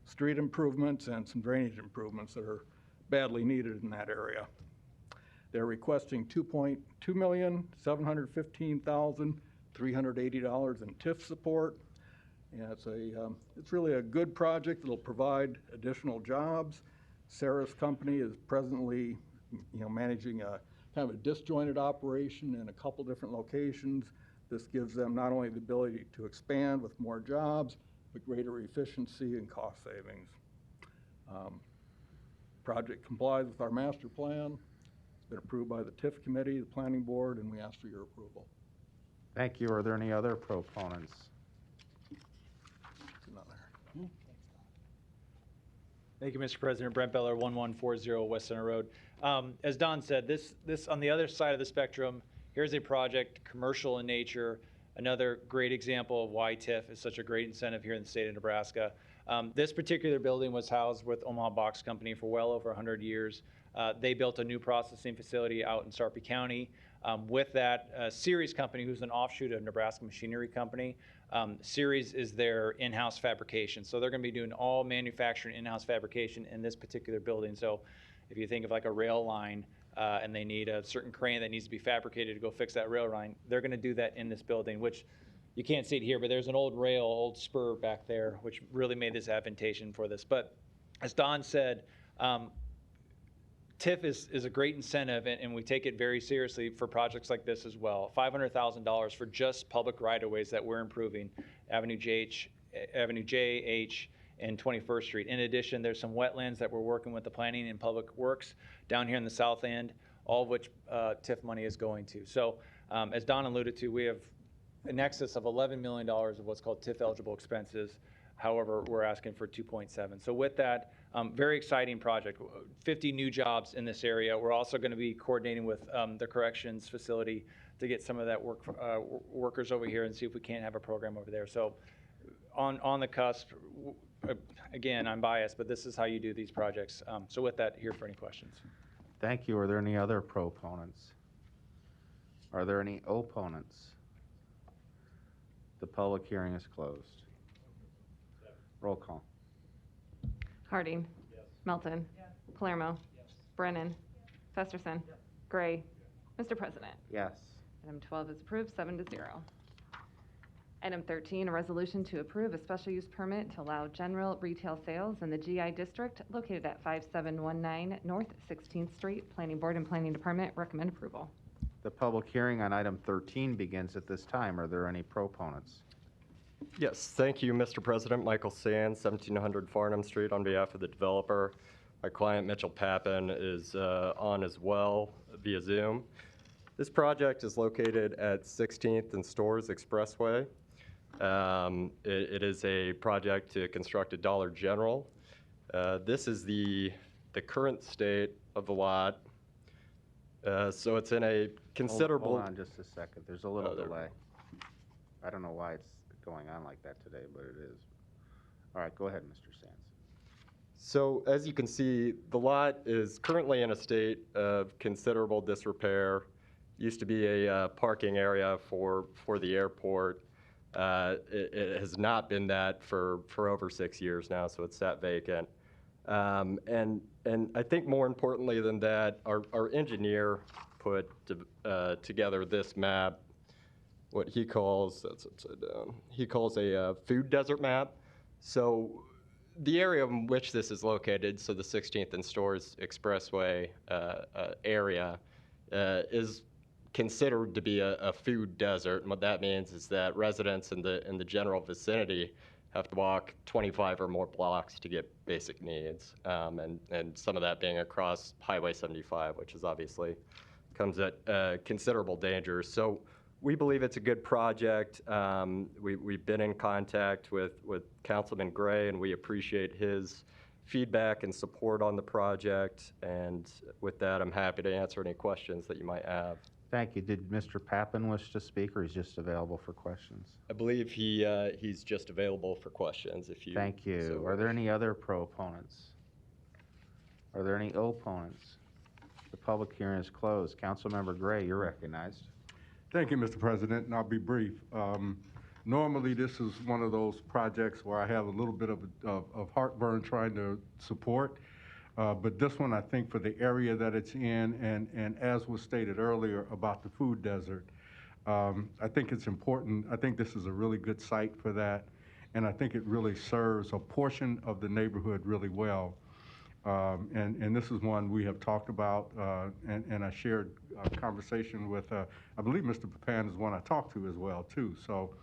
street improvements and some drainage improvements that are badly needed in that area. They're requesting $2,715,380 in TIF support. And it's really a good project that'll provide additional jobs. Ceres Company is presently, managing a kind of a disjointed operation in a couple different locations. This gives them not only the ability to expand with more jobs, but greater efficiency and cost savings. Project complies with our master plan. It's been approved by the TIF committee, the planning board, and we ask for your approval. Thank you. Are there any other proponents? Thank you, Mr. President. Brent Beller, 1140 West Center Road. As Don said, this on the other side of the spectrum, here's a project, commercial in nature, another great example of why TIF is such a great incentive here in the state of Nebraska. This particular building was housed with Omaha Box Company for well over 100 years. They built a new processing facility out in Sarpy County. With that, Series Company, who's an offshoot of Nebraska Machinery Company, Series is their in-house fabrication. So they're going to be doing all manufacturing in-house fabrication in this particular building. So if you think of like a rail line and they need a certain crane that needs to be fabricated to go fix that rail line, they're going to do that in this building, which you can't see it here, but there's an old rail, old spur back there, which really made this advantageous for this. But as Don said, TIF is a great incentive, and we take it very seriously for projects like this as well. $500,000 for just public right-of-ways that we're improving, Avenue J, H, and 21st Street. In addition, there's some wetlands that we're working with the Planning and Public Works down here in the south end, all of which TIF money is going to. So as Don alluded to, we have in excess of $11 million of what's called TIF eligible expenses. However, we're asking for 2.7. So with that, very exciting project, 50 new jobs in this area. We're also going to be coordinating with the corrections facility to get some of that workers over here and see if we can't have a program over there. So on the cusp, again, I'm biased, but this is how you do these projects. So with that, here for any questions. Thank you. Are there any other proponents? Are there any opponents? The public hearing is closed. Roll call. Harding. Melton. Palermo. Brennan. Festerson. Gray. Mr. President. Yes. Item 12 is approved, 7-0. Item 13, a resolution to approve a special use permit to allow general retail sales in the GI district located at 5719 North 16th Street. Planning Board and Planning Department recommend approval. The public hearing on item 13 begins at this time. Are there any proponents? Yes, thank you, Mr. President. Michael Sands, 1700 Farnham Street, on behalf of the developer. My client, Mitchell Papin, is on as well via Zoom. This project is located at 16th and Stores Expressway. It is a project to construct a Dollar General. This is the current state of the lot. So it's in a considerable... Hold on just a second. There's a little delay. I don't know why it's going on like that today, but it is. All right, go ahead, Mr. Sands. So as you can see, the lot is currently in a state of considerable disrepair. Used to be a parking area for the airport. It has not been that for over 6 years now, so it's sat vacant. And I think more importantly than that, our engineer put together this map, what he calls, that's upside down, he calls a food desert map. So the area in which this is located, so the 16th and Stores Expressway area, is considered to be a food desert. And what that means is that residents in the general vicinity have to walk 25 or more blocks to get basic needs, and some of that being across Highway 75, which is obviously comes at considerable danger. So we believe it's a good project. We've been in contact with Councilman Gray, and we appreciate his feedback and support on the project. And with that, I'm happy to answer any questions that you might have. Thank you. Did Mr. Papin wish to speak, or he's just available for questions? I believe he's just available for questions. If you. Thank you. So Are there any other proponents? Are there any opponents? The public hearing is closed. Councilmember Gray, you're recognized. Thank you, Mr. President, and I'll be brief. Normally, this is one of those projects where I have a little bit of heartburn trying to support, but this one, I think, for the area that it's in, and as was stated earlier about the food desert, I think it's important. I think this is a really good site for that, and I think it really serves a portion of the neighborhood really well. And this is one we have talked about, and I shared a conversation with, I believe Mr. Papan is one I talked to as well too. So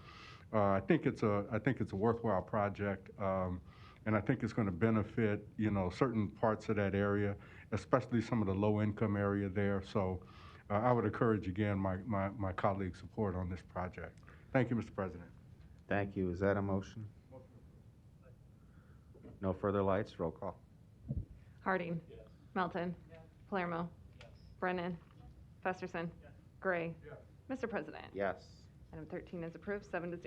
I think it's a worthwhile project, and I think it's going to benefit certain parts of that area, especially some of the low-income area there. So I would encourage again my colleagues' support on this project. Thank you, Mr. President. Thank you. Is that a motion? No further lights. Roll call. Harding. Melton. Palermo. Brennan. Festerson. Gray. Mr. President. Yes. Item 13 is approved, 7-0.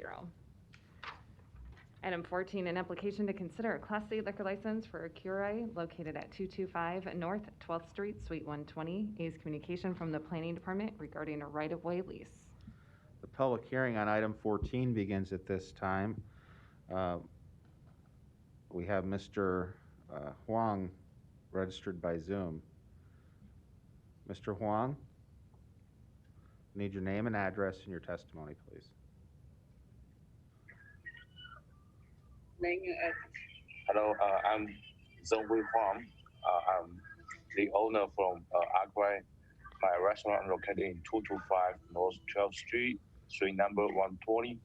Item 14, an application to consider a Class C liquor license for a Curie located at 225 North 12th Street, Suite 120. A's communication from the Planning Department regarding a right-of-way lease. The public hearing on item 14 begins at this time. We have Mr. Huang registered by Zoom. Mr. Huang, need your name and address and your testimony, please. Hello, I'm Zhonghui Huang. I'm the owner from Agway. My restaurant located in 225 North 12th Street, suite number 120,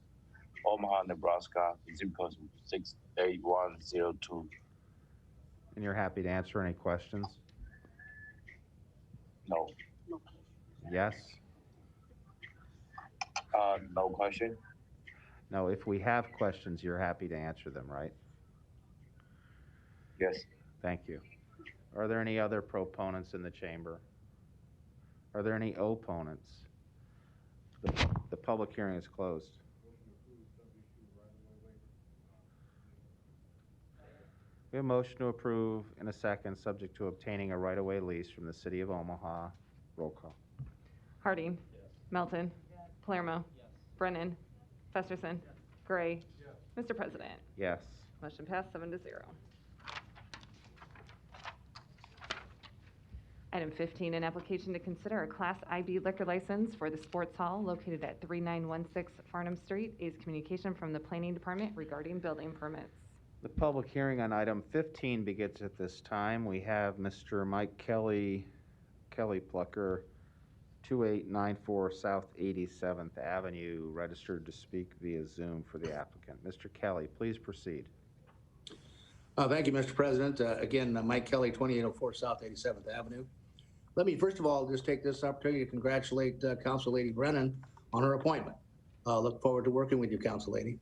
Omaha, Nebraska, zip code 68102. And you're happy to answer any questions? No. Yes? No question. No, if we have questions, you're happy to answer them, right? Yes. Thank you. Are there any other proponents in the chamber? Are there any opponents? The public hearing is closed. We have a motion to approve in a second, subject to obtaining a right-of-way lease from the City of Omaha. Roll call. Harding. Melton. Palermo. Brennan. Festerson. Gray. Mr. President. Yes. Motion passed 7-0. Item 15, an application to consider a Class IB liquor license for the sports hall located at 3916 Farnham Street. A's communication from the Planning Department regarding building permits. The public hearing on item 15 begins at this time. We have Mr. Mike Kelly Plucker, 2894 South 87th Avenue, registered to speak via Zoom for the applicant. Mr. Kelly, please proceed. Thank you, Mr. President. Again, Mike Kelly, 2804 South 87th Avenue. Let me first of all just take this opportunity to congratulate Council Lady Brennan on her appointment. Look forward to working with you, Council Lady.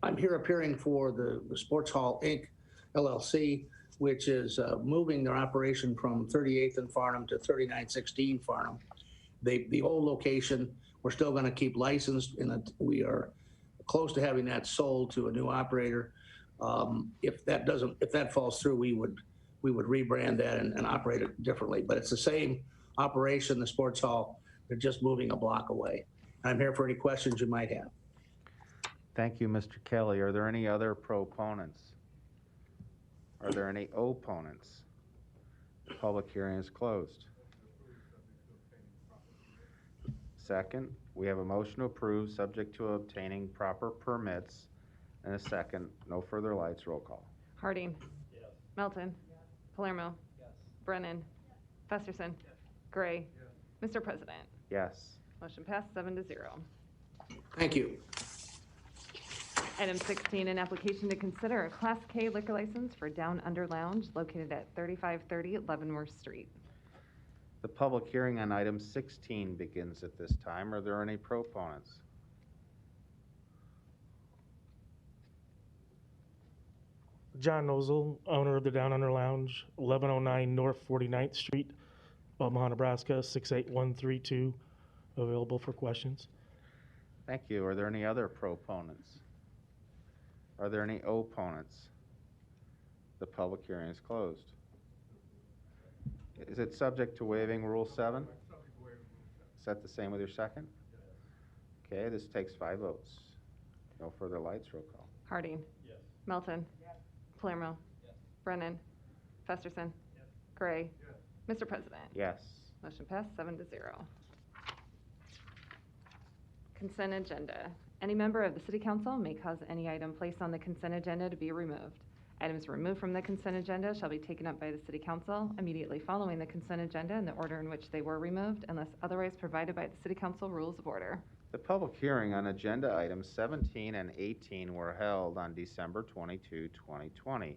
I'm here appearing for the Sports Hall, Inc., LLC, which is moving their operation from 38th and Farnham to 3916 Farnham. The old location, we're still going to keep licensed, and we are close to having that sold to a new operator. If that falls through, we would rebrand that and operate it differently. But it's the same operation, the sports hall. They're just moving a block away. I'm here for any questions you might have. Thank you, Mr. Kelly. Are there any other proponents? Are there any opponents? The public hearing is closed. Second, we have a motion to approve subject to obtaining proper permits. And a second, no further lights. Roll call. Harding. Melton. Palermo. Brennan. Festerson. Gray. Mr. President. Yes. Motion passed 7-0. Thank you. Item 16, an application to consider a Class K liquor license for Down Under Lounge located at 3530 Leavenworth Street. The public hearing on item 16 begins at this time. Are there any proponents? John Nozel, owner of the Down Under Lounge, 1109 North 49th Street, Omaha, Nebraska, 68132. Available for questions. Thank you. Are there any other proponents? Are there any opponents? The public hearing is closed. Is it subject to waiving Rule 7? Is that the same with your second? Okay, this takes 5 votes. No further lights. Roll call. Harding. Melton. Palermo. Brennan. Festerson. Gray. Mr. President. Yes. Motion passed 7-0. Consent agenda. Any member of the City Council may cause any item placed on the consent agenda to be removed. Items removed from the consent agenda shall be taken up by the City Council immediately following the consent agenda in the order in which they were removed, unless otherwise provided by the City Council Rules of Order. The public hearing on agenda items 17 and 18 were held on December 22, 2020.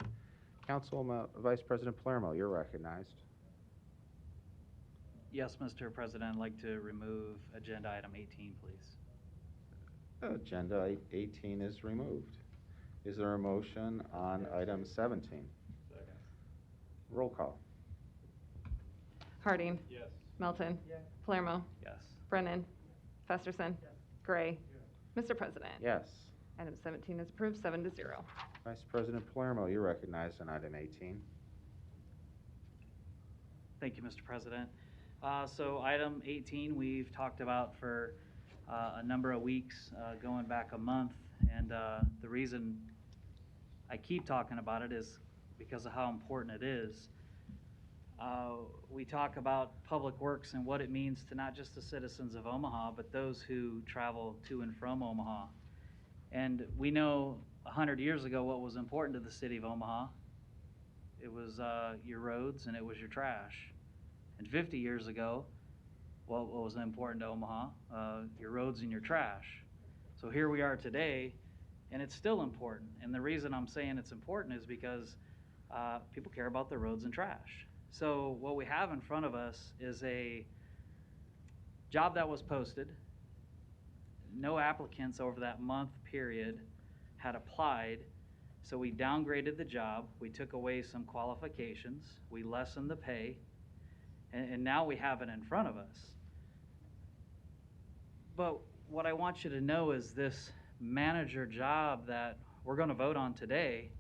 Council Vice President Palermo, you're recognized. Yes, Mr. President, I'd like to remove agenda item 18, please. Agenda 18 is removed. Is there a motion on item 17? Second. Roll call. Harding. Melton. Palermo. Yes. Brennan. Festerson. Gray. Mr. President. Yes. Item 17 is approved, 7-0. Vice President Palermo, you're recognized on item 18. Thank you, Mr. President. So item 18, we've talked about for a number of weeks, going back a month. And the reason I keep talking about it is because of how important it is. We talk about public works and what it means to not just the citizens of Omaha, but those who travel to and from Omaha. And we know 100 years ago what was important to the city of Omaha. It was your roads and it was your trash. And 50 years ago, what was important to Omaha? Your roads and your trash. So here we are today, and it's still important. And the reason I'm saying it's important is because people care about their roads and trash. So what we have in front of us is a job that was posted. No applicants over that month period had applied, so we downgraded the job. We took away some qualifications. We lessened the pay, and now we have it in front of us. But what I want you to know is this manager job that we're going to vote on today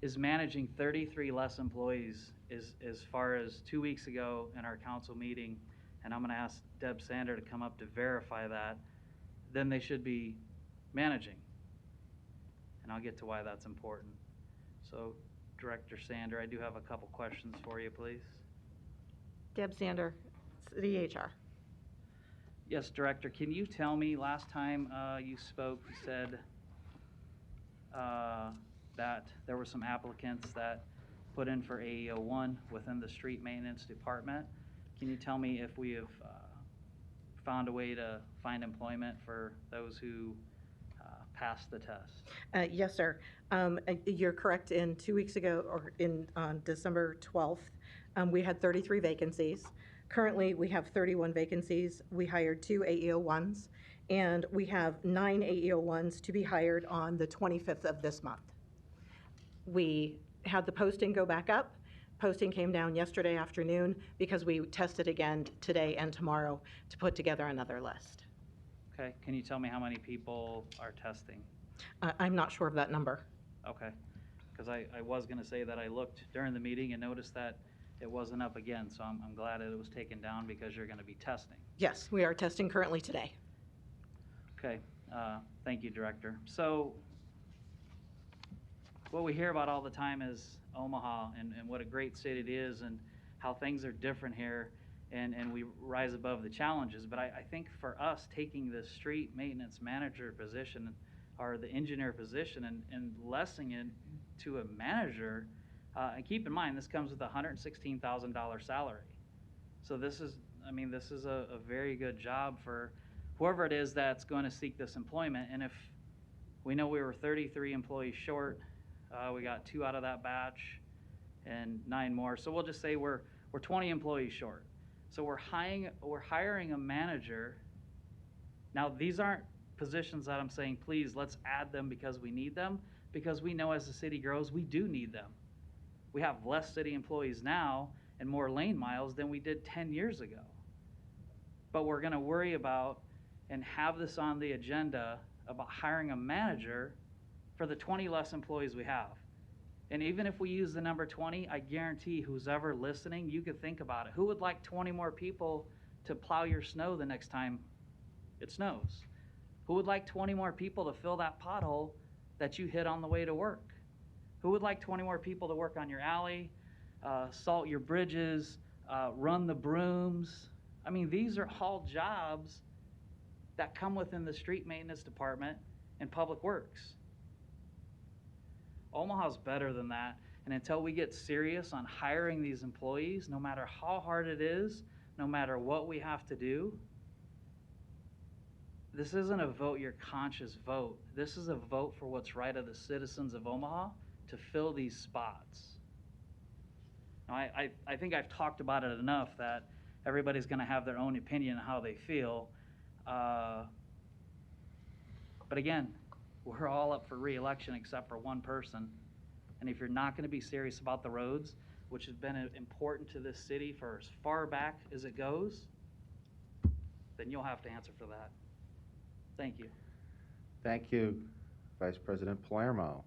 is managing 33 less employees as far as 2 weeks ago in our council meeting, and I'm going to ask Deb Sander to come up to verify that, then they should be managing. And I'll get to why that's important. So, Director Sander, I do have a couple questions for you, please. Deb Sander, City HR. Yes, Director, can you tell me, last time you spoke, you said that there were some applicants that put in for AEO1 within the street maintenance department. Can you tell me if we have found a way to find employment for those who passed the test? Yes, sir. You're correct. In 2 weeks ago, or on December 12th, we had 33 vacancies. Currently, we have 31 vacancies. We hired 2 AEO1s, and we have 9 AEO1s to be hired on the 25th of this month. We had the posting go back up. Posting came down yesterday afternoon because we tested again today and tomorrow to put together another list. Okay, can you tell me how many people are testing? I'm not sure of that number. Okay, because I was going to say that I looked during the meeting and noticed that it wasn't up again, so I'm glad that it was taken down because you're going to be testing. Yes, we are testing currently today. Okay, thank you, Director. So what we hear about all the time is Omaha and what a great city it is and how things are different here, and we rise above the challenges. But I think for us, taking the street maintenance manager position or the engineer position and lessening it to a manager, and keep in mind, this comes with a $116,000 salary. So this is a very good job for whoever it is that's going to seek this employment. And if we know we were 33 employees short, we got 2 out of that batch and 9 more. So we'll just say we're 20 employees short. So we're hiring a manager. Now, these aren't positions that I'm saying, please, let's add them because we need them, because we know as the city grows, we do need them. We have less city employees now and more lane miles than we did 10 years ago. But we're going to worry about and have this on the agenda about hiring a manager for the 20 less employees we have. And even if we use the number 20, I guarantee who's ever listening, you could think about it. Who would like 20 more people to plow your snow the next time it snows? Who would like 20 more people to fill that pothole that you hit on the way to work? Who would like 20 more people to work on your alley, salt your bridges, run the brooms? I mean, these are all jobs that come within the street maintenance department and public works. Omaha's better than that, and until we get serious on hiring these employees, no matter how hard it is, no matter what we have to do, this isn't a vote your conscious vote. This is a vote for what's right of the citizens of Omaha to fill these spots. Now, I think I've talked about it enough that everybody's going to have their own opinion on how they feel. But again, we're all up for re-election except for one person. And if you're not going to be serious about the roads, which has been important to this city for as far back as it goes, then you'll have to answer for that. Thank you. Thank you, Vice President Palermo.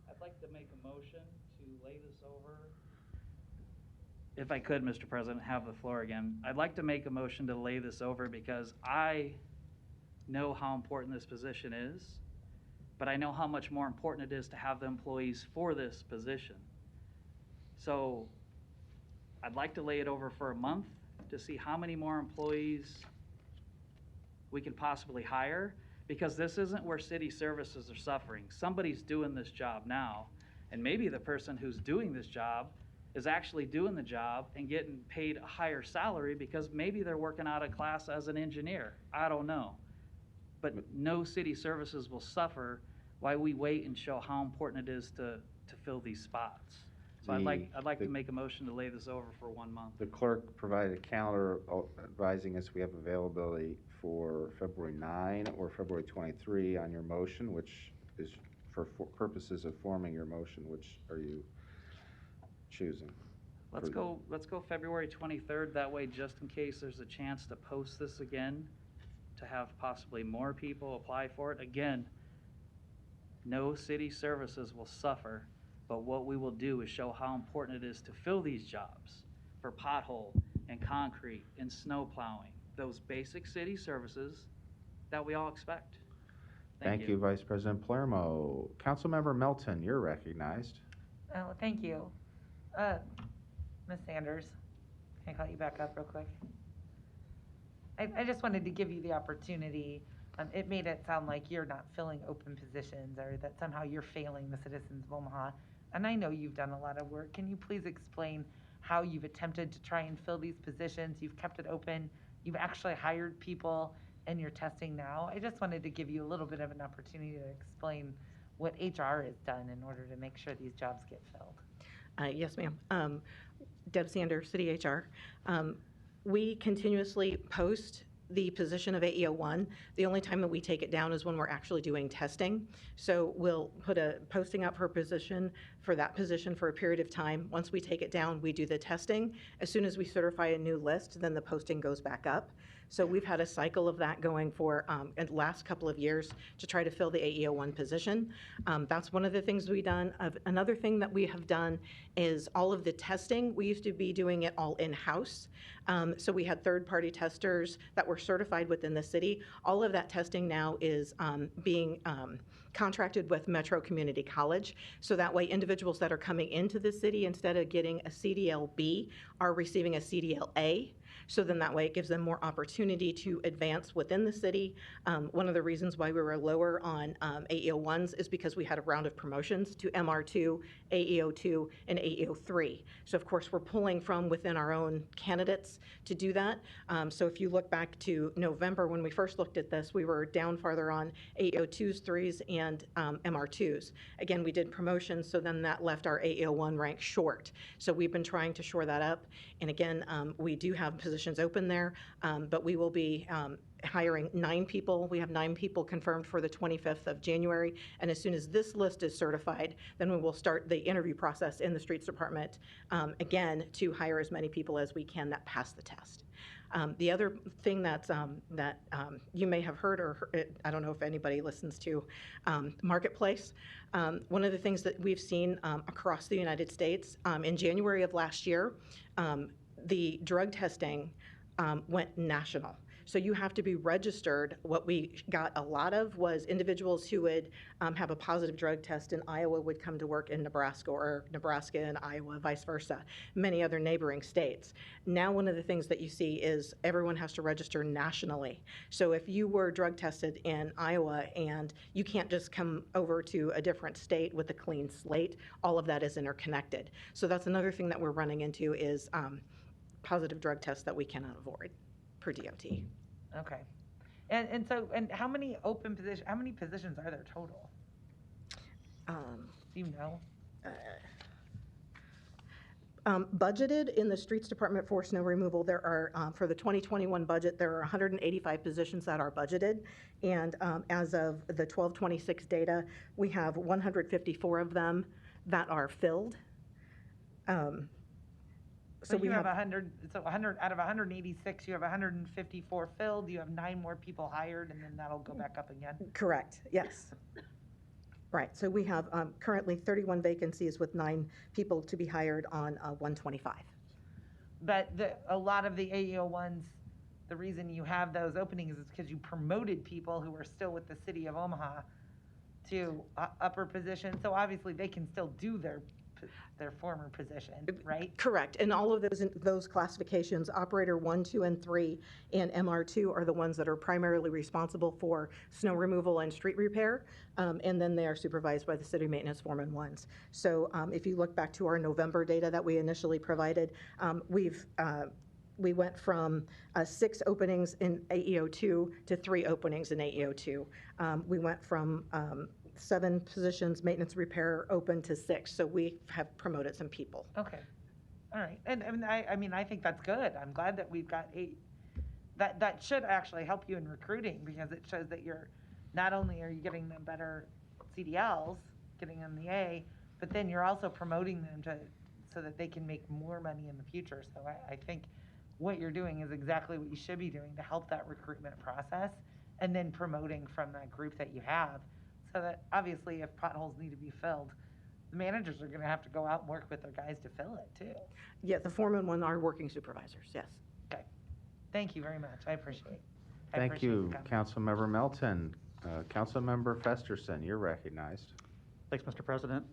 I'd like to make a motion to lay this over. If I could, Mr. President, have the floor again. I'd like to make a motion to lay this over because I know how important this position is, but I know how much more important it is to have the employees for this position. So I'd like to lay it over for a month to see how many more employees we can possibly hire, because this isn't where city services are suffering. Somebody's doing this job now, and maybe the person who's doing this job is actually doing the job and getting paid a higher salary because maybe they're working out of class as an engineer. I don't know. But no city services will suffer while we wait and show how important it is to fill these spots. So I'd like to make a motion to lay this over for 1 month. The clerk provided a calendar advising us we have availability for February 9 or February 23 on your motion, which is for purposes of forming your motion. Which are you choosing? Let's go February 23rd. That way, just in case there's a chance to post this again, to have possibly more people apply for it. Again, no city services will suffer, but what we will do is show how important it is to fill these jobs for pothole and concrete and snow plowing, those basic city services that we all expect. Thank you, Vice President Palermo. Councilmember Melton, you're recognized. Oh, thank you. Ms. Sanders, can I call you back up real quick? I just wanted to give you the opportunity. It made it sound like you're not filling open positions or that somehow you're failing the citizens of Omaha. And I know you've done a lot of work. Can you please explain how you've attempted to try and fill these positions? You've kept it open. You've actually hired people and you're testing now. I just wanted to give you a little bit of an opportunity to explain what HR has done in order to make sure these jobs get filled. Yes, ma'am. Deb Sanders, City HR. We continuously post the position of AE01. The only time that we take it down is when we're actually doing testing. So we'll put a posting up for a position for that position for a period of time. Once we take it down, we do the testing. As soon as we certify a new list, then the posting goes back up. So we've had a cycle of that going for the last couple of years to try to fill the AE01 position. That's one of the things we've done. Another thing that we have done is all of the testing. We used to be doing it all in-house. So we had third-party testers that were certified within the city. All of that testing now is being contracted with Metro Community College. So that way individuals that are coming into the city, instead of getting a CDL-B, are receiving a CDL-A. So then that way it gives them more opportunity to advance within the city. One of the reasons why we were lower on AEO1s is because we had a round of promotions to MR2, AEO2, and AEO3. So of course we're pulling from within our own candidates to do that. So if you look back to November when we first looked at this, we were down farther on AEO2s, 3s, and MR2s. Again, we did promotions, so then that left our AEO1 rank short. So we've been trying to shore that up. And again, we do have positions open there, but we will be hiring 9 people. We have 9 people confirmed for the 25th of January. And as soon as this list is certified, then we will start the interview process in the streets department again to hire as many people as we can that pass the test. The other thing that you may have heard, or I don't know if anybody listens to Marketplace, one of the things that we've seen across the United States, in January of last year, the drug testing went national. So you have to be registered. What we got a lot of was individuals who would have a positive drug test in Iowa would come to work in Nebraska, or Nebraska and Iowa, vice versa, many other neighboring states. Now one of the things that you see is everyone has to register nationally. So if you were drug tested in Iowa and you can't just come over to a different state with a clean slate, all of that is interconnected. So that's another thing that we're running into is positive drug tests that we cannot avoid per DOT. Okay. And so how many open positions, how many positions are there total? Do you know? Budgeted in the streets department for snow removal, there are, for the 2021 budget, there are 185 positions that are budgeted. And as of the 12/26 data, we have 154 of them that are filled. So we you have have, 100, so 100, out of 186, you have 154 filled, you have 9 more people hired, and then that'll go back up again? correct, yes. Right, so we have currently 31 vacancies with 9 people to be hired on 125. But a lot of the AEO ones, the reason you have those openings is because you promoted people who are still with the city of Omaha to upper positions. So obviously they can still do their former position, right? Correct, and all of those classifications, operator 1, 2, and 3, and MR2 are the ones that are primarily responsible for snow removal and street repair, and then they are supervised by the city maintenance foreman ones. So if you look back to our November data that we initially provided, we went from 6 openings in AEO2 to 3 openings in AEO2. We went from 7 positions, maintenance repair, open to 6. So we have promoted some people. Okay, all right. And I mean, I think that's good. I'm glad that we've got 8. That should actually help you in recruiting, because it shows that you're, not only are you getting them better CDLs, getting them the A, but then you're also promoting them so that they can make more money in the future. So I think what you're doing is exactly what you should be doing to help that recruitment process, and then promoting from that group that you have. So that obviously if potholes need to be filled, the managers are gonna have to go out and work with their guys to fill it too. Yeah, the foreman one are working supervisors, yes. Okay, thank you very much, I appreciate it. Thank you, Councilmember Melton. Councilmember Festerson, you're recognized. Thanks, Mr. President.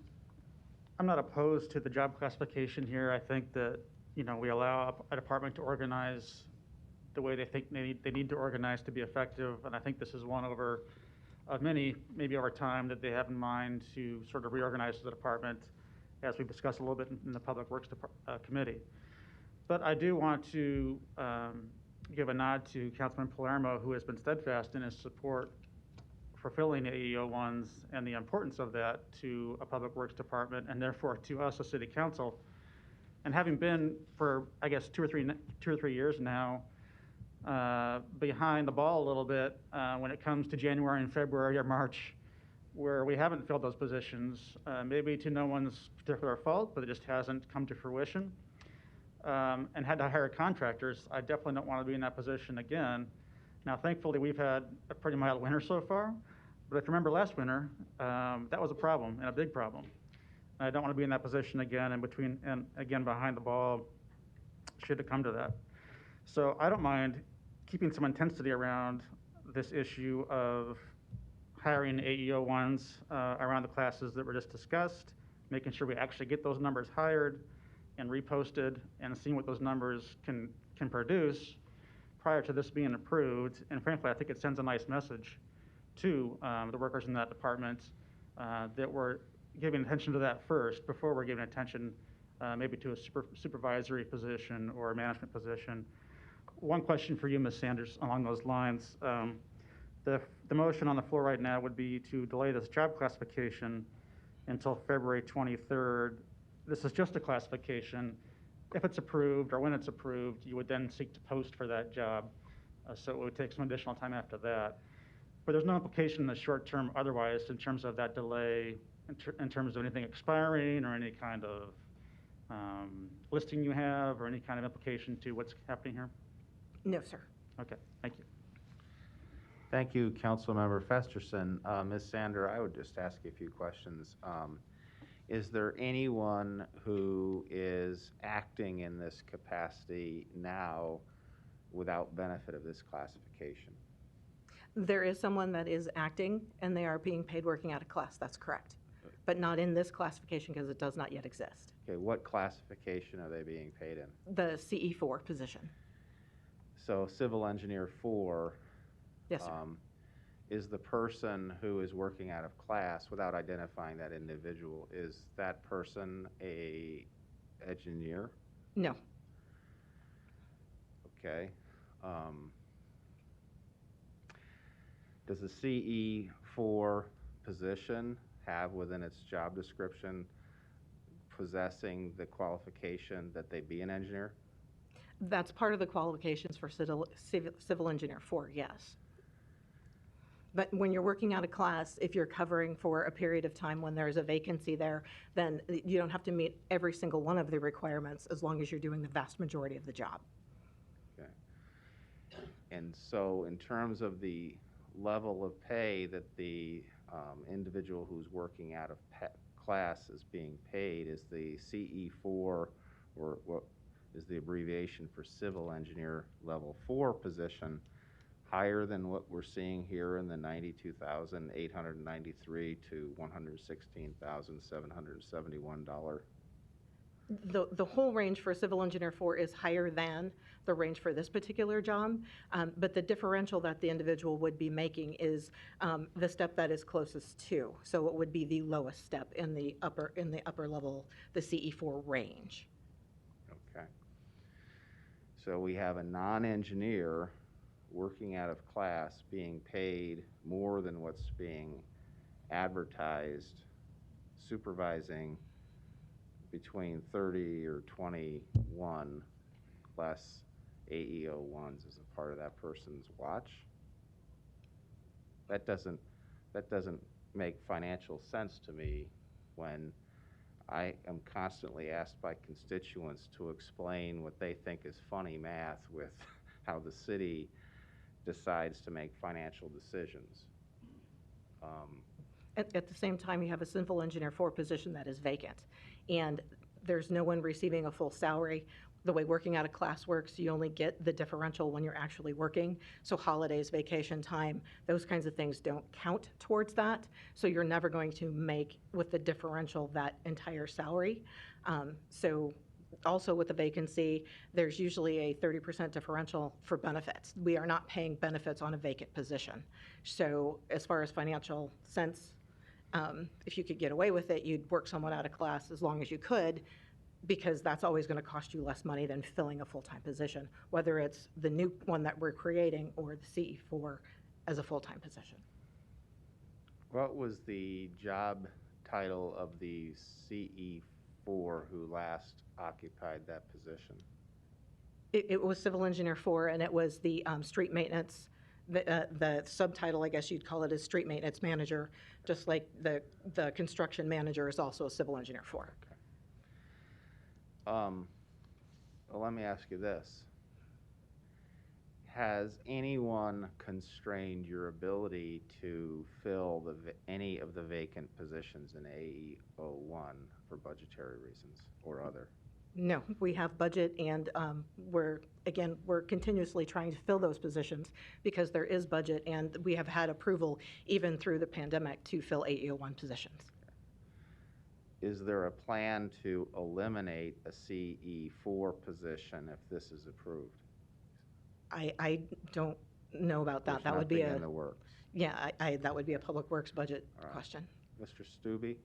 I'm not opposed to the job classification here. I think that, we allow a department to organize the way they think they need to organize to be effective, and I think this is one of many, maybe over time, that they have in mind to sort of reorganize the department, as we discussed a little bit in the Public Works Committee. But I do want to give a nod to Councilman Palermo, who has been steadfast in his support for filling AEO ones and the importance of that to a Public Works Department, and therefore to us, a City Council. And having been for, I guess, 2 or 3 years now, behind the ball a little bit when it comes to January and February or March, where we haven't filled those positions, maybe to no one's particular fault, but it just hasn't come to fruition, and had to hire contractors. I definitely don't want to be in that position again. Now, thankfully, we've had a pretty mild winter so far, but if you remember last winter, that was a problem, and a big problem. I don't want to be in that position again, and again behind the ball, should it come to that. So I don't mind keeping some intensity around this issue of hiring AEO ones around the classes that were just discussed, making sure we actually get those numbers hired and reposted, and seeing what those numbers can produce prior to this being approved. And frankly, I think it sends a nice message to the workers in that department that we're giving attention to that first, before we're giving attention maybe to a supervisory position or a management position. One question for you, Ms. Sanders, along those lines. The motion on the floor right now would be to delay this job classification until February 23rd. This is just a classification. If it's approved, or when it's approved, you would then seek to post for that job. So it would take some additional time after that. But there's no implication in the short term otherwise in terms of that delay, in terms of anything expiring, or any kind of listing you have, or any kind of implication to what's happening here? No, sir. Okay, thank you. Thank you, Councilmember Festerson. Ms. Sander, I would just ask you a few questions. Is there anyone who is acting in this capacity now without benefit of this classification? There is someone that is acting, and they are being paid working out of class, that's correct. But not in this classification, because it does not yet exist. Okay, what classification are they being paid in? The CE4 position. So Civil Engineer 4. Yes, sir. Is the person who is working out of class, without identifying that individual, is that person a engineer? No. Okay. Does the CE4 position have within its job description possessing the qualification that they be an engineer? That's part of the qualifications for civil engineer 4, yes. But when you're working out a class, if you're covering for a period of time when there's a vacancy there, then you don't have to meet every single one of the requirements as long as you're doing the vast majority of the job. Okay. And so in terms of the level of pay that the individual who's working out of class is being paid, is the CE4, or what is the abbreviation for civil engineer level 4 position, higher than what we're seeing here in the $92,893 to $116,771? The whole range for civil engineer 4 is higher than the range for this particular job, but the differential that the individual would be making is the step that is closest to. So it would be the lowest step in the upper level, the CE4 range. Okay. So we have a non-engineer working out of class being paid more than what's being advertised, supervising between 30 or 21 less AE01s as a part of that person's watch. That doesn't make financial sense to me when I am constantly asked by constituents to explain what they think is funny math with how the city decides to make financial decisions. At the same time, you have a civil engineer 4 position that is vacant, and there's no one receiving a full salary. The way working out of class works, you only get the differential when you're actually working. So holidays, vacation time, those kinds of things don't count towards that. So you're never going to make, with the differential, that entire salary. So also with the vacancy, there's usually a 30% differential for benefits. We are not paying benefits on a vacant position. So as far as financial sense, if you could get away with it, you'd work someone out of class as long as you could, because that's always going to cost you less money than filling a full-time position, whether it's the new one that we're creating or the CE4 as a full-time position. What was the job title of the CE4 who last occupied that position? It was civil engineer 4, and it was the street maintenance. The subtitle, I guess you'd call it, is street maintenance manager, just like the construction manager is also a civil engineer 4. Okay. Well, let me ask you this. Has anyone constrained your ability to fill any of the vacant positions in AE01 for budgetary reasons or other? No, we have budget, and we're continuously trying to fill those positions because there is budget, and we have had approval even through the pandemic to fill AE01 positions. Is there a plan to eliminate a CE4 position if this is approved? I don't know about that. There's That would be nothing in the works. Yeah, that would be a public works budget question. Mr. Stubbe?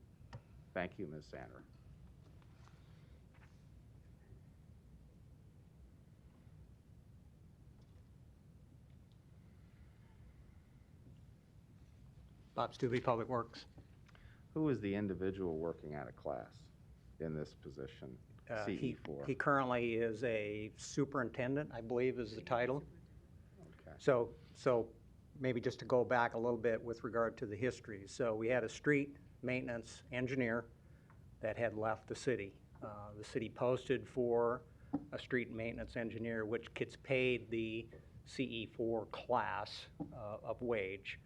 Thank you, Ms. Sander. Bob Stubbe, Public Works. Who is the individual working out of class in this position, CE4? He currently is a superintendent, I believe is the title. Okay. So maybe just to go back a little bit with regard to the history. So we had a street maintenance engineer that had left the city. The city posted for a street maintenance engineer, which gets paid the CE4 class of wage.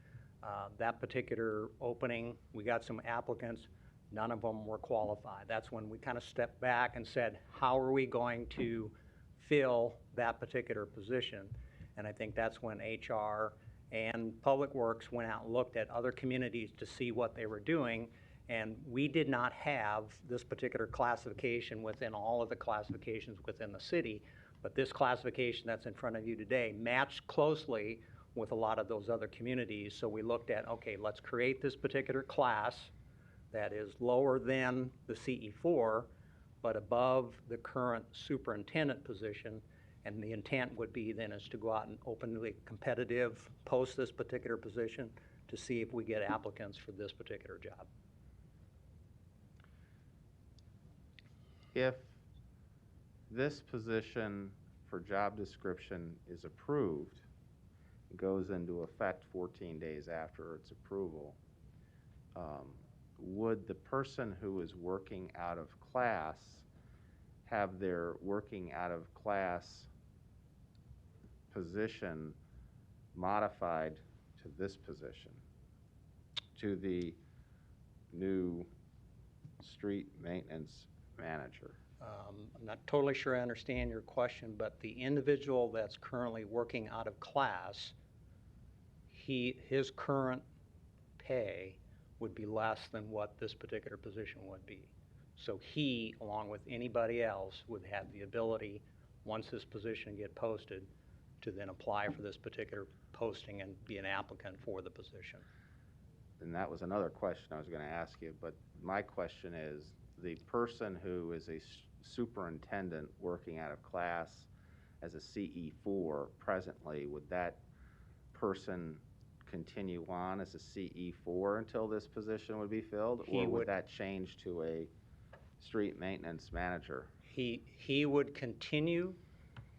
That particular opening, we got some applicants, none of them were qualified. That's when we kind of stepped back and said, how are we going to fill that particular position? And I think that's when HR and Public Works went out and looked at other communities to see what they were doing. And we did not have this particular classification within all of the classifications within the city, but this classification that's in front of you today matched closely with a lot of those other communities. So we looked at, okay, let's create this particular class that is lower than the CE4, but above the current superintendent position. And the intent would be then is to go out and openly competitive, post this particular position to see if we get applicants for this particular job. If this position for job description is approved, goes into effect 14 days after its approval, would the person who is working out of class have their working out of class position modified to this position, to the new street maintenance manager? I'm not totally sure I understand your question, but the individual that's currently working out of class, his current pay would be less than what this particular position would be. So he, along with anybody else, would have the ability, once this position get posted, to then apply for this particular posting and be an applicant for the position. And that was another question I was going to ask you, but my question is, the person who is a superintendent working out of class as a CE4 presently, would that person continue on as a CE4 until this position would be filled? Or would that change to a street maintenance manager? He would continue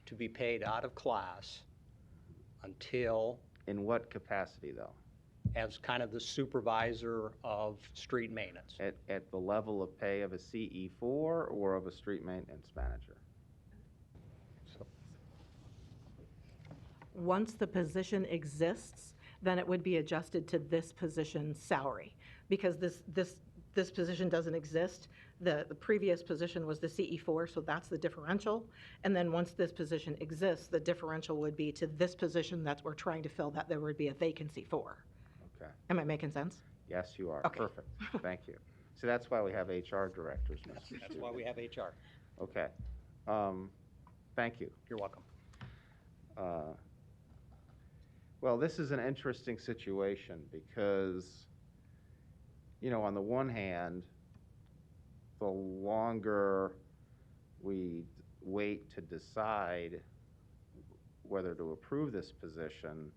to be paid out of class until... In what capacity, though? As kind of the supervisor of street maintenance. At the level of pay of a CE4 or of a street maintenance manager? Once the position exists, then it would be adjusted to this position's salary. Because this position doesn't exist. The previous position was the CE4, so that's the differential. And then once this position exists, the differential would be to this position that we're trying to fill, that there would be a vacancy for. Okay. Am I making sense? Yes, you are. Okay. Perfect. Thank you. So that's why we have HR directors, Mr. That's why we have HR. Okay. Thank you. You're welcome. Well, this is an interesting situation because, you know, on the one hand, the longer we wait to decide whether to approve this position,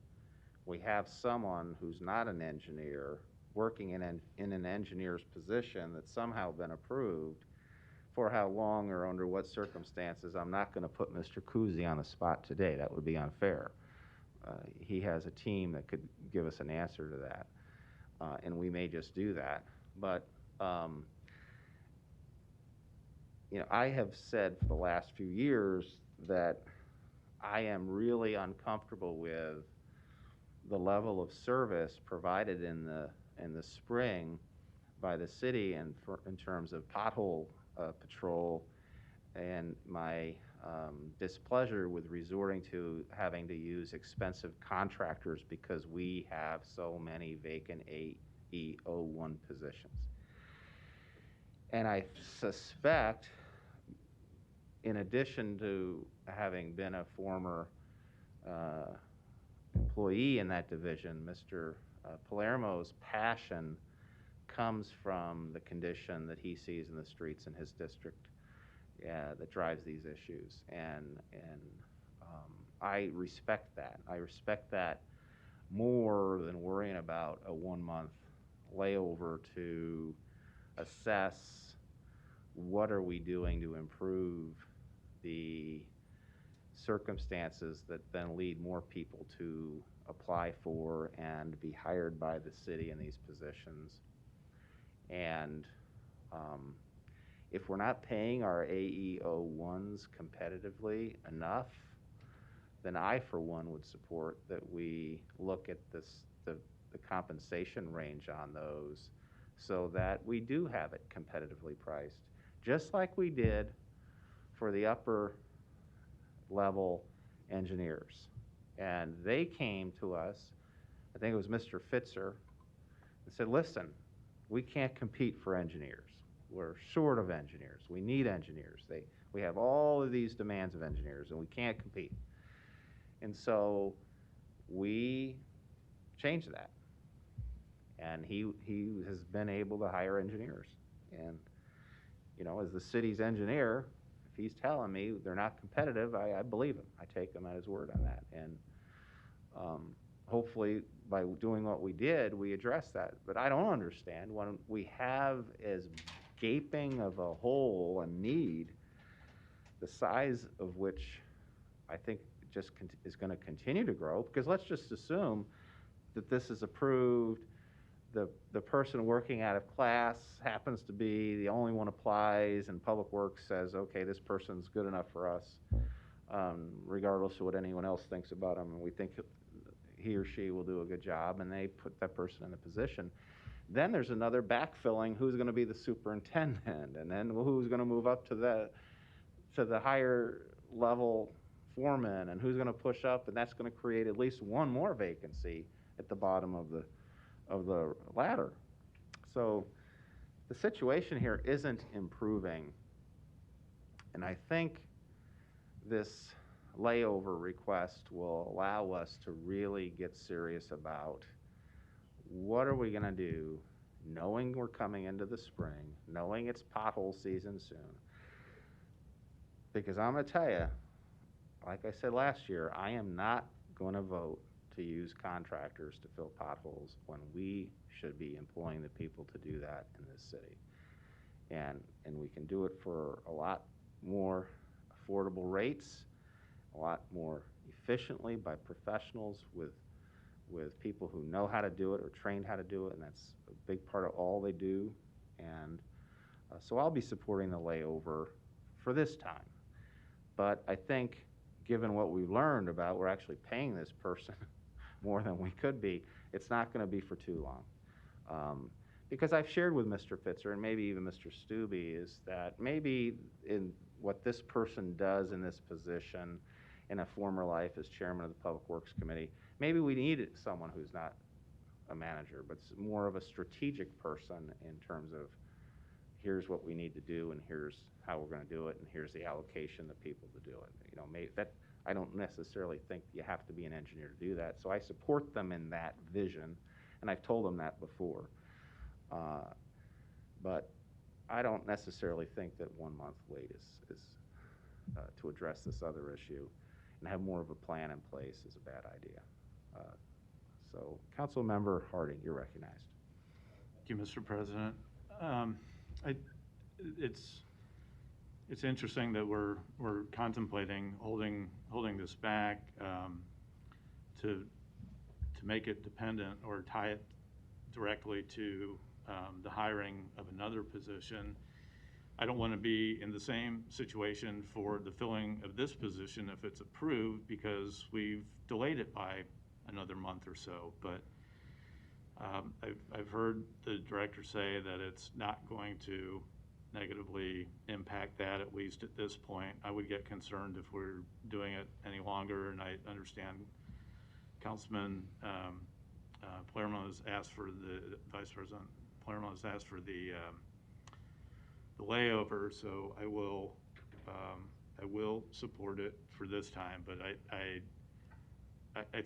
we have someone who's not an engineer working in an engineer's position that's somehow been approved. For how long or under what circumstances, I'm not going to put Mr. Kuzi on the spot today. That would be unfair. He has a team that could give us an answer to that, and we may just do that. But you know, I have said for the last few years that I am really uncomfortable with the level of service provided in the spring by the city and in terms of pothole patrol, and my displeasure with resorting to having to use expensive contractors because we have so many vacant AE01 positions. And I suspect, in addition to having been a former employee in that division, Mr. Palermo's passion comes from the condition that he sees in the streets in his district that drives these issues. And I respect that. I respect that more than worrying about a 1-month layover to assess what are we doing to improve the circumstances that then lead more people to apply for and be hired by the city in these positions. And if we're not paying our AE01s competitively enough, then I, for one, would support that we look at the compensation range on those so that we do have it competitively priced, just like we did for the upper level engineers. And they came to us, I think it was Mr. Fitzer, and said, listen, we can't compete for engineers. We're short of engineers. We need engineers. We have all of these demands of engineers, and we can't compete. And so we changed that. And he has been able to hire engineers. And, you know, as the city's engineer, if he's telling me they're not competitive, I believe him. I take him at his word on that. And hopefully by doing what we did, we address that. But I don't understand when we have as gaping of a hole, a need, the size of which I think is going to continue to grow, because let's just assume that this is approved, the person working out of class happens to be the only one applies, and Public Works says, okay, this person's good enough for us, regardless of what anyone else thinks about him, and we think he or she will do a good job, and they put that person in a position. Then there's another backfilling, who's going to be the superintendent, and then who's going to move up to the higher level foreman, and who's going to push up, and that's going to create at least one more vacancy at the bottom of the ladder. So the situation here isn't improving, and I think this layover request will allow us to really get serious about what are we going to do, knowing we're coming into the spring, knowing it's pothole season soon. Because I'm going to tell you, like I said last year, I am not going to vote to use contractors to fill potholes when we should be employing the people to do that in this city. And we can do it for a lot more affordable rates, a lot more efficiently by professionals with people who know how to do it or trained how to do it, and that's a big part of all they do. And so I'll be supporting the layover for this time. But I think, given what we've learned about we're actually paying this person more than we could be, it's not going to be for too long. Because I've shared with Mr. Fitzer and maybe even Mr. Stubbe is that maybe in what this person does in this position in a former life as chairman of the Public Works Committee, maybe we need someone who's not a manager, but more of a strategic person in terms of here's what we need to do, and here's how we're going to do it, and here's the allocation of people to do it. You know, I don't necessarily think you have to be an engineer to do that, so I support them in that vision, and I've told them that before. But I don't necessarily think that 1 month wait is to address this other issue and have more of a plan in place is a bad idea. So, Councilmember Harding, you're recognized. Thank you, Mr. President. It's interesting that we're contemplating holding this back to make it dependent or tie it directly to the hiring of another position. I don't want to be in the same situation for the filling of this position if it's approved, because we've delayed it by another month or so. But I've heard the director say that it's not going to negatively impact that, at least at this point. I would get concerned if we're doing it any longer, and I understand Councilman Palermo has asked for Vice President Palermo has asked for the layover, so I will support it for this time. But I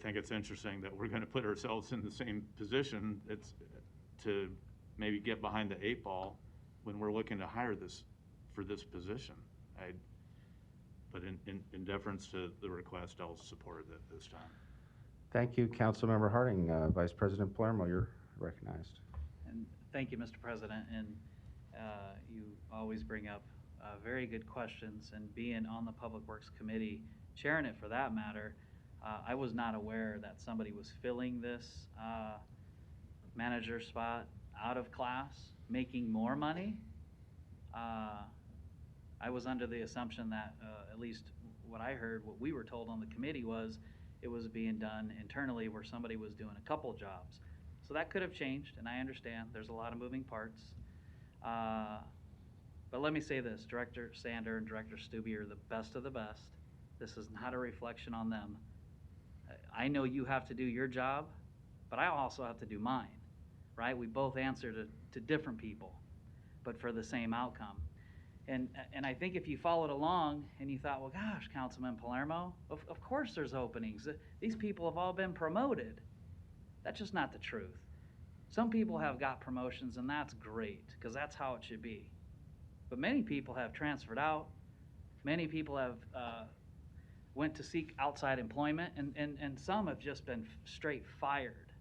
think it's interesting that we're going to put ourselves in the same position. It's to maybe get behind the 8 ball when we're looking to hire for this position. But in deference to the request, I'll support it this time. Thank you, Councilmember Harding. Vice President Palermo, you're recognized. And thank you, Mr. President. And you always bring up very good questions. And being on the Public Works Committee, chairing it for that matter, I was not aware that somebody was filling this manager spot out of class, making more money. I was under the assumption that, at least what I heard, what we were told on the committee was it was being done internally where somebody was doing a couple jobs. So that could have changed, and I understand there's a lot of moving parts. But let me say this, Director Sander and Director Stubbe are the best of the best. This is not a reflection on them. I know you have to do your job, but I also have to do mine, right? We both answer to different people, but for the same outcome. And I think if you followed along and you thought, well, gosh, Councilman Palermo, of course there's openings. These people have all been promoted. That's just not the truth. Some people have got promotions, and that's great, because that's how it should be. But many people have transferred out. Many people have went to seek outside employment, and some have just been straight fired.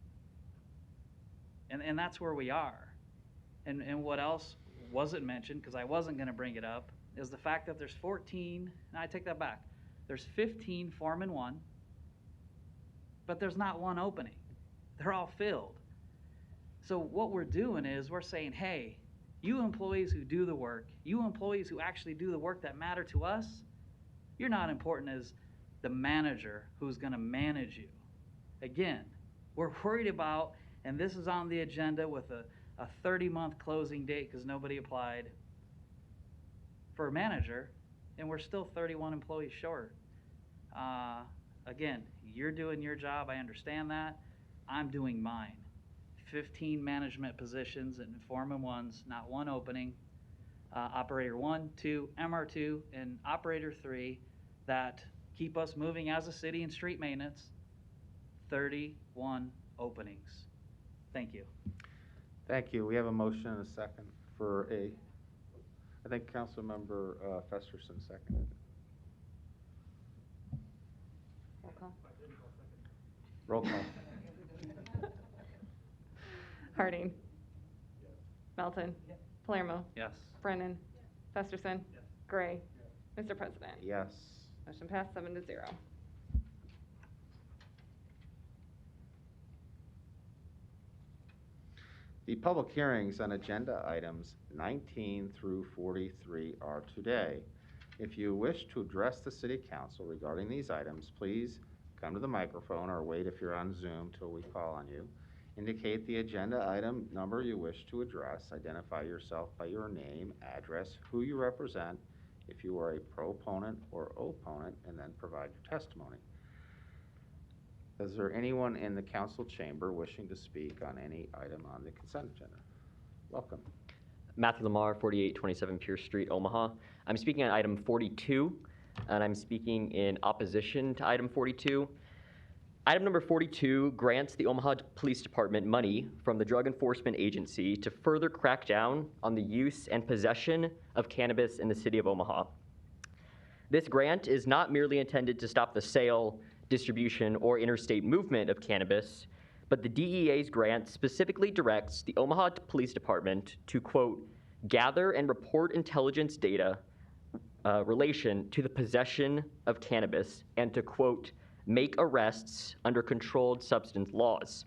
And that's where we are. And what else wasn't mentioned, because I wasn't going to bring it up, is the fact that there's 14, and I take that back, There's 15 Foreman 1, but there's not one opening. They're all filled. So what we're doing is we're saying, hey, you employees who do the work, you employees who actually do the work that matter to us, you're not important as the manager who's going to manage you. Again, we're worried about, and this is on the agenda with a 30-month closing date because nobody applied for a manager, and we're still 31 employees short. Again, you're doing your job. I understand that. I'm doing mine. 15 management positions and Foreman 1s, not one opening. Operator 1, 2, MR2, and Operator 3 that keep us moving as a city in street maintenance. 31 openings. Thank you. Thank you. We have a motion and a second for I think Councilmember Festerson seconded. Roll call. Roll call. Harding. Melton. Palermo. Yes. Brennan. Festerson. Gray. Mr. President. Yes. Motion passed 7-0. The public hearings on agenda items 19 through 43 are today. If you wish to address the City Council regarding these items, please come to the microphone or wait if you're on Zoom till we call on you. Indicate the agenda item number you wish to address. Identify yourself by your name, address, who you represent, if you are a proponent or opponent, and then provide your testimony. Is there anyone in the council chamber wishing to speak on any item on the consent agenda? Welcome. Matthew Lamar, 4827 Pierce Street, Omaha. I'm speaking on item 42, and I'm speaking in opposition to item 42. Item number 42 grants the Omaha Police Department money from the Drug Enforcement Agency to further crack down on the use and possession of cannabis in the city of Omaha. This grant is not merely intended to stop the sale, distribution, or interstate movement of cannabis, but the DEA's grant specifically directs the Omaha Police Department to, quote, gather and report intelligence data relation to the possession of cannabis and to, quote, make arrests under controlled substance laws.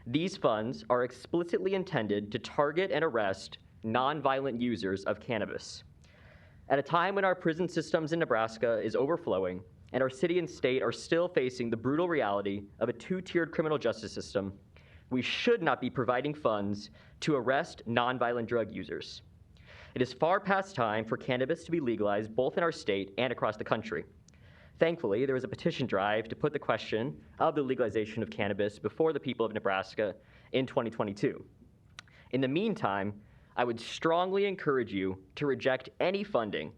These funds are explicitly intended to target and arrest nonviolent users of cannabis. At a time when our prison systems in Nebraska is overflowing and our city and state are still facing the brutal reality of a two-tiered criminal justice system, we should not be providing funds to arrest nonviolent drug users. It is far past time for cannabis to be legalized both in our state and across the country. Thankfully, there was a petition drive to put the question of the legalization of cannabis before the people of Nebraska in 2022. In the meantime, I would strongly encourage you to reject any funding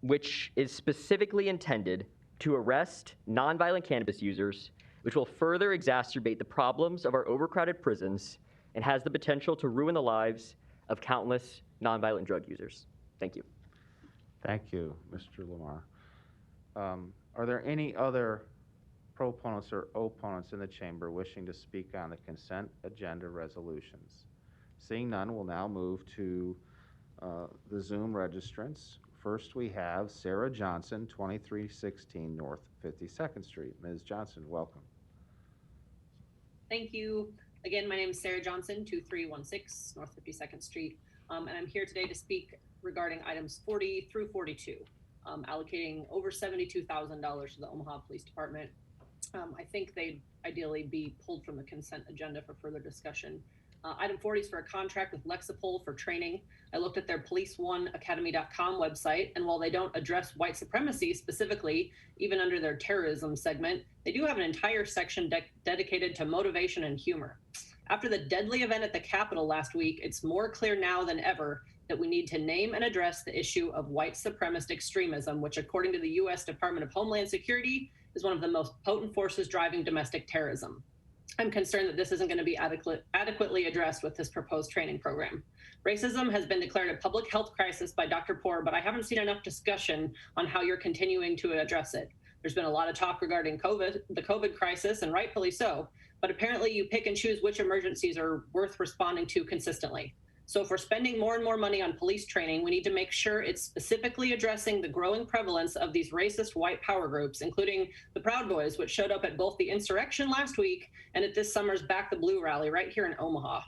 which is specifically intended to arrest nonviolent cannabis users, which will further exacerbate the problems of our overcrowded prisons and has the potential to ruin the lives of countless nonviolent drug users. Thank you. Thank you, Mr. Lamar. Are there any other proponents or opponents in the chamber wishing to speak on the consent agenda resolutions? Seeing none, we'll now move to the Zoom registrants. First, we have Sarah Johnson, 2316 North 52nd Street. Ms. Johnson, welcome. Thank you. Again, my name is Sarah Johnson, 2316 North 52nd Street, and I'm here today to speak regarding items 40 through 42, allocating over $72,000 to the Omaha Police Department. I think they'd ideally be pulled from the consent agenda for further discussion. Item 40 is for a contract with Lexipol for training. I looked at their policeoneacademy.com website, and while they don't address white supremacy specifically, even under their terrorism segment, they do have an entire section dedicated to motivation and humor. After the deadly event at the Capitol last week, it's more clear now than ever that we need to name and address the issue of white supremacist extremism, which according to the U.S. Department of Homeland Security is one of the most potent forces driving domestic terrorism. I'm concerned that this isn't going to be adequately addressed with this proposed training program. Racism has been declared a public health crisis by Dr. Poor, but I haven't seen enough discussion on how you're continuing to address it. There's been a lot of talk regarding the COVID crisis, and rightfully so, but apparently you pick and choose which emergencies are worth responding to consistently. So if we're spending more and more money on police training, we need to make sure it's specifically addressing the growing prevalence of these racist white power groups, including the Proud Boys, which showed up at both the insurrection last week and at this summer's Back the Blue rally right here in Omaha.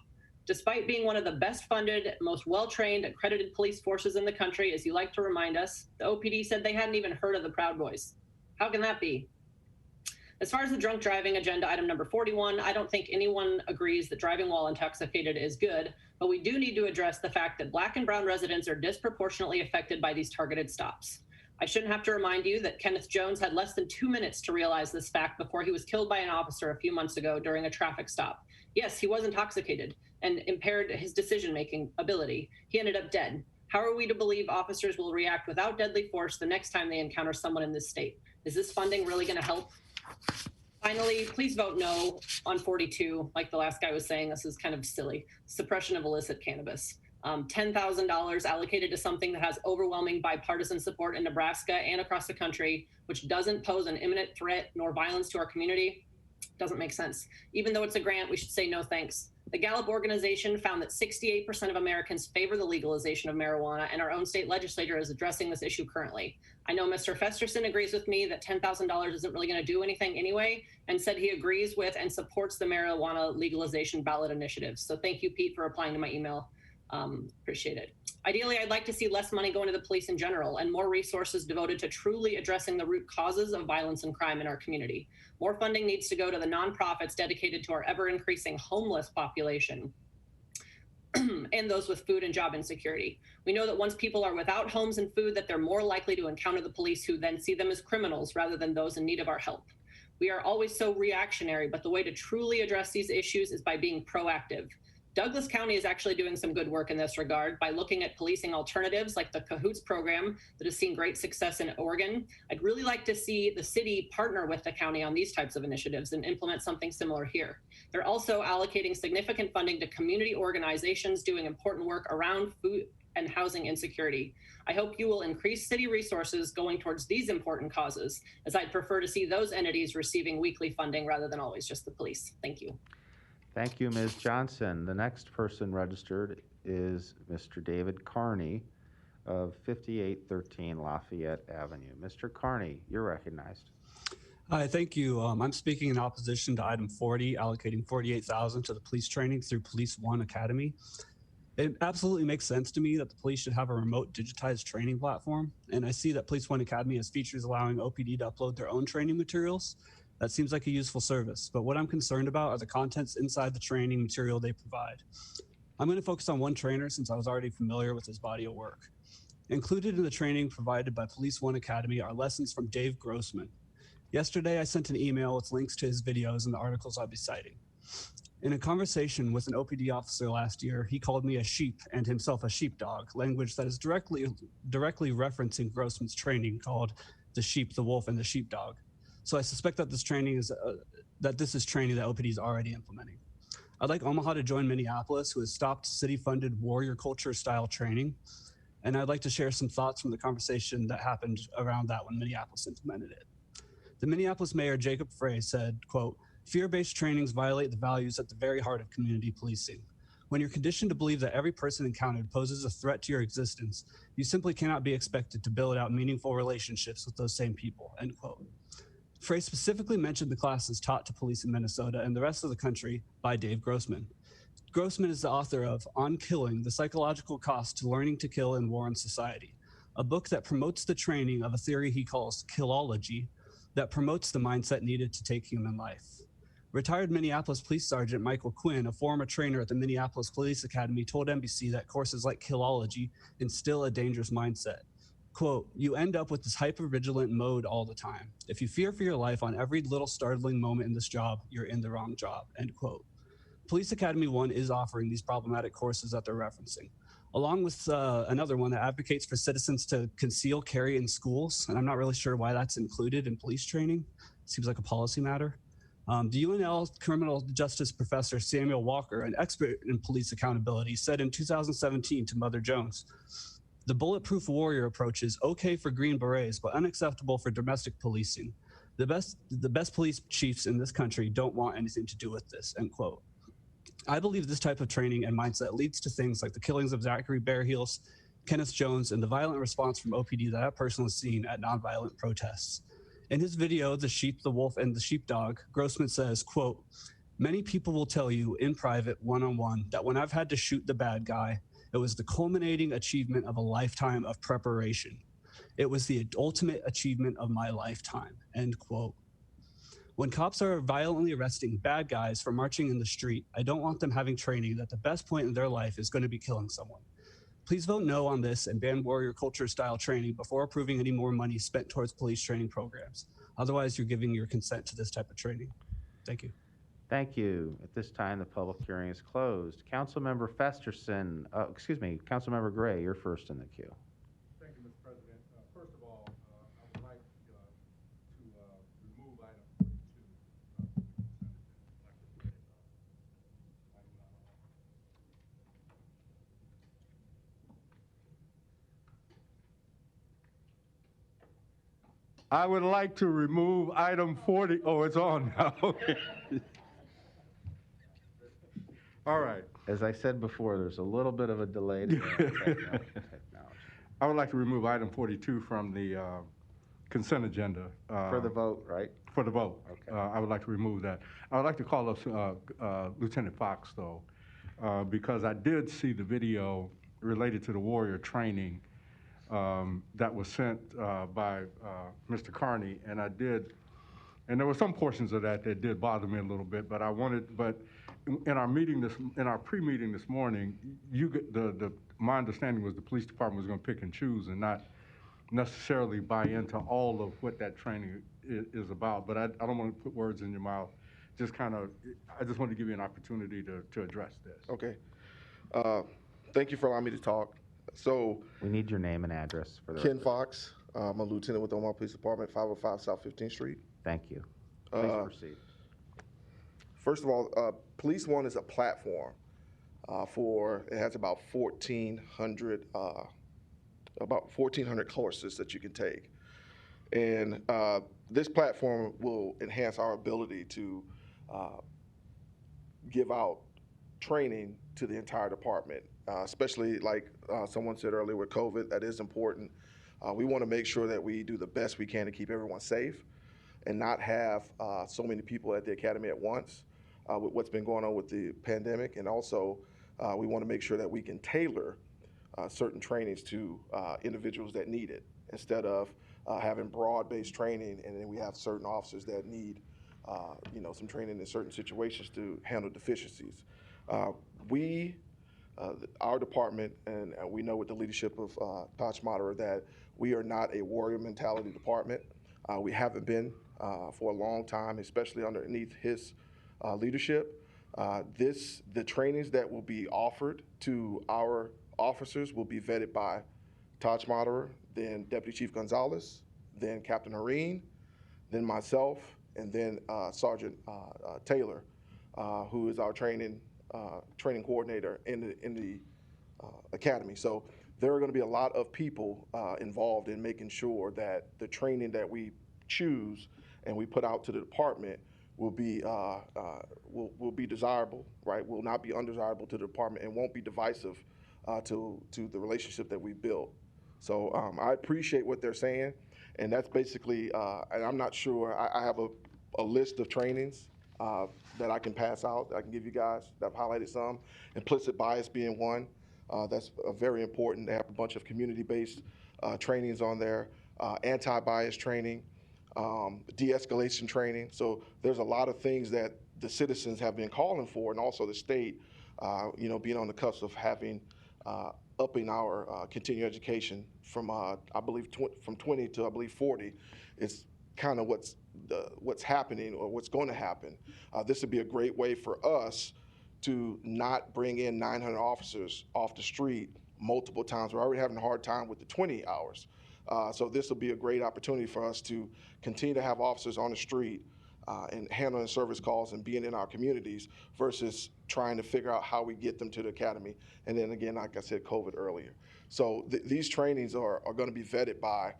Despite being one of the best funded, most well-trained, accredited police forces in the country, as you like to remind us, the OPD said they hadn't even heard of the Proud Boys. How can that be? As far as the drunk driving agenda item number 41, I don't think anyone agrees that driving while intoxicated is good, but we do need to address the fact that Black and brown residents are disproportionately affected by these targeted stops. I shouldn't have to remind you that Kenneth Jones had less than 2 minutes to realize this fact before he was killed by an officer a few months ago during a traffic stop. Yes, he was intoxicated and impaired his decision-making ability. He ended up dead. How are we to believe officers will react without deadly force the next time they encounter someone in this state? Is this funding really going to help? Finally, please vote no on 42. Like the last guy was saying, this is kind of silly. Suppression of illicit cannabis. $10,000 allocated to something that has overwhelming bipartisan support in Nebraska and across the country, which doesn't pose an imminent threat nor violence to our community, doesn't make sense. Even though it's a grant, we should say no thanks. The Gallup organization found that 68% of Americans favor the legalization of marijuana, and our own state legislature is addressing this issue currently. I know Mr. Festerson agrees with me that $10,000 isn't really going to do anything anyway, and said he agrees with and supports the marijuana legalization ballot initiative. So thank you, Pete, for replying to my email. Appreciate it. Ideally, I'd like to see less money going to the police in general and more resources devoted to truly addressing the root causes of violence and crime in our community. More funding needs to go to the nonprofits dedicated to our ever-increasing homeless population and those with food and job insecurity. We know that once people are without homes and food, that they're more likely to encounter the police, who then see them as criminals rather than those in need of our help. We are always so reactionary, but the way to truly address these issues is by being proactive. Douglas County is actually doing some good work in this regard by looking at policing alternatives like the Cahoots program that has seen great success in Oregon. I'd really like to see the city partner with the county on these types of initiatives and implement something similar here. They're also allocating significant funding to community organizations doing important work around food and housing insecurity. I hope you will increase city resources going towards these important causes, as I'd prefer to see those entities receiving weekly funding rather than always just the police. Thank you. Thank you, Ms. Johnson. The next person registered is Mr. David Carney of 5813 Lafayette Avenue. Mr. Carney, you're recognized. Hi, thank you. I'm speaking in opposition to item 40, allocating $48,000 to the police training through Police One Academy. It absolutely makes sense to me that the police should have a remote digitized training platform, and I see that Police One Academy has features allowing OPD to upload their own training materials. That seems like a useful service, but what I'm concerned about are the contents inside the training material they provide. I'm going to focus on one trainer since I was already familiar with his body of work. Included in the training provided by Police One Academy are lessons from Dave Grossman. Yesterday, I sent an email with links to his videos and the articles I'll be citing. In a conversation with an OPD officer last year, he called me a sheep and himself a sheepdog, language that is directly referencing Grossman's training called The Sheep, the Wolf, and the Sheepdog. So I suspect that this is training that OPD is already implementing. I'd like Omaha to join Minneapolis, who has stopped city-funded warrior culture-style training, and I'd like to share some thoughts from the conversation that happened around that when Minneapolis implemented it. The Minneapolis mayor, Jacob Frey, said, quote, "Fear-based trainings violate the values at the very heart of community policing. When you're conditioned to believe that every person encountered poses a threat to your existence, you simply cannot be expected to build out meaningful relationships with those same people," end quote. Frey specifically mentioned the classes taught to police in Minnesota and the rest of the country by Dave Grossman. Grossman is the author of On Killing, the Psychological Cost to Learning to Kill in War and Society, a book that promotes the training of a theory he calls killology that promotes the mindset needed to take human life. Retired Minneapolis Police Sergeant Michael Quinn, a former trainer at the Minneapolis Police Academy, told NBC that courses like killology instill a dangerous mindset. Quote, "You end up with this hyper-vigilant mode all the time. If you fear for your life on every little startling moment in this job, you're in the wrong job," end quote. Police Academy 1 is offering these problematic courses that they're referencing, along with another one that advocates for citizens to conceal carry in schools, and I'm not really sure why that's included in police training. Seems like a policy matter. The UNL criminal justice professor Samuel Walker, an expert in police accountability, said in 2017 to Mother Jones, "The bulletproof warrior approach is okay for Green Berets, but unacceptable for domestic policing. The best police chiefs in this country don't want anything to do with this," end quote. I believe this type of training and mindset leads to things like the killings of Zachary Bearheels, Kenneth Jones, and the violent response from OPD that person has seen at nonviolent protests. In his video, The Sheep, the Wolf, and the Sheepdog, Grossman says, quote, "Many people will tell you in private, one-on-one, that when I've had to shoot the bad guy, it was the culminating achievement of a lifetime of preparation. It was the ultimate achievement of my lifetime," end quote. When cops are violently arresting bad guys for marching in the street, I don't want them having training that the best point in their life is going to be killing someone. Please vote no on this and ban warrior culture style training before approving any more money spent towards police training programs. Otherwise, you're giving your consent to this type of training. Thank you. Thank you. At this time, the public hearing is closed. Councilmember Festerson, Councilmember Gray, you're first in the queue. Thank you, Mr. President. First of all, I would like to remove item 42 from the consent agenda. I would like to remove item 40. Oh, it's on now. Okay. All right. As I said before, there's a little bit of a delay to technology. I would like to remove item 42 from the consent agenda. For the vote, right? For the vote. Okay. I would like to remove that. I would like to call up Lieutenant Fox, though, because I did see the video related to the warrior training that was sent by Mr. Carney, and and there were some portions of that did bother me a little bit, but in our pre-meeting this morning, my understanding was the police department was going to pick and choose and not necessarily buy into all of what that training is about. But I don't want to put words in your mouth. I just want to give you an opportunity to address this. Okay. Thank you for allowing me to talk. So we need your name and address for the Ken record. Fox. I'm a lieutenant with the Omaha Police Department, 505 South 15th Street. Thank you. Please proceed. First of all, Police One is a platform it has about 1,400 courses that you can take. And this platform will enhance our ability to give out training to the entire department, especially like someone said earlier with COVID, that is important. We want to make sure that we do the best we can to keep everyone safe and not have so many people at the academy at once with what's been going on with the pandemic. And also, we want to make sure that we can tailor certain trainings to individuals that need it instead of having broad-based training, and then we have certain officers that need some training in certain situations to handle deficiencies. Our department, and we know with the leadership of Tod Zoning that we are not a warrior mentality department. We haven't been for a long time, especially underneath his leadership. The trainings that will be offered to our officers will be vetted by Tod Zoning, then Deputy Chief Gonzalez, then Captain Hareen, then myself, and then Sergeant Taylor, who is our training coordinator in the academy. So there are going to be a lot of people involved in making sure that the training that we choose and we put out to the department will be desirable, right? Will not be undesirable to the department and won't be divisive to the relationship that we built. So I appreciate what they're saying, and that's basically. And I'm not sure. I have a list of trainings that I can pass out, that I can give you guys, that I've highlighted some, implicit bias being one. That's very important. They have a bunch of community-based trainings on there, anti-bias training, de-escalation training. So there's a lot of things that the citizens have been calling for, and also the state, being on the cusp of having, upping our continuing education from, I believe, from 20 to, I believe, 40 is kind of what's happening or what's going to happen. This would be a great way for us to not bring in 900 officers off the street multiple times. We're already having a hard time with the 20 hours. So this will be a great opportunity for us to continue to have officers on the street and handling service calls and being in our communities versus trying to figure out how we get them to the academy. And then again, like I said, COVID earlier. So these trainings are going to be vetted by,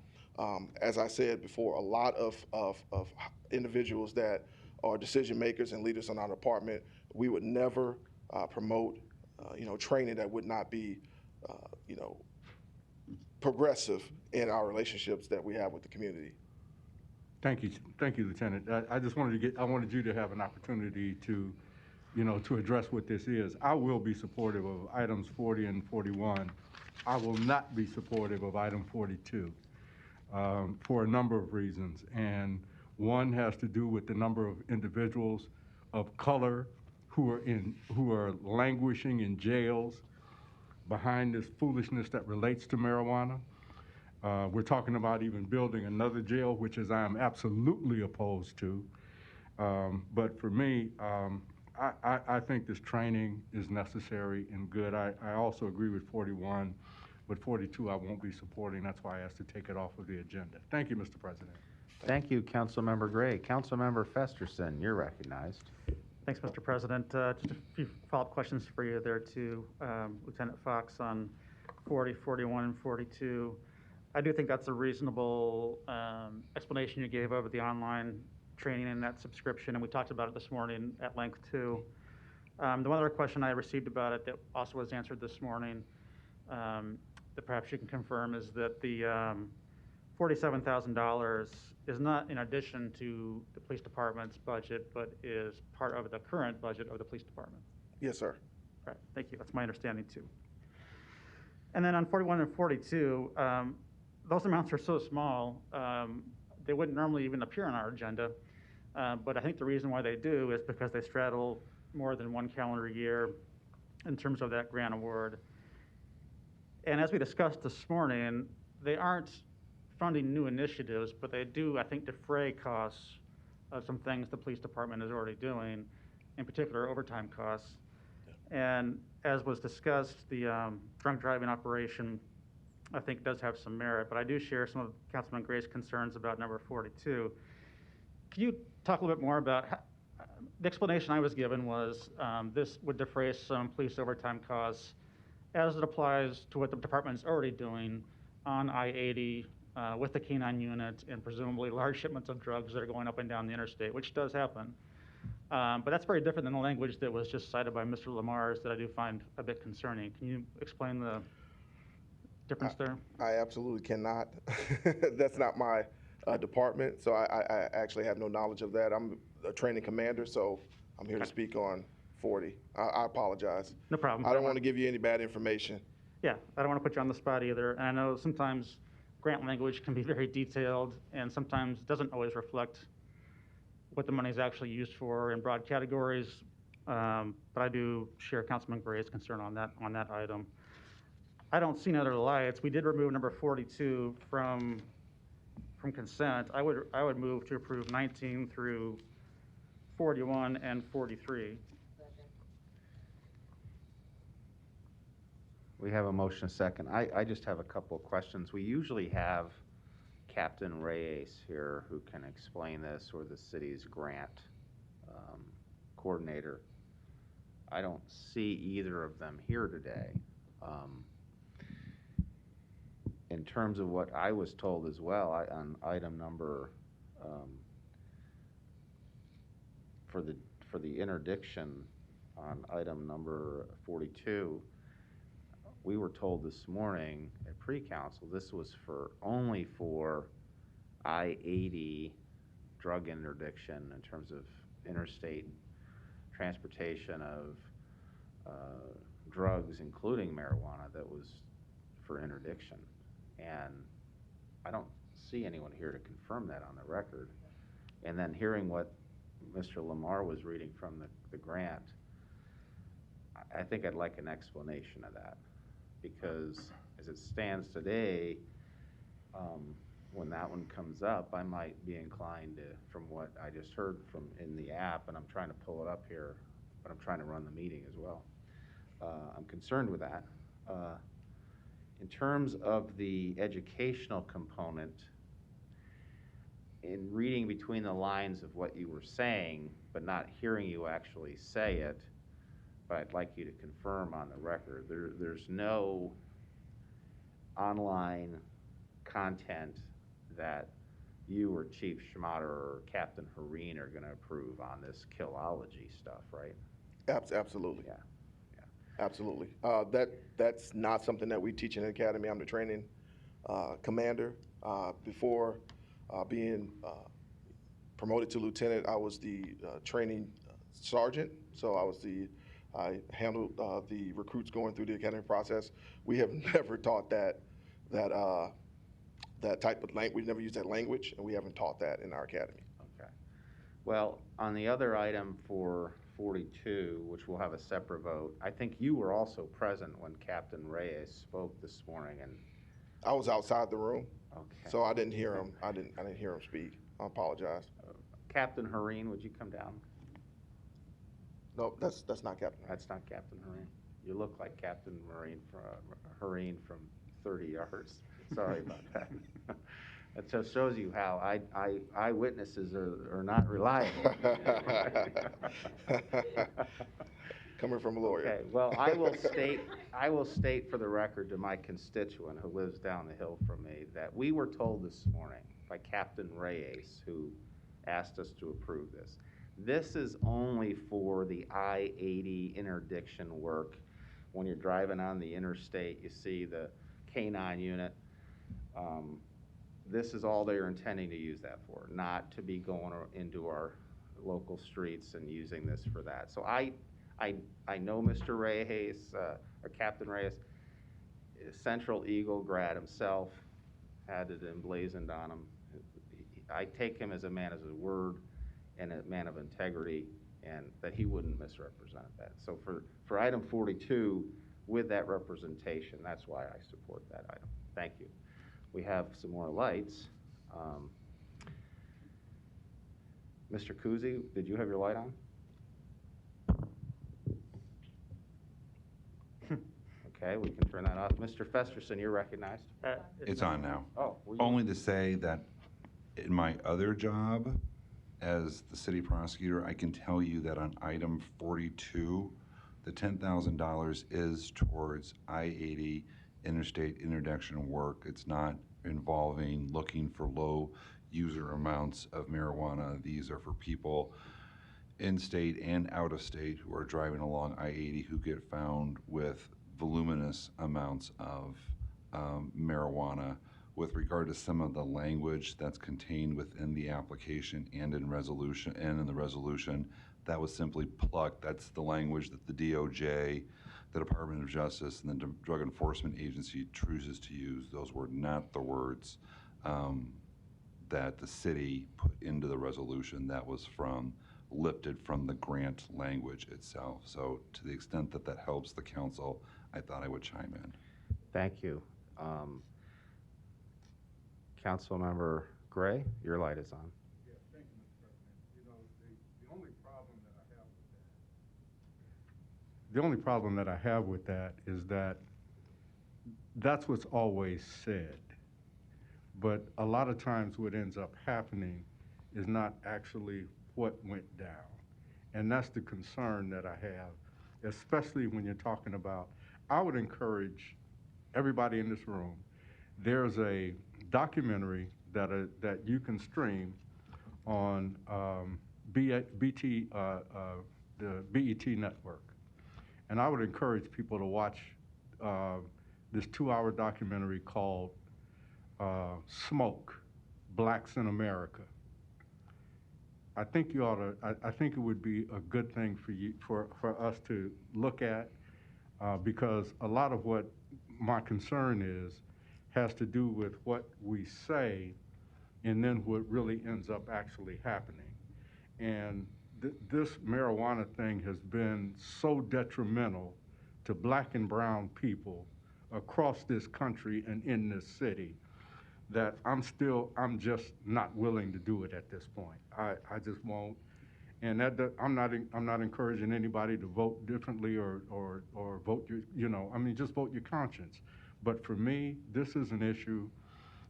as I said before, a lot of individuals that are decision makers and leaders in our department. We would never promote, training that would not be, progressive in our relationships that we have with the community. Thank you, Lieutenant. I just I wanted you to have an opportunity to, to address what this is. I will be supportive of items 40 and 41. I will not be supportive of item 42 for a number of reasons. And one has to do with the number of individuals of color who are languishing in jails behind this foolishness that relates to marijuana. We're talking about even building another jail, which is I am absolutely opposed to. But for me, I think this training is necessary and good. I also agree with 41, but 42 I won't be supporting. That's why I asked to take it off of the agenda. Thank you, Mr. President. Thank you, Councilmember Gray. Councilmember Festerson, you're recognized. Thanks, Mr. President. Just a few follow-up questions for you there too, Lieutenant Fox, on 40, 41, and 42. I do think that's a reasonable explanation you gave over the online training and that subscription, and we talked about it this morning at length too. The one other question I received about it that also was answered this morning that perhaps you can confirm is that the $47,000 is not in addition to the police department's budget, but is part of the current budget of the police department. Yes, sir. All right, thank you. That's my understanding too. And then on 41 and 42, those amounts are so small, they wouldn't normally even appear on our agenda. But I think the reason why they do is because they straddle more than one calendar year in terms of that grant award. And as we discussed this morning, they aren't funding new initiatives, but they do, I think, defray costs of some things the police department is already doing, in particular overtime costs. And as was discussed, the drunk driving operation, I think, does have some merit, but I do share some of Councilman Gray's concerns about number 42. Can you talk a little bit more about the explanation I was given was this would defray some police overtime costs as it applies to what the department is already doing on I-80 with the K-9 unit and presumably large shipments of drugs that are going up and down the interstate, which does happen. But that's very different than the language that was just cited by Mr. Lamar's that I do find a bit concerning. Can you explain the difference there? I absolutely cannot. That's not my department, so I actually have no knowledge of that. I'm a training commander, so I'm here to speak on 40. I apologize. No problem. I don't want to give you any bad information. Yeah, I don't want to put you on the spot either. And I know sometimes grant language can be very detailed and sometimes doesn't always reflect what the money is actually used for in broad categories. But I do share Councilman Gray's concern on that item. I don't see any other lights. We did remove number 42 from consent. I would move to approve 19 through 41 and 43. We have a motion, a second. I just have a couple of questions. We usually have Captain Reyes here who can explain this, or the city's grant coordinator. I don't see either of them here today. In terms of what I was told as well, on item number for the interdiction on item number 42, we were told this morning at pre-council this was only for I-80 drug interdiction in terms of interstate transportation of drugs, including marijuana, that was for interdiction. And I don't see anyone here to confirm that on the record. And then hearing what Mr. Lamar was reading from the grant, I think I'd like an explanation of that. Because as it stands today, when that one comes up, I might be inclined to, from what I just heard from in the app, and I'm trying to pull it up here, but I'm trying to run the meeting as well. I'm concerned with that. In terms of the educational component, in reading between the lines of what you were saying, but not hearing you actually say it, but I'd like you to confirm on the record, there's no online content that you or Chief Schmatter or Captain Hareen are going to approve on this killology stuff, right? Absolutely. Yeah. Absolutely. That's not something that we teach in the academy. I'm the training commander. Before being promoted to lieutenant, I was the training sergeant. So I handled the recruits going through the academy process. We have never taught that type of language. We've never used that language, and we haven't taught that in our academy. Okay. Well, on the other item for 42, which will have a separate vote, I think you were also present when Captain Reyes spoke this morning, and I was outside the room, okay. so I didn't hear him. I didn't hear him speak. I apologize. Captain Hareen, would you come down? No, that's not Captain. That's not Captain Hareen. You look like Captain Hareen from 30 yards. Sorry about that. That just shows you how eyewitnesses are not reliable. Coming from a lawyer. Okay, well, I will state for the record to my constituent who lives down the hill from me that we were told this morning by Captain Reyes, who asked us to approve this. This is only for the I-80 interdiction work. When you're driving on the interstate, you see the K-9 unit. This is all they're intending to use that for, not to be going into our local streets and using this for that. So I know Mr. Reyes, or Captain Reyes, Central Eagle grad himself, had it emblazoned on him. I take him as a man of his word and a man of integrity, and that he wouldn't misrepresent that. So for item 42, with that representation, that's why I support that item. Thank you. We have some more lights. Mr. Kuzi, did you have your light on? Okay, we can turn that off. Mr. Festerson, you're recognized. It's on now. Oh, only to say that in my other job as the city prosecutor, I can tell you that on item 42, the $10,000 is towards I-80 interstate interdiction work. It's not involving looking for low user amounts of marijuana. These are for people in state and out of state who are driving along I-80 who get found with voluminous amounts of marijuana. With regard to some of the language that's contained within the application and in the resolution, that was simply plucked. That's the language that the DOJ, the Department of Justice, and the Drug Enforcement Agency chooses to use. Those were not the words that the city put into the resolution. That was lifted from the grant language itself. So to the extent that that helps the council, I thought I would chime in. Thank you. Councilmember Gray, your light is on. Yes, thank you, Mr. President. You know, the only problem that I have with that is that that's what's always said. But a lot of times what ends up happening is not actually what went down. And that's the concern that I have, especially when you're talking about, I would encourage everybody in this room, there's a documentary that you can stream on the BET network. And I would encourage people to watch this 2-hour documentary called Smoke, Blacks in America. I think you ought to, I think it would be a good thing for us to look at because a lot of what my concern has to do with what we say and then what really ends up actually happening. And this marijuana thing has been so detrimental to black and brown people across this country and in this city that I'm just not willing to do it at this point. I just won't. And I'm not encouraging anybody to vote differently or vote just vote your conscience. But for me, this is an issue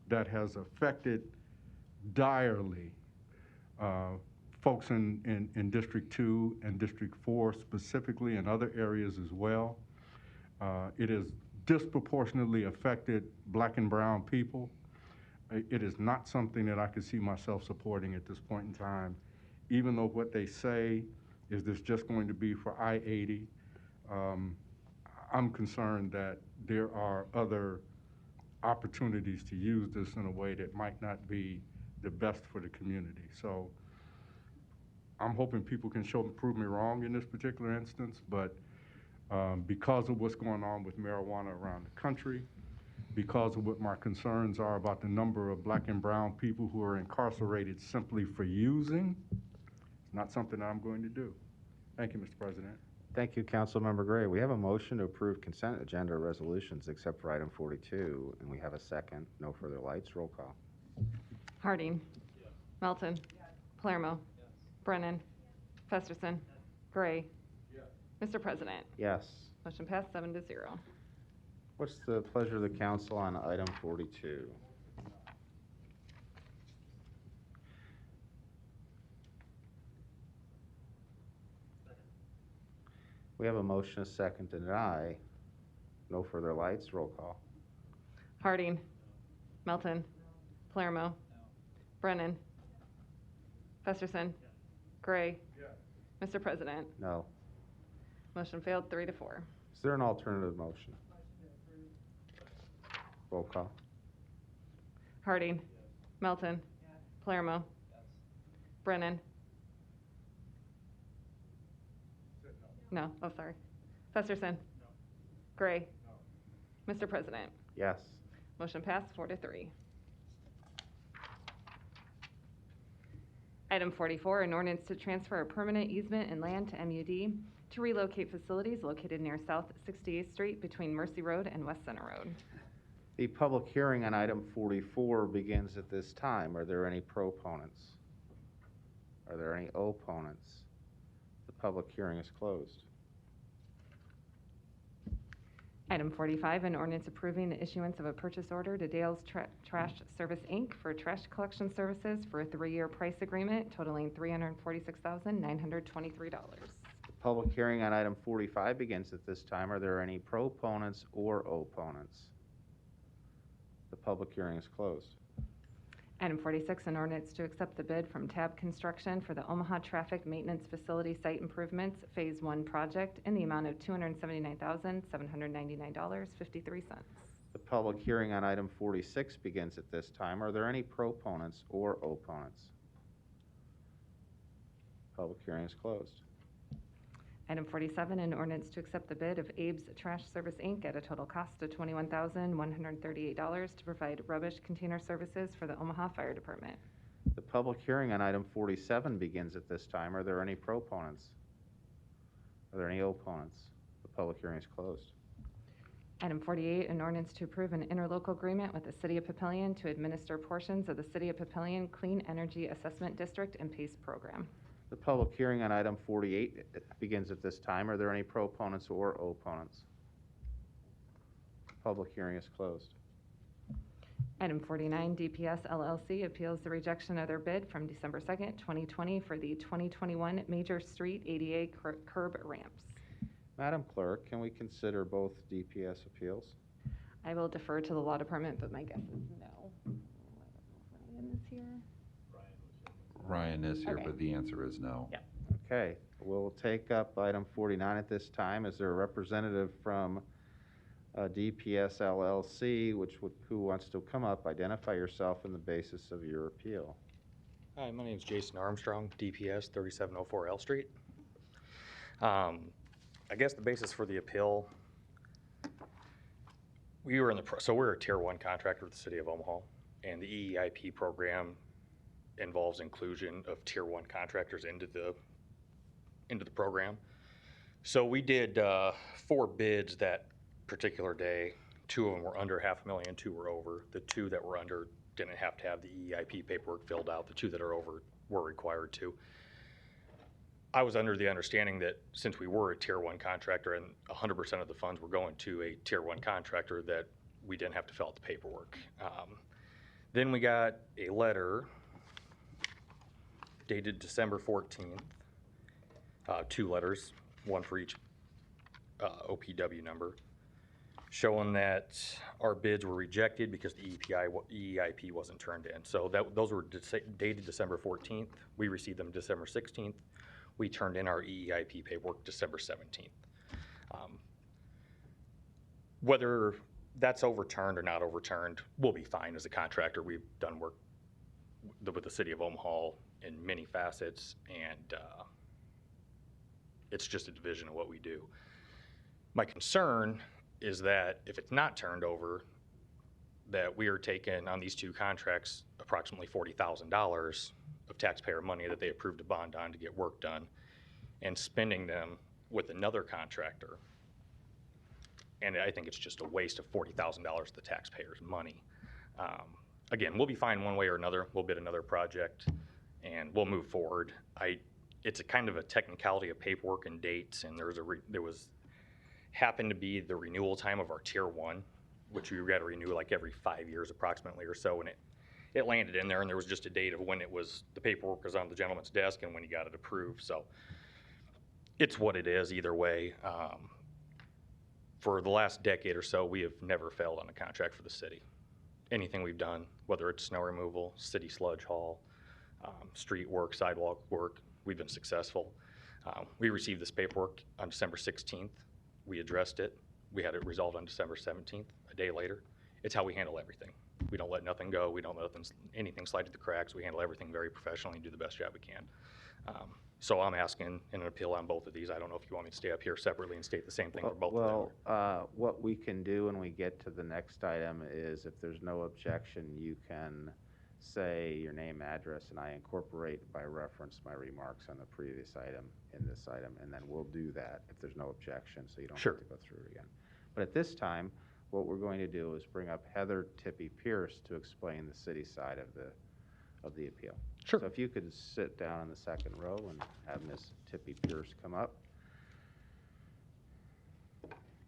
that has affected direly folks in District 2 and District 4 specifically, and other areas as well. It has disproportionately affected black and brown people. It is not something that I could see myself supporting at this point in time, even though what they say is this just going to be for I-80. I'm concerned that there are other opportunities to use this in a way that might not be the best for the community. So I'm hoping people can prove me wrong in this particular instance, but because of what's going on with marijuana around the country, because of what my concerns are about the number of black and brown people who are incarcerated simply for using, it's not something I'm going to do. Thank you, Mr. President. Thank you, Councilmember Gray. We have a motion to approve consent agenda resolutions except for item 42, and we have a second. No further lights. Roll call. Harding. Melton. Palermo. Brennan. Festerson. Gray. Mr. President. Yes. Motion passed 7-0. What's the pleasure of the council on item 42? We have a motion, a second to deny. No further lights. Roll call. Harding. Melton. Palermo. Brennan. Festerson. Gray. Mr. President. No. Motion failed 3-4. Is there an alternative motion? Roll call. Harding. Melton. Palermo. Brennan. No. Oh, sorry. Festerson. Gray. Mr. President. Yes. Motion passed 4-3. Item 44, an ordinance to transfer a permanent easement and land to MUD to relocate facilities located near South 68th Street between Mercy Road and West Center Road. The public hearing on item 44 begins at this time. Are there any proponents? Are there any opponents? The public hearing is closed. Item 45, an ordinance approving the issuance of a purchase order to Dale's Trash Service, Inc. for trash collection services for a 3-year price agreement totaling $346,923. The public hearing on item 45 begins at this time. Are there any proponents or opponents? The public hearing is closed. Item 46, an ordinance to accept the bid from Tab Construction for the Omaha Traffic Maintenance Facility Site Improvements Phase 1 project in the amount of $279,799.53. The public hearing on item 46 begins at this time. Are there any proponents or opponents? Public hearing is closed. Item 47, an ordinance to accept the bid of Abe's Trash Service, Inc. at a total cost of $21,138 to provide rubbish container services for the Omaha Fire Department. The public hearing on item 47 begins at this time. Are there any proponents? Are there any opponents? The public hearing is closed. Item 48, an ordinance to approve an interlocal agreement with the City of Papillion to administer portions of the City of Papillion Clean Energy Assessment District and PACE program. The public hearing on item 48 begins at this time. Are there any proponents or opponents? Public hearing is closed. Item 49, DPS LLC appeals the rejection of their bid from December 2nd, 2020 for the 2021 Major Street ADA curb ramps. Madam Clerk, can we consider both DPS appeals? I will defer to the Law Department, but my guess is no. Ryan is here. Ryan is here, Okay. but the answer is no. Yeah. Okay, we'll take up item 49 at this time. Is there a representative from DPS LLC, who wants to come up, identify yourself and the basis of your appeal? Hi, my name is Jason Armstrong, DPS 3704 L Street. I guess the basis for the appeal, we're a Tier 1 contractor with the City of Omaha, and the EEIP program involves inclusion of Tier 1 contractors into the program. So we did 4 bids that particular day. 2 of them were under $500,000, 2 were over. The 2 that were under didn't have to have the EEIP paperwork filled out. The 2 that are over were required to. I was under the understanding that since we were a Tier 1 contractor and 100% of the funds were going to a Tier 1 contractor, that we didn't have to fill out the paperwork. Then we got a letter dated December 14th, 2 letters, one for each OPW number, showing that our bids were rejected because the EEIP wasn't turned in. So those were dated December 14th. We received them December 16th. We turned in our EEIP paperwork December 17th. Whether that's overturned or not overturned, we'll be fine as a contractor. We've done work with the city of Omaha in many facets, and it's just a division of what we do. My concern is that if it's not turned over, that we are taking on these two contracts approximately $40,000 of taxpayer money that they approved a bond on to get work done and spending them with another contractor. And I think it's just a waste of $40,000 of the taxpayers' money. Again, we'll be fine one way or another. We'll bid another project and we'll move forward. It's a kind of a technicality of paperwork and dates, and there was happened to be the renewal time of our tier 1, which we got to renew like every 5 years approximately or so, and it landed in there, and there was just a date of when the paperwork was on the gentleman's desk and when he got it approved. So it's what it is either way. For the last decade or so, we have never failed on a contract for the city. Anything we've done, whether it's snow removal, city sludge haul, street work, sidewalk work, we've been successful. We received this paperwork on December 16th. We addressed it. We had it resolved on December 17th, a day later. It's how we handle everything. We don't let nothing go. We don't let anything slide through the cracks. We handle everything very professionally and do the best job we can. So I'm asking in an appeal on both of these. I don't know if you want me to stay up here separately and state the same thing for both of them. What we can do when we get to the next item is if there's no objection, you can say your name, address, and I incorporate by reference my remarks on the previous item in this item, and then we'll do that if there's no objection, so you don't have to go through it again. But at this time, what we're going to do is bring up Heather Tippy Pierce to explain the city side of the appeal. Sure. So if you could sit down in the second row and have Ms. Tippy Pierce come up.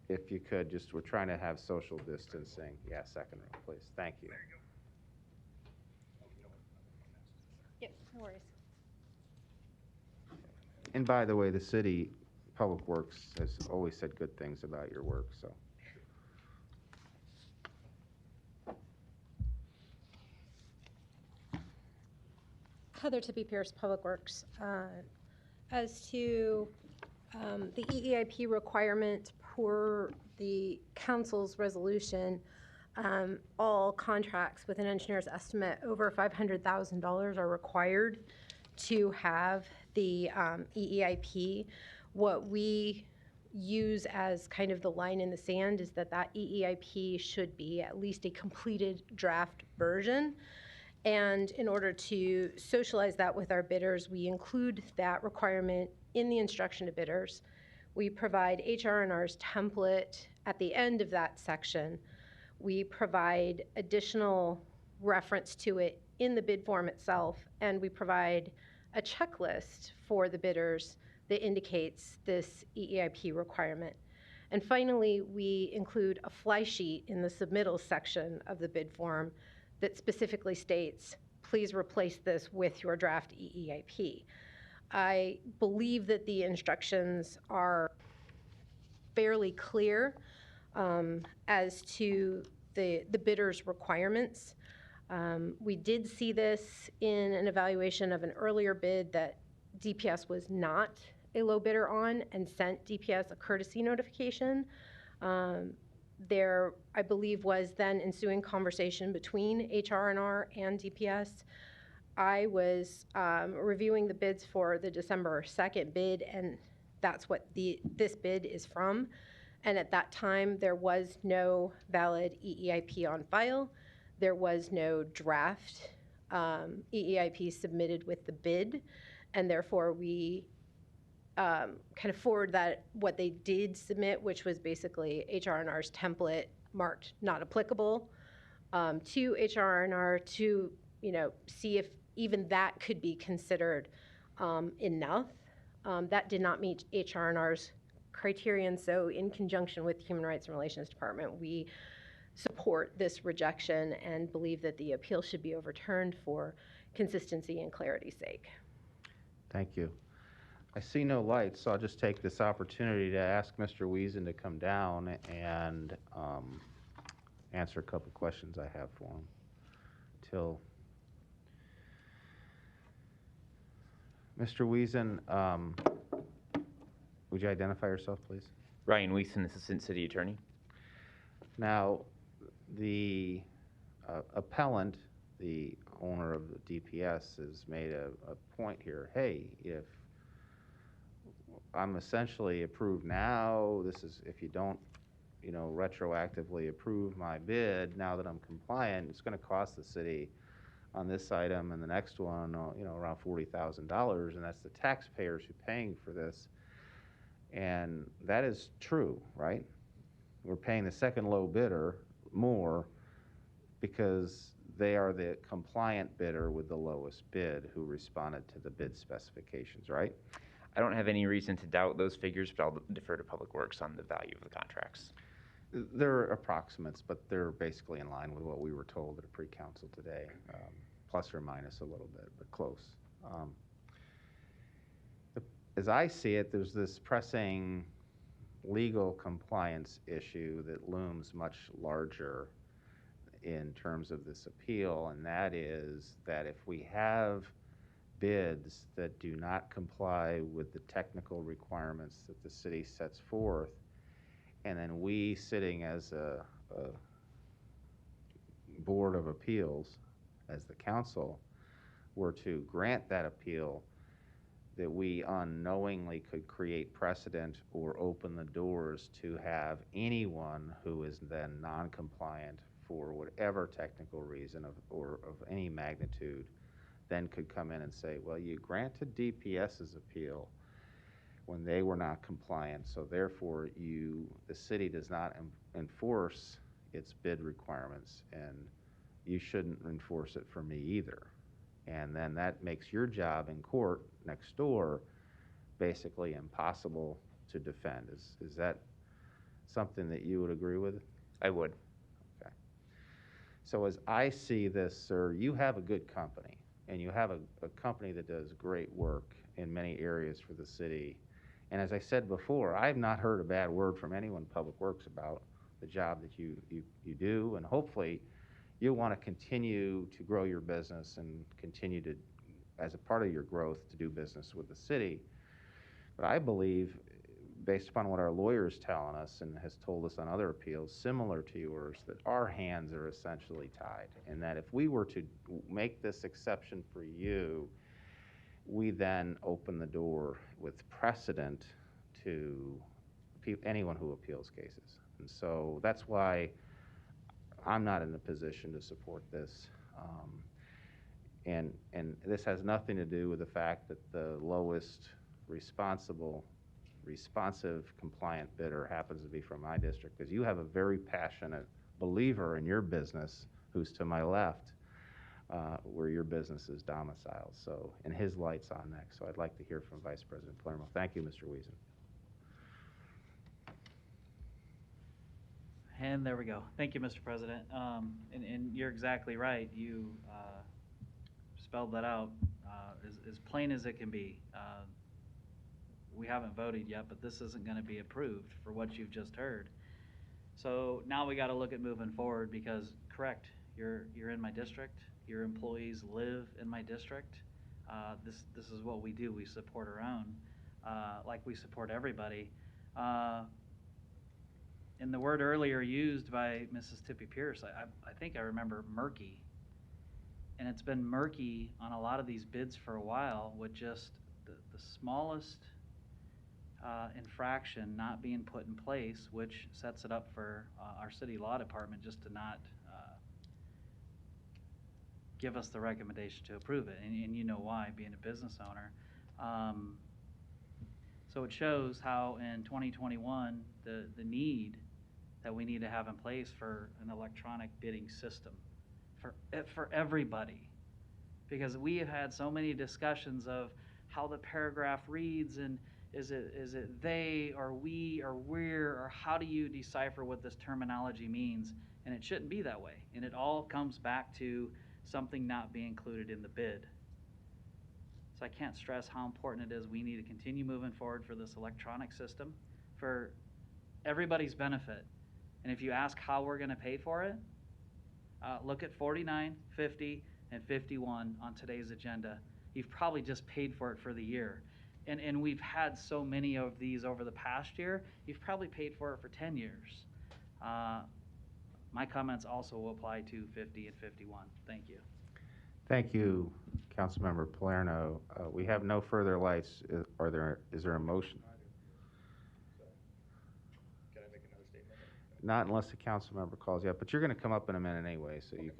If you could, we're trying to have social distancing. Yeah, second row, please. Thank you. Yep, no worries. And by the way, the city Public Works has always said good things about your work, so. Heather Tippy Pierce, Public Works. As to the EEIP requirement per the council's resolution, all contracts with an engineer's estimate over $500,000 are required to have the EEIP. What we use as kind of the line in the sand is that EEIP should be at least a completed draft version. And in order to socialize that with our bidders, we include that requirement in the instruction to bidders. We provide HR&R's template at the end of that section. We provide additional reference to it in the bid form itself, and we provide a checklist for the bidders that indicates this EEIP requirement. And finally, we include a fly sheet in the submittals section of the bid form that specifically states, please replace this with your draft EEIP. I believe that the instructions are fairly clear as to the bidder's requirements. We did see this in an evaluation of an earlier bid that DPS was not a low bidder on and sent DPS a courtesy notification. There, I believe, was then ensuing conversation between HR&R and DPS. I was reviewing the bids for the December 2nd bid, and that's what this bid is from. And at that time, there was no valid EEIP on file. There was no draft EEIP submitted with the bid, and therefore we kind of forward that what they did submit, which was basically HR&R's template marked not applicable, to HR&R to see if even that could be considered enough. That did not meet HR&R's criterion, so in conjunction with Human Rights and Relations Department, we support this rejection and believe that the appeal should be overturned for consistency and clarity's sake. Thank you. I see no lights, so I'll just take this opportunity to ask Mr. Wiesen to come down and answer a couple questions I have for him. Mr. Wiesen, would you identify yourself, please? Ryan Wiesen, Assistant City Attorney. Now, the appellant, the owner of the DPS, has made a point here. Hey, if I'm essentially approved now, this is, if you don't, you know, retroactively approve my bid, now that I'm compliant, it's going to cost the city on this item and the next one, you know, around $40,000, and that's the taxpayers who are paying for this. And that is true, right? We're paying the second low bidder more because they are the compliant bidder with the lowest bid who responded to the bid specifications, right? I don't have any reason to doubt those figures, but I'll defer to Public Works on the value of the contracts. They're approximates, but they're basically in line with what we were told at a pre-council today, plus or minus a little bit, but close. As I see it, there's this pressing legal compliance issue that looms much larger in terms of this appeal, and that is that if we have bids that do not comply with the technical requirements that the city sets forth, and then we, sitting as a board of appeals, as the council, were to grant that appeal, that we unknowingly could create precedent or open the doors to have anyone who is then non-compliant for whatever technical reason or of any magnitude then could come in and say, well, you granted DPS's appeal when they were not compliant, so therefore the city does not enforce its bid requirements, and you shouldn't enforce it for me either. And then that makes your job in court next door basically impossible to defend. Is that something that you would agree with? I would. Okay. So as I see this, sir, you have a good company, and you have a company that does great work in many areas for the city. And as I said before, I've not heard a bad word from anyone in Public Works about the job that you do, and hopefully you'll want to continue to grow your business and continue to, as a part of your growth, to do business with the city. But I believe, based upon what our lawyer is telling us and has told us on other appeals similar to yours, that our hands are essentially tied, and that if we were to make this exception for you, we then open the door with precedent to anyone who appeals cases. And so that's why I'm not in a position to support this. And this has nothing to do with the fact that the lowest responsive, compliant bidder happens to be from my district, because you have a very passionate believer in your business who's to my left, where your business is domiciled. So, and his light's on next. So I'd like to hear from Vice President Palermo. Thank you, Mr. Wiesen. And there we go. Thank you, Mr. President. And you're exactly right. You spelled that out as plain as it can be. We haven't voted yet, but this isn't going to be approved for what you've just heard. So now we got to look at moving forward, because, correct, you're in my district. Your employees live in my district. This is what we do. We support our own, like we support everybody. And the word earlier used by Mrs. Tippy Pierce, I think I remember murky. And it's been murky on a lot of these bids for a while, with just the smallest infraction not being put in place, which sets it up for our city law department just to not give us the recommendation to approve it. And you know why, being a business owner. So it shows how in 2021, the need that we need to have in place for an electronic bidding system for everybody. Because we have had so many discussions of how the paragraph reads, and is it they or we or we're, or how do you decipher what this terminology means? And it shouldn't be that way. And it all comes back to something not being included in the bid. So I can't stress how important it is. We need to continue moving forward for this electronic system for everybody's benefit. And if you ask how we're going to pay for it, look at 49, 50, and 51 on today's agenda. You've probably just paid for it for the year. And we've had so many of these over the past year, you've probably paid for it for 10 years. my comments also will apply to 50 and 51. Thank you. Thank you, Councilmember Palerno. We have no further lights. Is there a motion? Can I make another statement? Not unless the council member calls you up, but you're going to come up in a minute anyway, so you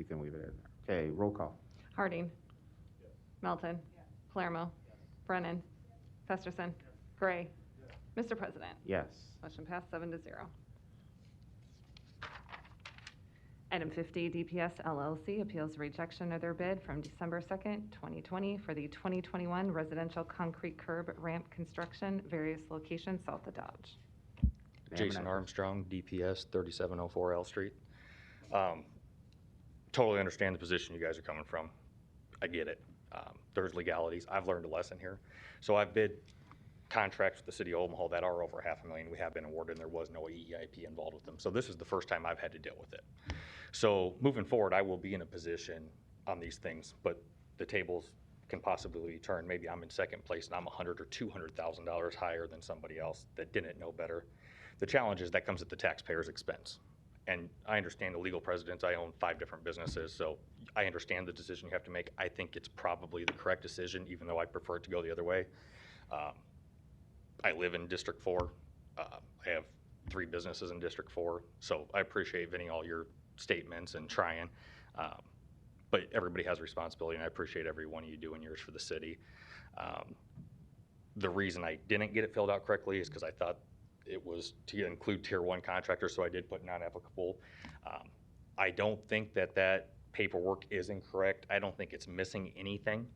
can leave it in there. Okay, roll call. Harding. Melton. Palermo. Brennan. Festerson. Gray. Mr. President. Yes. Motion passed 7-0. Item 50, DPS LLC appeals rejection of their bid from December 2nd, 2020 for the 2021 residential concrete curb ramp construction, various locations south of Dodge. Jason Armstrong, DPS 3704 L Street. Totally understand the position you guys are coming from. I get it. There's legalities. I've learned a lesson here. So I've bid contracts with the city of Omaha that are over $500,000. We have been awarded, and there was no EIP involved with them. So this is the first time I've had to deal with it. So moving forward, I will be in a position on these things, but the tables can possibly be turned. Maybe I'm in second place and I'm $100,000 or $200,000 higher than somebody else that didn't know better. The challenge is that comes at the taxpayer's expense. And I understand the legal precedents. I own 5 different businesses, so I understand the decision you have to make. I think it's probably the correct decision, even though I prefer it to go the other way. I live in District 4. I have 3 businesses in District 4, so I appreciate, Vinny, all your statements and trying. But everybody has a responsibility, and I appreciate every one of you doing yours for the city. The reason I didn't get it filled out correctly is because I thought it was to include Tier 1 contractors, so I did put non-applicable. I don't think that paperwork is incorrect. I don't think it's missing anything,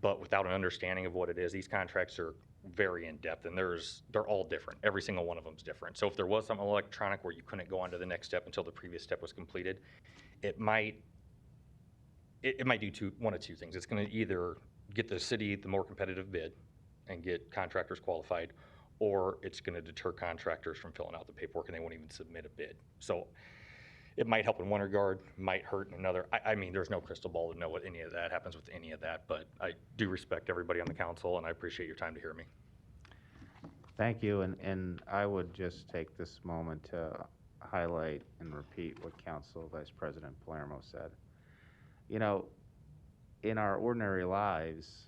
but without an understanding of what it is, these contracts are very in-depth, and they're all different. Every single one of them is different. So if there was something electronic where you couldn't go on to the next step until the previous step was completed, it might do one of two things. It's going to either get the city the more competitive bid and get contractors qualified, or it's going to deter contractors from filling out the paperwork and they won't even submit a bid. So it might help in one regard, might hurt in another. I mean, there's no crystal ball to know what any of that happens with any of that, but I do respect everybody on the council, and I appreciate your time to hear me. Thank you, and I would just take this moment to highlight and repeat what Council Vice President Palermo said. You know, in our ordinary lives,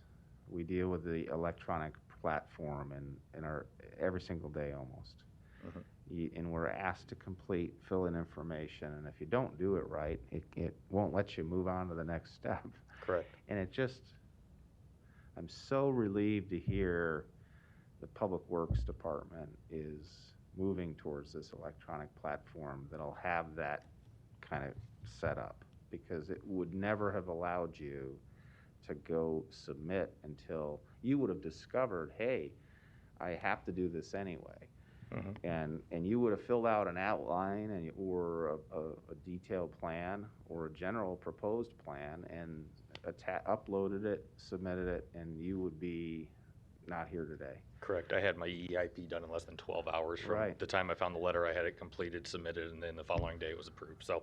we deal with the electronic platform in our every single day almost. And we're asked to fill in information, and if you don't do it right, it won't let you move on to the next step. Correct. And I'm so relieved to hear the Public Works Department is moving towards this electronic platform that'll have that kind of set up, because it would never have allowed you to go submit until you would have discovered, hey, I have to do this anyway. And you would have filled out an outline or a detailed plan or a general proposed plan and uploaded it, submitted it, and you would be not here today. Correct. I had my EIP done in less than 12 hours from the time I found the letter. I had it completed, submitted, and then the following day it was approved. So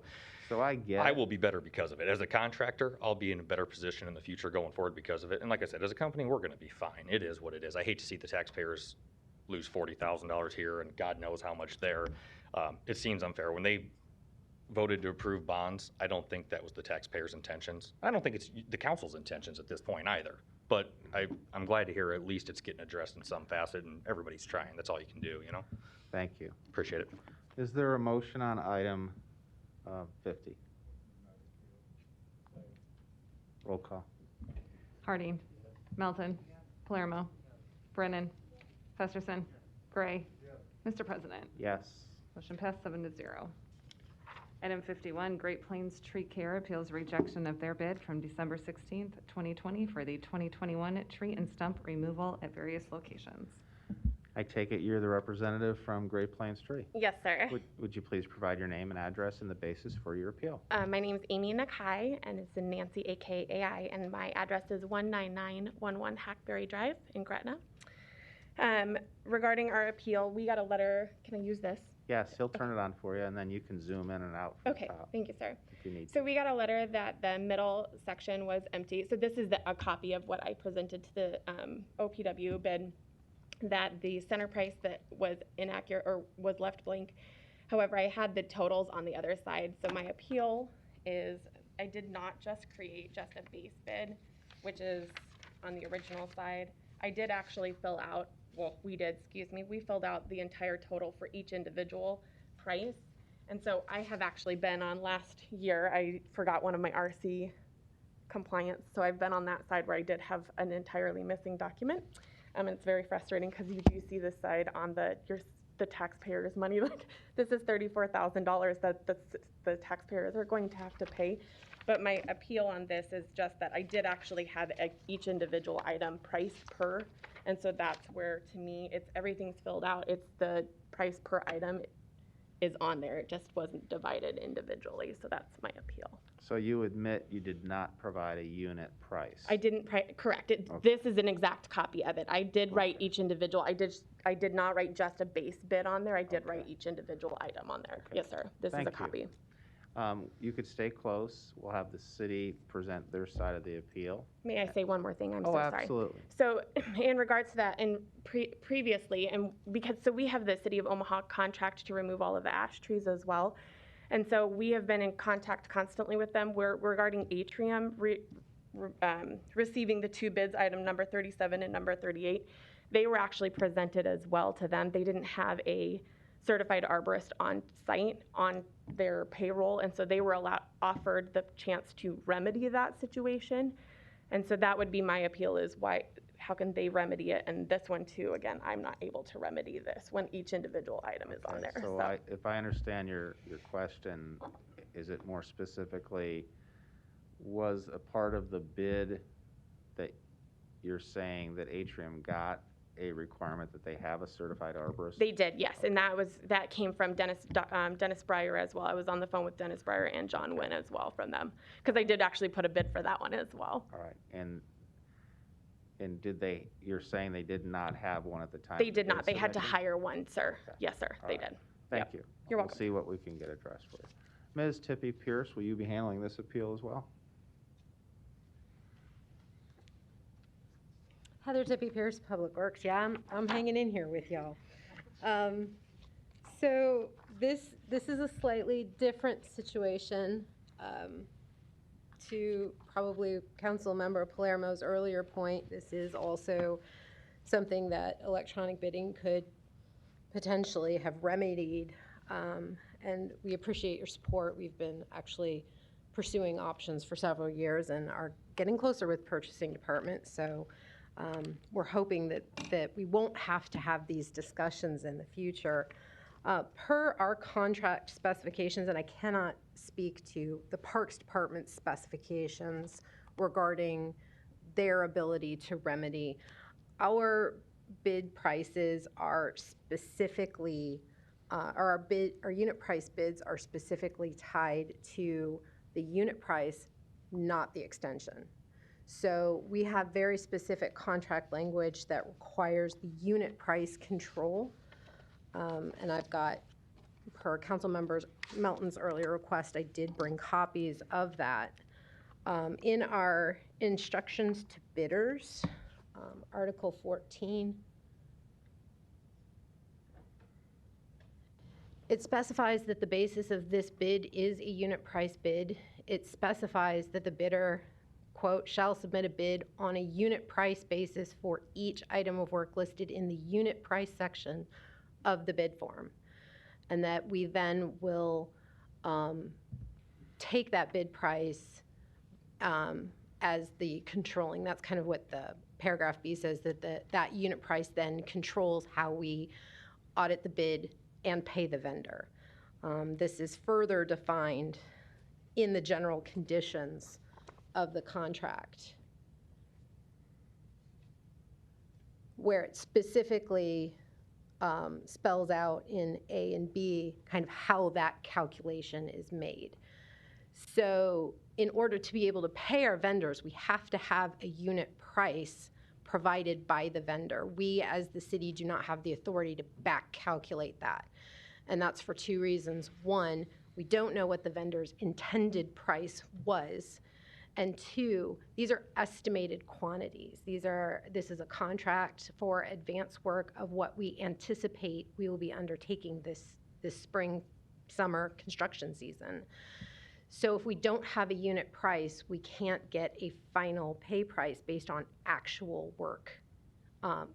I will be better because of it. As a contractor, I'll be in a better position in the future going forward because of it. And like I said, as a company, we're going to be fine. It is what it is. I hate to see the taxpayers lose $40,000 here and God knows how much there. It seems unfair. When they voted to approve bonds, I don't think that was the taxpayers' intentions. I don't think it's the council's intentions at this point either. But I'm glad to hear at least it's getting addressed in some facet, and everybody's trying. That's all you can do, you know? Thank you. Appreciate it. Is there a motion on item 50? Roll call. Harding. Melton. Palermo. Brennan. Festerson. Gray. Mr. President. Yes. Motion passed 7-0. Item 51, Great Plains Tree Care appeals rejection of their bid from December 16th, 2020 for the 2021 tree and stump removal at various locations. I take it you're the representative from Great Plains Tree. Yes, sir. Would you please provide your name and address and the basis for your appeal? My name is Amy Nakai, and it's in Nancy, AKAI, and my address is 19911 Hackberry Drive in Gretna. Regarding our appeal, we got a letter. Can I use this? Yes, he'll turn it on for you, and then you can zoom in and out. Okay, thank you, sir. If you need So we got a letter that the middle section was empty. So this is a copy of what I presented to the OPW bid, that the center price that was inaccurate or was left blank However, I had the totals on the other side. So my appeal is I did not just create just a base bid, which is on the original side. I did actually fill out, well, we did, excuse me, we filled out the entire total for each individual price. And so I have actually been on last year, I forgot one of my RC compliance. So I've been on that side where I did have an entirely missing document. And it's very frustrating because you do see this side on the taxpayers' money. Like, this is $34,000 that the taxpayers are going to have to pay. But my appeal on this is just that I did actually have each individual item priced per. And so that's where, to me, everything's filled out. It's the price per item is on there. It just wasn't divided individually. So that's my appeal. So you admit you did not provide a unit price? I didn't, correct. This is an exact copy of it. I did write each individual. I did not write just a base bid on there. I did write each individual item on there. Yes, sir. This is a copy. You could stay close. We'll have the city present their side of the appeal. May I say one more thing? I'm so sorry. Absolutely. So in regards to that, and previously, and so we have the City of Omaha contract to remove all of the ash trees as well. And so we have been in contact constantly with them. We're regarding Atrium receiving the two bids, item number 37 and number 38. They were actually presented as well to them. They didn't have a certified arborist on site on their payroll, and so they were offered the chance to remedy that situation. And so that would be my appeal, is how can they remedy it? And this one too, again, I'm not able to remedy this when each individual item is on there. So if I understand your question, is it more specifically, was a part of the bid that you're saying that Atrium got a requirement that they have a certified arborist? They did, yes, and that came from Dennis Breyer as well. I was on the phone with Dennis Breyer and John Wynn as well from them, because I did actually put a bid for that one as well. All right, and you're saying they did not have one at the time? They did not. They had to hire one, sir. Okay. Yes, sir, they did. Thank you. You're welcome. We'll see what we can get addressed for you. Ms. Tippy Pierce, will you be handling this appeal as well? Heather Tippy Pierce, Public Works. Yeah, I'm hanging in here with y'all. So this is a slightly different situation to probably Council Member Palermo's earlier point. This is also something that electronic bidding could potentially have remedied, and we appreciate your support. We've been actually pursuing options for several years and are getting closer with purchasing department. So we're hoping that we won't have to have these discussions in the future. Per our contract specifications, and I cannot speak to the Parks Department specifications regarding their ability to remedy, our bid prices are specifically, our unit price bids are specifically tied to the unit price, not the extension. So we have very specific contract language that requires the unit price control. And I've got, per Councilmember Melton's earlier request, I did bring copies of that. In our instructions to bidders, Article 14, it specifies that the basis of this bid is a unit price bid. It specifies that the bidder, quote, shall submit a bid on a unit price basis for each item of work listed in the unit price section of the bid form. And that we then will take that bid price as the controlling. That's kind of what the paragraph B says, that unit price then controls how we audit the bid and pay the vendor. This is further defined in the general conditions of the contract, where it specifically spells out in A and B kind of how that calculation is made. So in order to be able to pay our vendors, we have to have a unit price provided by the vendor. We, as the city, do not have the authority to back calculate that. And that's for two reasons. One, we don't know what the vendor's intended price was. And two, these are estimated quantities. This is a contract for advance work of what we anticipate we will be undertaking this spring summer construction season. So if we don't have a unit price, we can't get a final pay price based on actual work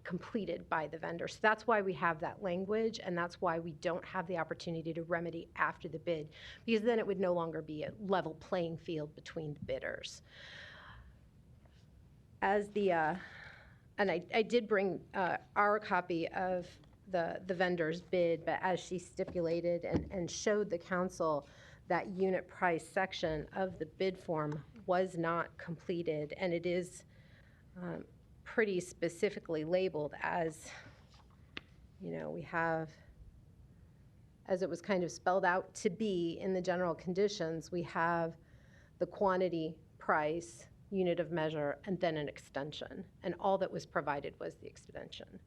completed by the vendor. So that's why we have that language, and that's why we don't have the opportunity to remedy after the bid, because then it would no longer be a level playing field between the bidders. As the, and I did bring our copy of the vendor's bid, but as she stipulated and showed the council, that unit price section of the bid form was not completed, and it is pretty specifically labeled as, we have, as it was kind of spelled out to be in the general conditions, we have the quantity, price, unit of measure, and then an extension. And all that was provided was the extension.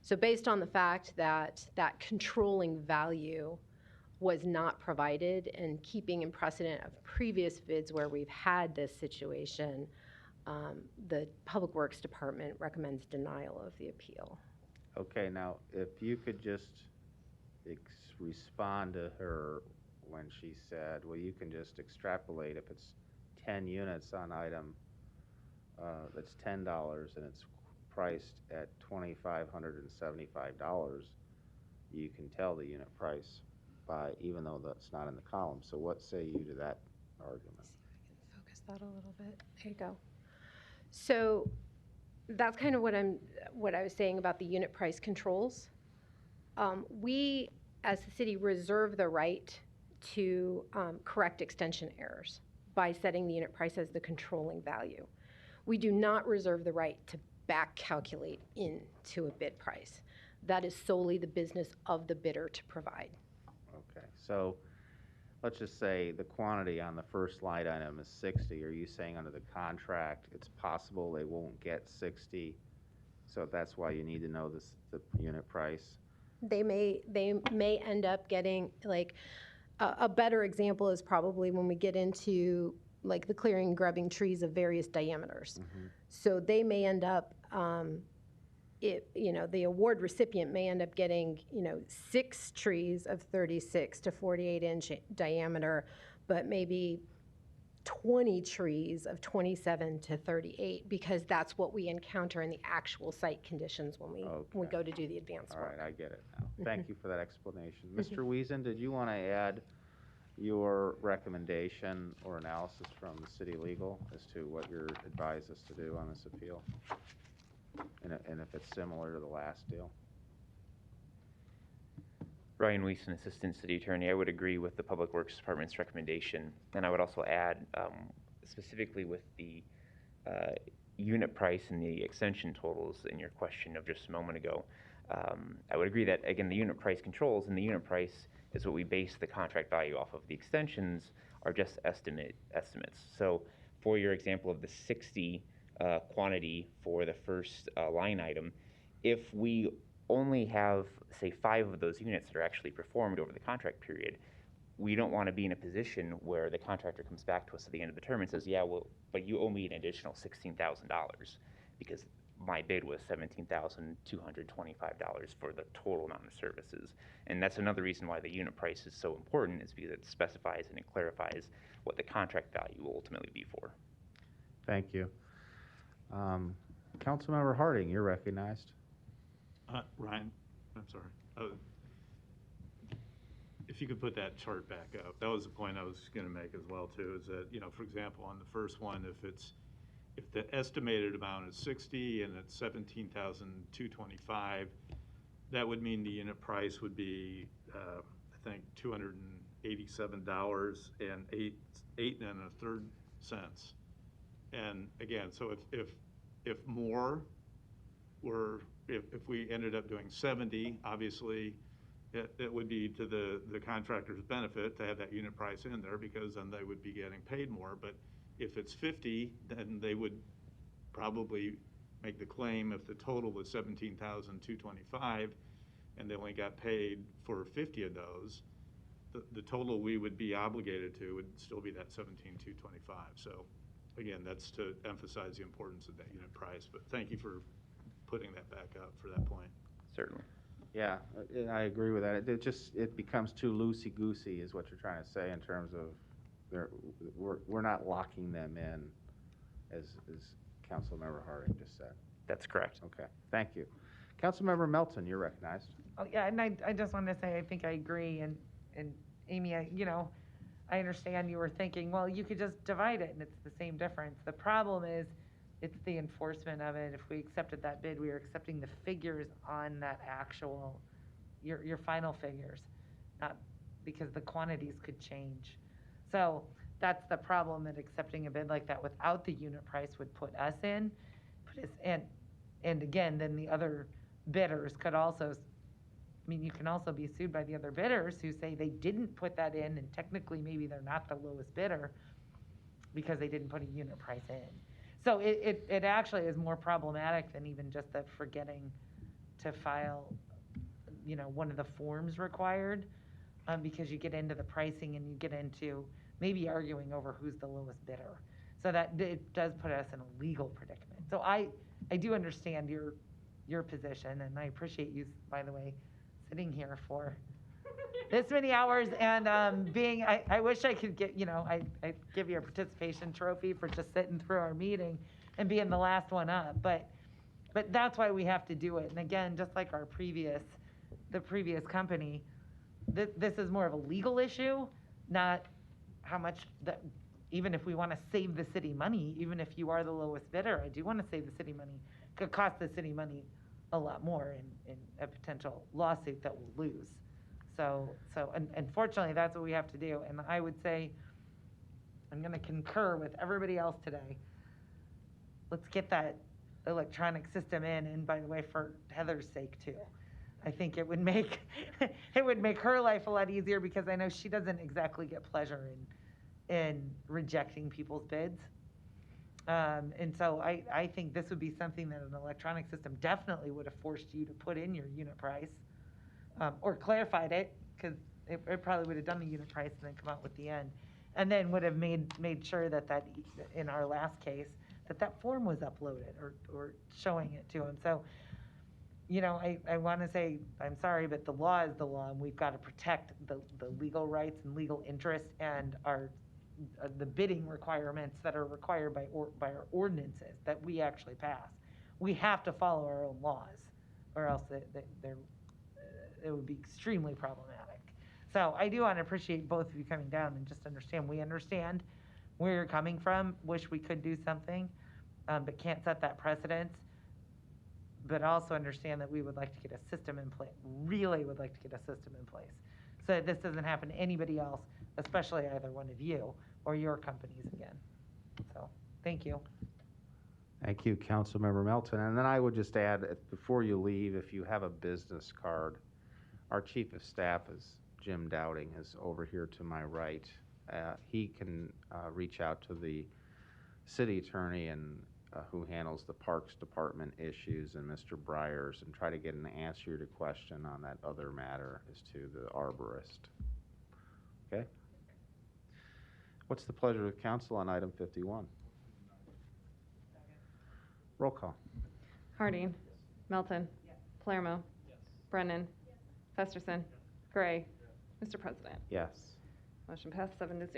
So based on the fact that that controlling value was not provided, and keeping in precedent of previous bids where we've had this situation, the Public Works Department recommends denial of the appeal. Okay, now, if you could just respond to her when she said, well, you can just extrapolate if it's 10 units on item that's $10 and it's priced at $2,575, you can tell the unit price by, even though that's not in the column. So what say you to that argument? Focus that a little bit. There you go. So that's kind of what I was saying about the unit price controls. We, as the city, reserve the right to correct extension errors by setting the unit price as the controlling value. We do not reserve the right to back calculate into a bid price. That is solely the business of the bidder to provide. Okay, so let's just say the quantity on the first line item is 60. Are you saying under the contract it's possible they won't get 60? So that's why you need to know the unit price? They may end up getting, like, a better example is probably when we get into like the clearing and grubbing trees of various diameters. Mm-hmm. So they may end up, the award recipient may end up getting, 6 trees of 36 to 48 inch diameter, but maybe 20 trees of 27 to 38, because that's what we encounter in the actual site conditions when we go to do the advanced work. All right, I get it now. Thank you for that explanation. Mr. Wiesen, did you want to add your recommendation or analysis from the city legal as to what you're advised us to do on this appeal? And if it's similar to the last deal? Ryan Wiesen, Assistant City Attorney. I would agree with the Public Works Department's recommendation. And I would also add, specifically with the unit price and the extension totals in your question of just a moment ago, I would agree that, again, the unit price controls, and the unit price is what we base the contract value off of. The extensions are just estimates. So for your example of the 60 quantity for the first line item, if we only have, say, 5 of those units that are actually performed over the contract period, we don't want to be in a position where the contractor comes back to us at the end of the term and says, yeah, well, but you owe me an additional $16,000 because my bid was $17,225 for the total amount of services. And that's another reason why the unit price is so important, is because it specifies and it clarifies what the contract value will ultimately be for. Thank you. Councilmember Harding, you're recognized. Ryan, I'm sorry. If you could put that chart back up. That was the point I was going to make as well, too, is that, for example, on the first one, if the estimated amount is 60 and it's 17,225, that would mean the unit price would be, I think, $287 and 8 1/3 cents. And again, so if more were, if we ended up doing 70, obviously it would be to the contractor's benefit to have that unit price in there, because then they would be getting paid more. But if it's 50, then they would probably make the claim if the total was 17,225 and they only got paid for 50 of those, the total we would be obligated to would still be that 17,225. So again, that's to emphasize the importance of that unit price. But thank you for putting that back up for that point. Certainly. Yeah, and I agree with that. It becomes too loosey-goosey is what you're trying to say in terms of, we're not locking them in, as Councilmember Harding just said. That's correct. Okay, thank you. Councilmember Melton, you're recognized. Oh, yeah, and I just want to say, I think I agree, and Amy, I understand you were thinking, well, you could just divide it and it's the same difference. The problem is, it's the enforcement of it. If we accepted that bid, we are accepting the figures on that actual, your final figures, not because the quantities could change. So that's the problem that accepting a bid like that without the unit price would put us in. And again, then the other bidders could also, you can also be sued by the other bidders who say they didn't put that in, and technically maybe they're not the lowest bidder because they didn't put a unit price in. So it actually is more problematic than even just the forgetting to file, one of the forms required, because you get into the pricing and you get into maybe arguing over who's the lowest bidder. So that it does put us in a legal predicament. So I do understand your position, and I appreciate you, by the way, sitting here for this many hours and I wish I could get, I'd give you a participation trophy for just sitting through our meeting and being the last one up, but that's why we have to do it. And again, just like the previous company, this is more of a legal issue, not how much that, even if we want to save the city money, even if you are the lowest bidder, I do want to save the city money, could cost the city money a lot more in a potential lawsuit that we'll lose. So unfortunately, that's what we have to do. And I would say, I'm going to concur with everybody else today. Let's get that electronic system in, and by the way, for Heather's sake too. I think it would make her life a lot easier, because I know she doesn't exactly get pleasure in rejecting people's bids. And so I think this would be something that an electronic system definitely would have forced you to put in your unit price, or clarified it, because it probably would have done the unit price and then come out with the end, and then would have made sure that in our last case, that form was uploaded or showing it to him. So, I want to say, I'm sorry, but the law is the law, and we've got to protect the legal rights and legal interests and the bidding requirements that are required by our ordinances that we actually pass. We have to follow our own laws, or else it would be extremely problematic. So I do want to appreciate both of you coming down and just understand. We understand where you're coming from. Wish we could do something, but can't set that precedence. But also understand that we would like to get a system in place. Really would like to get a system in place, so that this doesn't happen to anybody else, especially either one of you or your companies again. So, thank you. Thank you, Councilmember Melton. And then I would just add, before you leave, if you have a business card, our Chief of Staff is Jim Dowding, is over here to my right. He can reach out to the city attorney and who handles the Parks Department issues, and Mr. Briers, and try to get an answer to question on that other matter as to the arborist. Okay? What's the pleasure of council on item 51? Roll call. Harding. Melton. Palermo. Brennan. Festerson. Gray. Mr. President. Yes. Motion passed 7-0.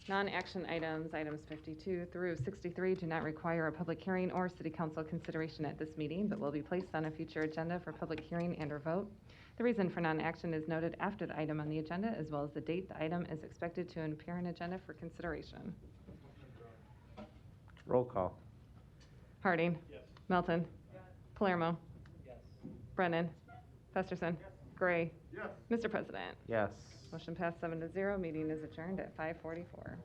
Non-action items, items 52 through 63, do not require a public hearing or city council consideration at this meeting, but will be placed on a future agenda for public hearing and or vote. The reason for non-action is noted after the item on the agenda, as well as the date the item is expected to appear on agenda for consideration. Roll call. Harding. Melton. Palermo. Brennan. Festerson. Gray. Mr. President. Yes. Motion passed 7-0. Meeting is adjourned at 5:44.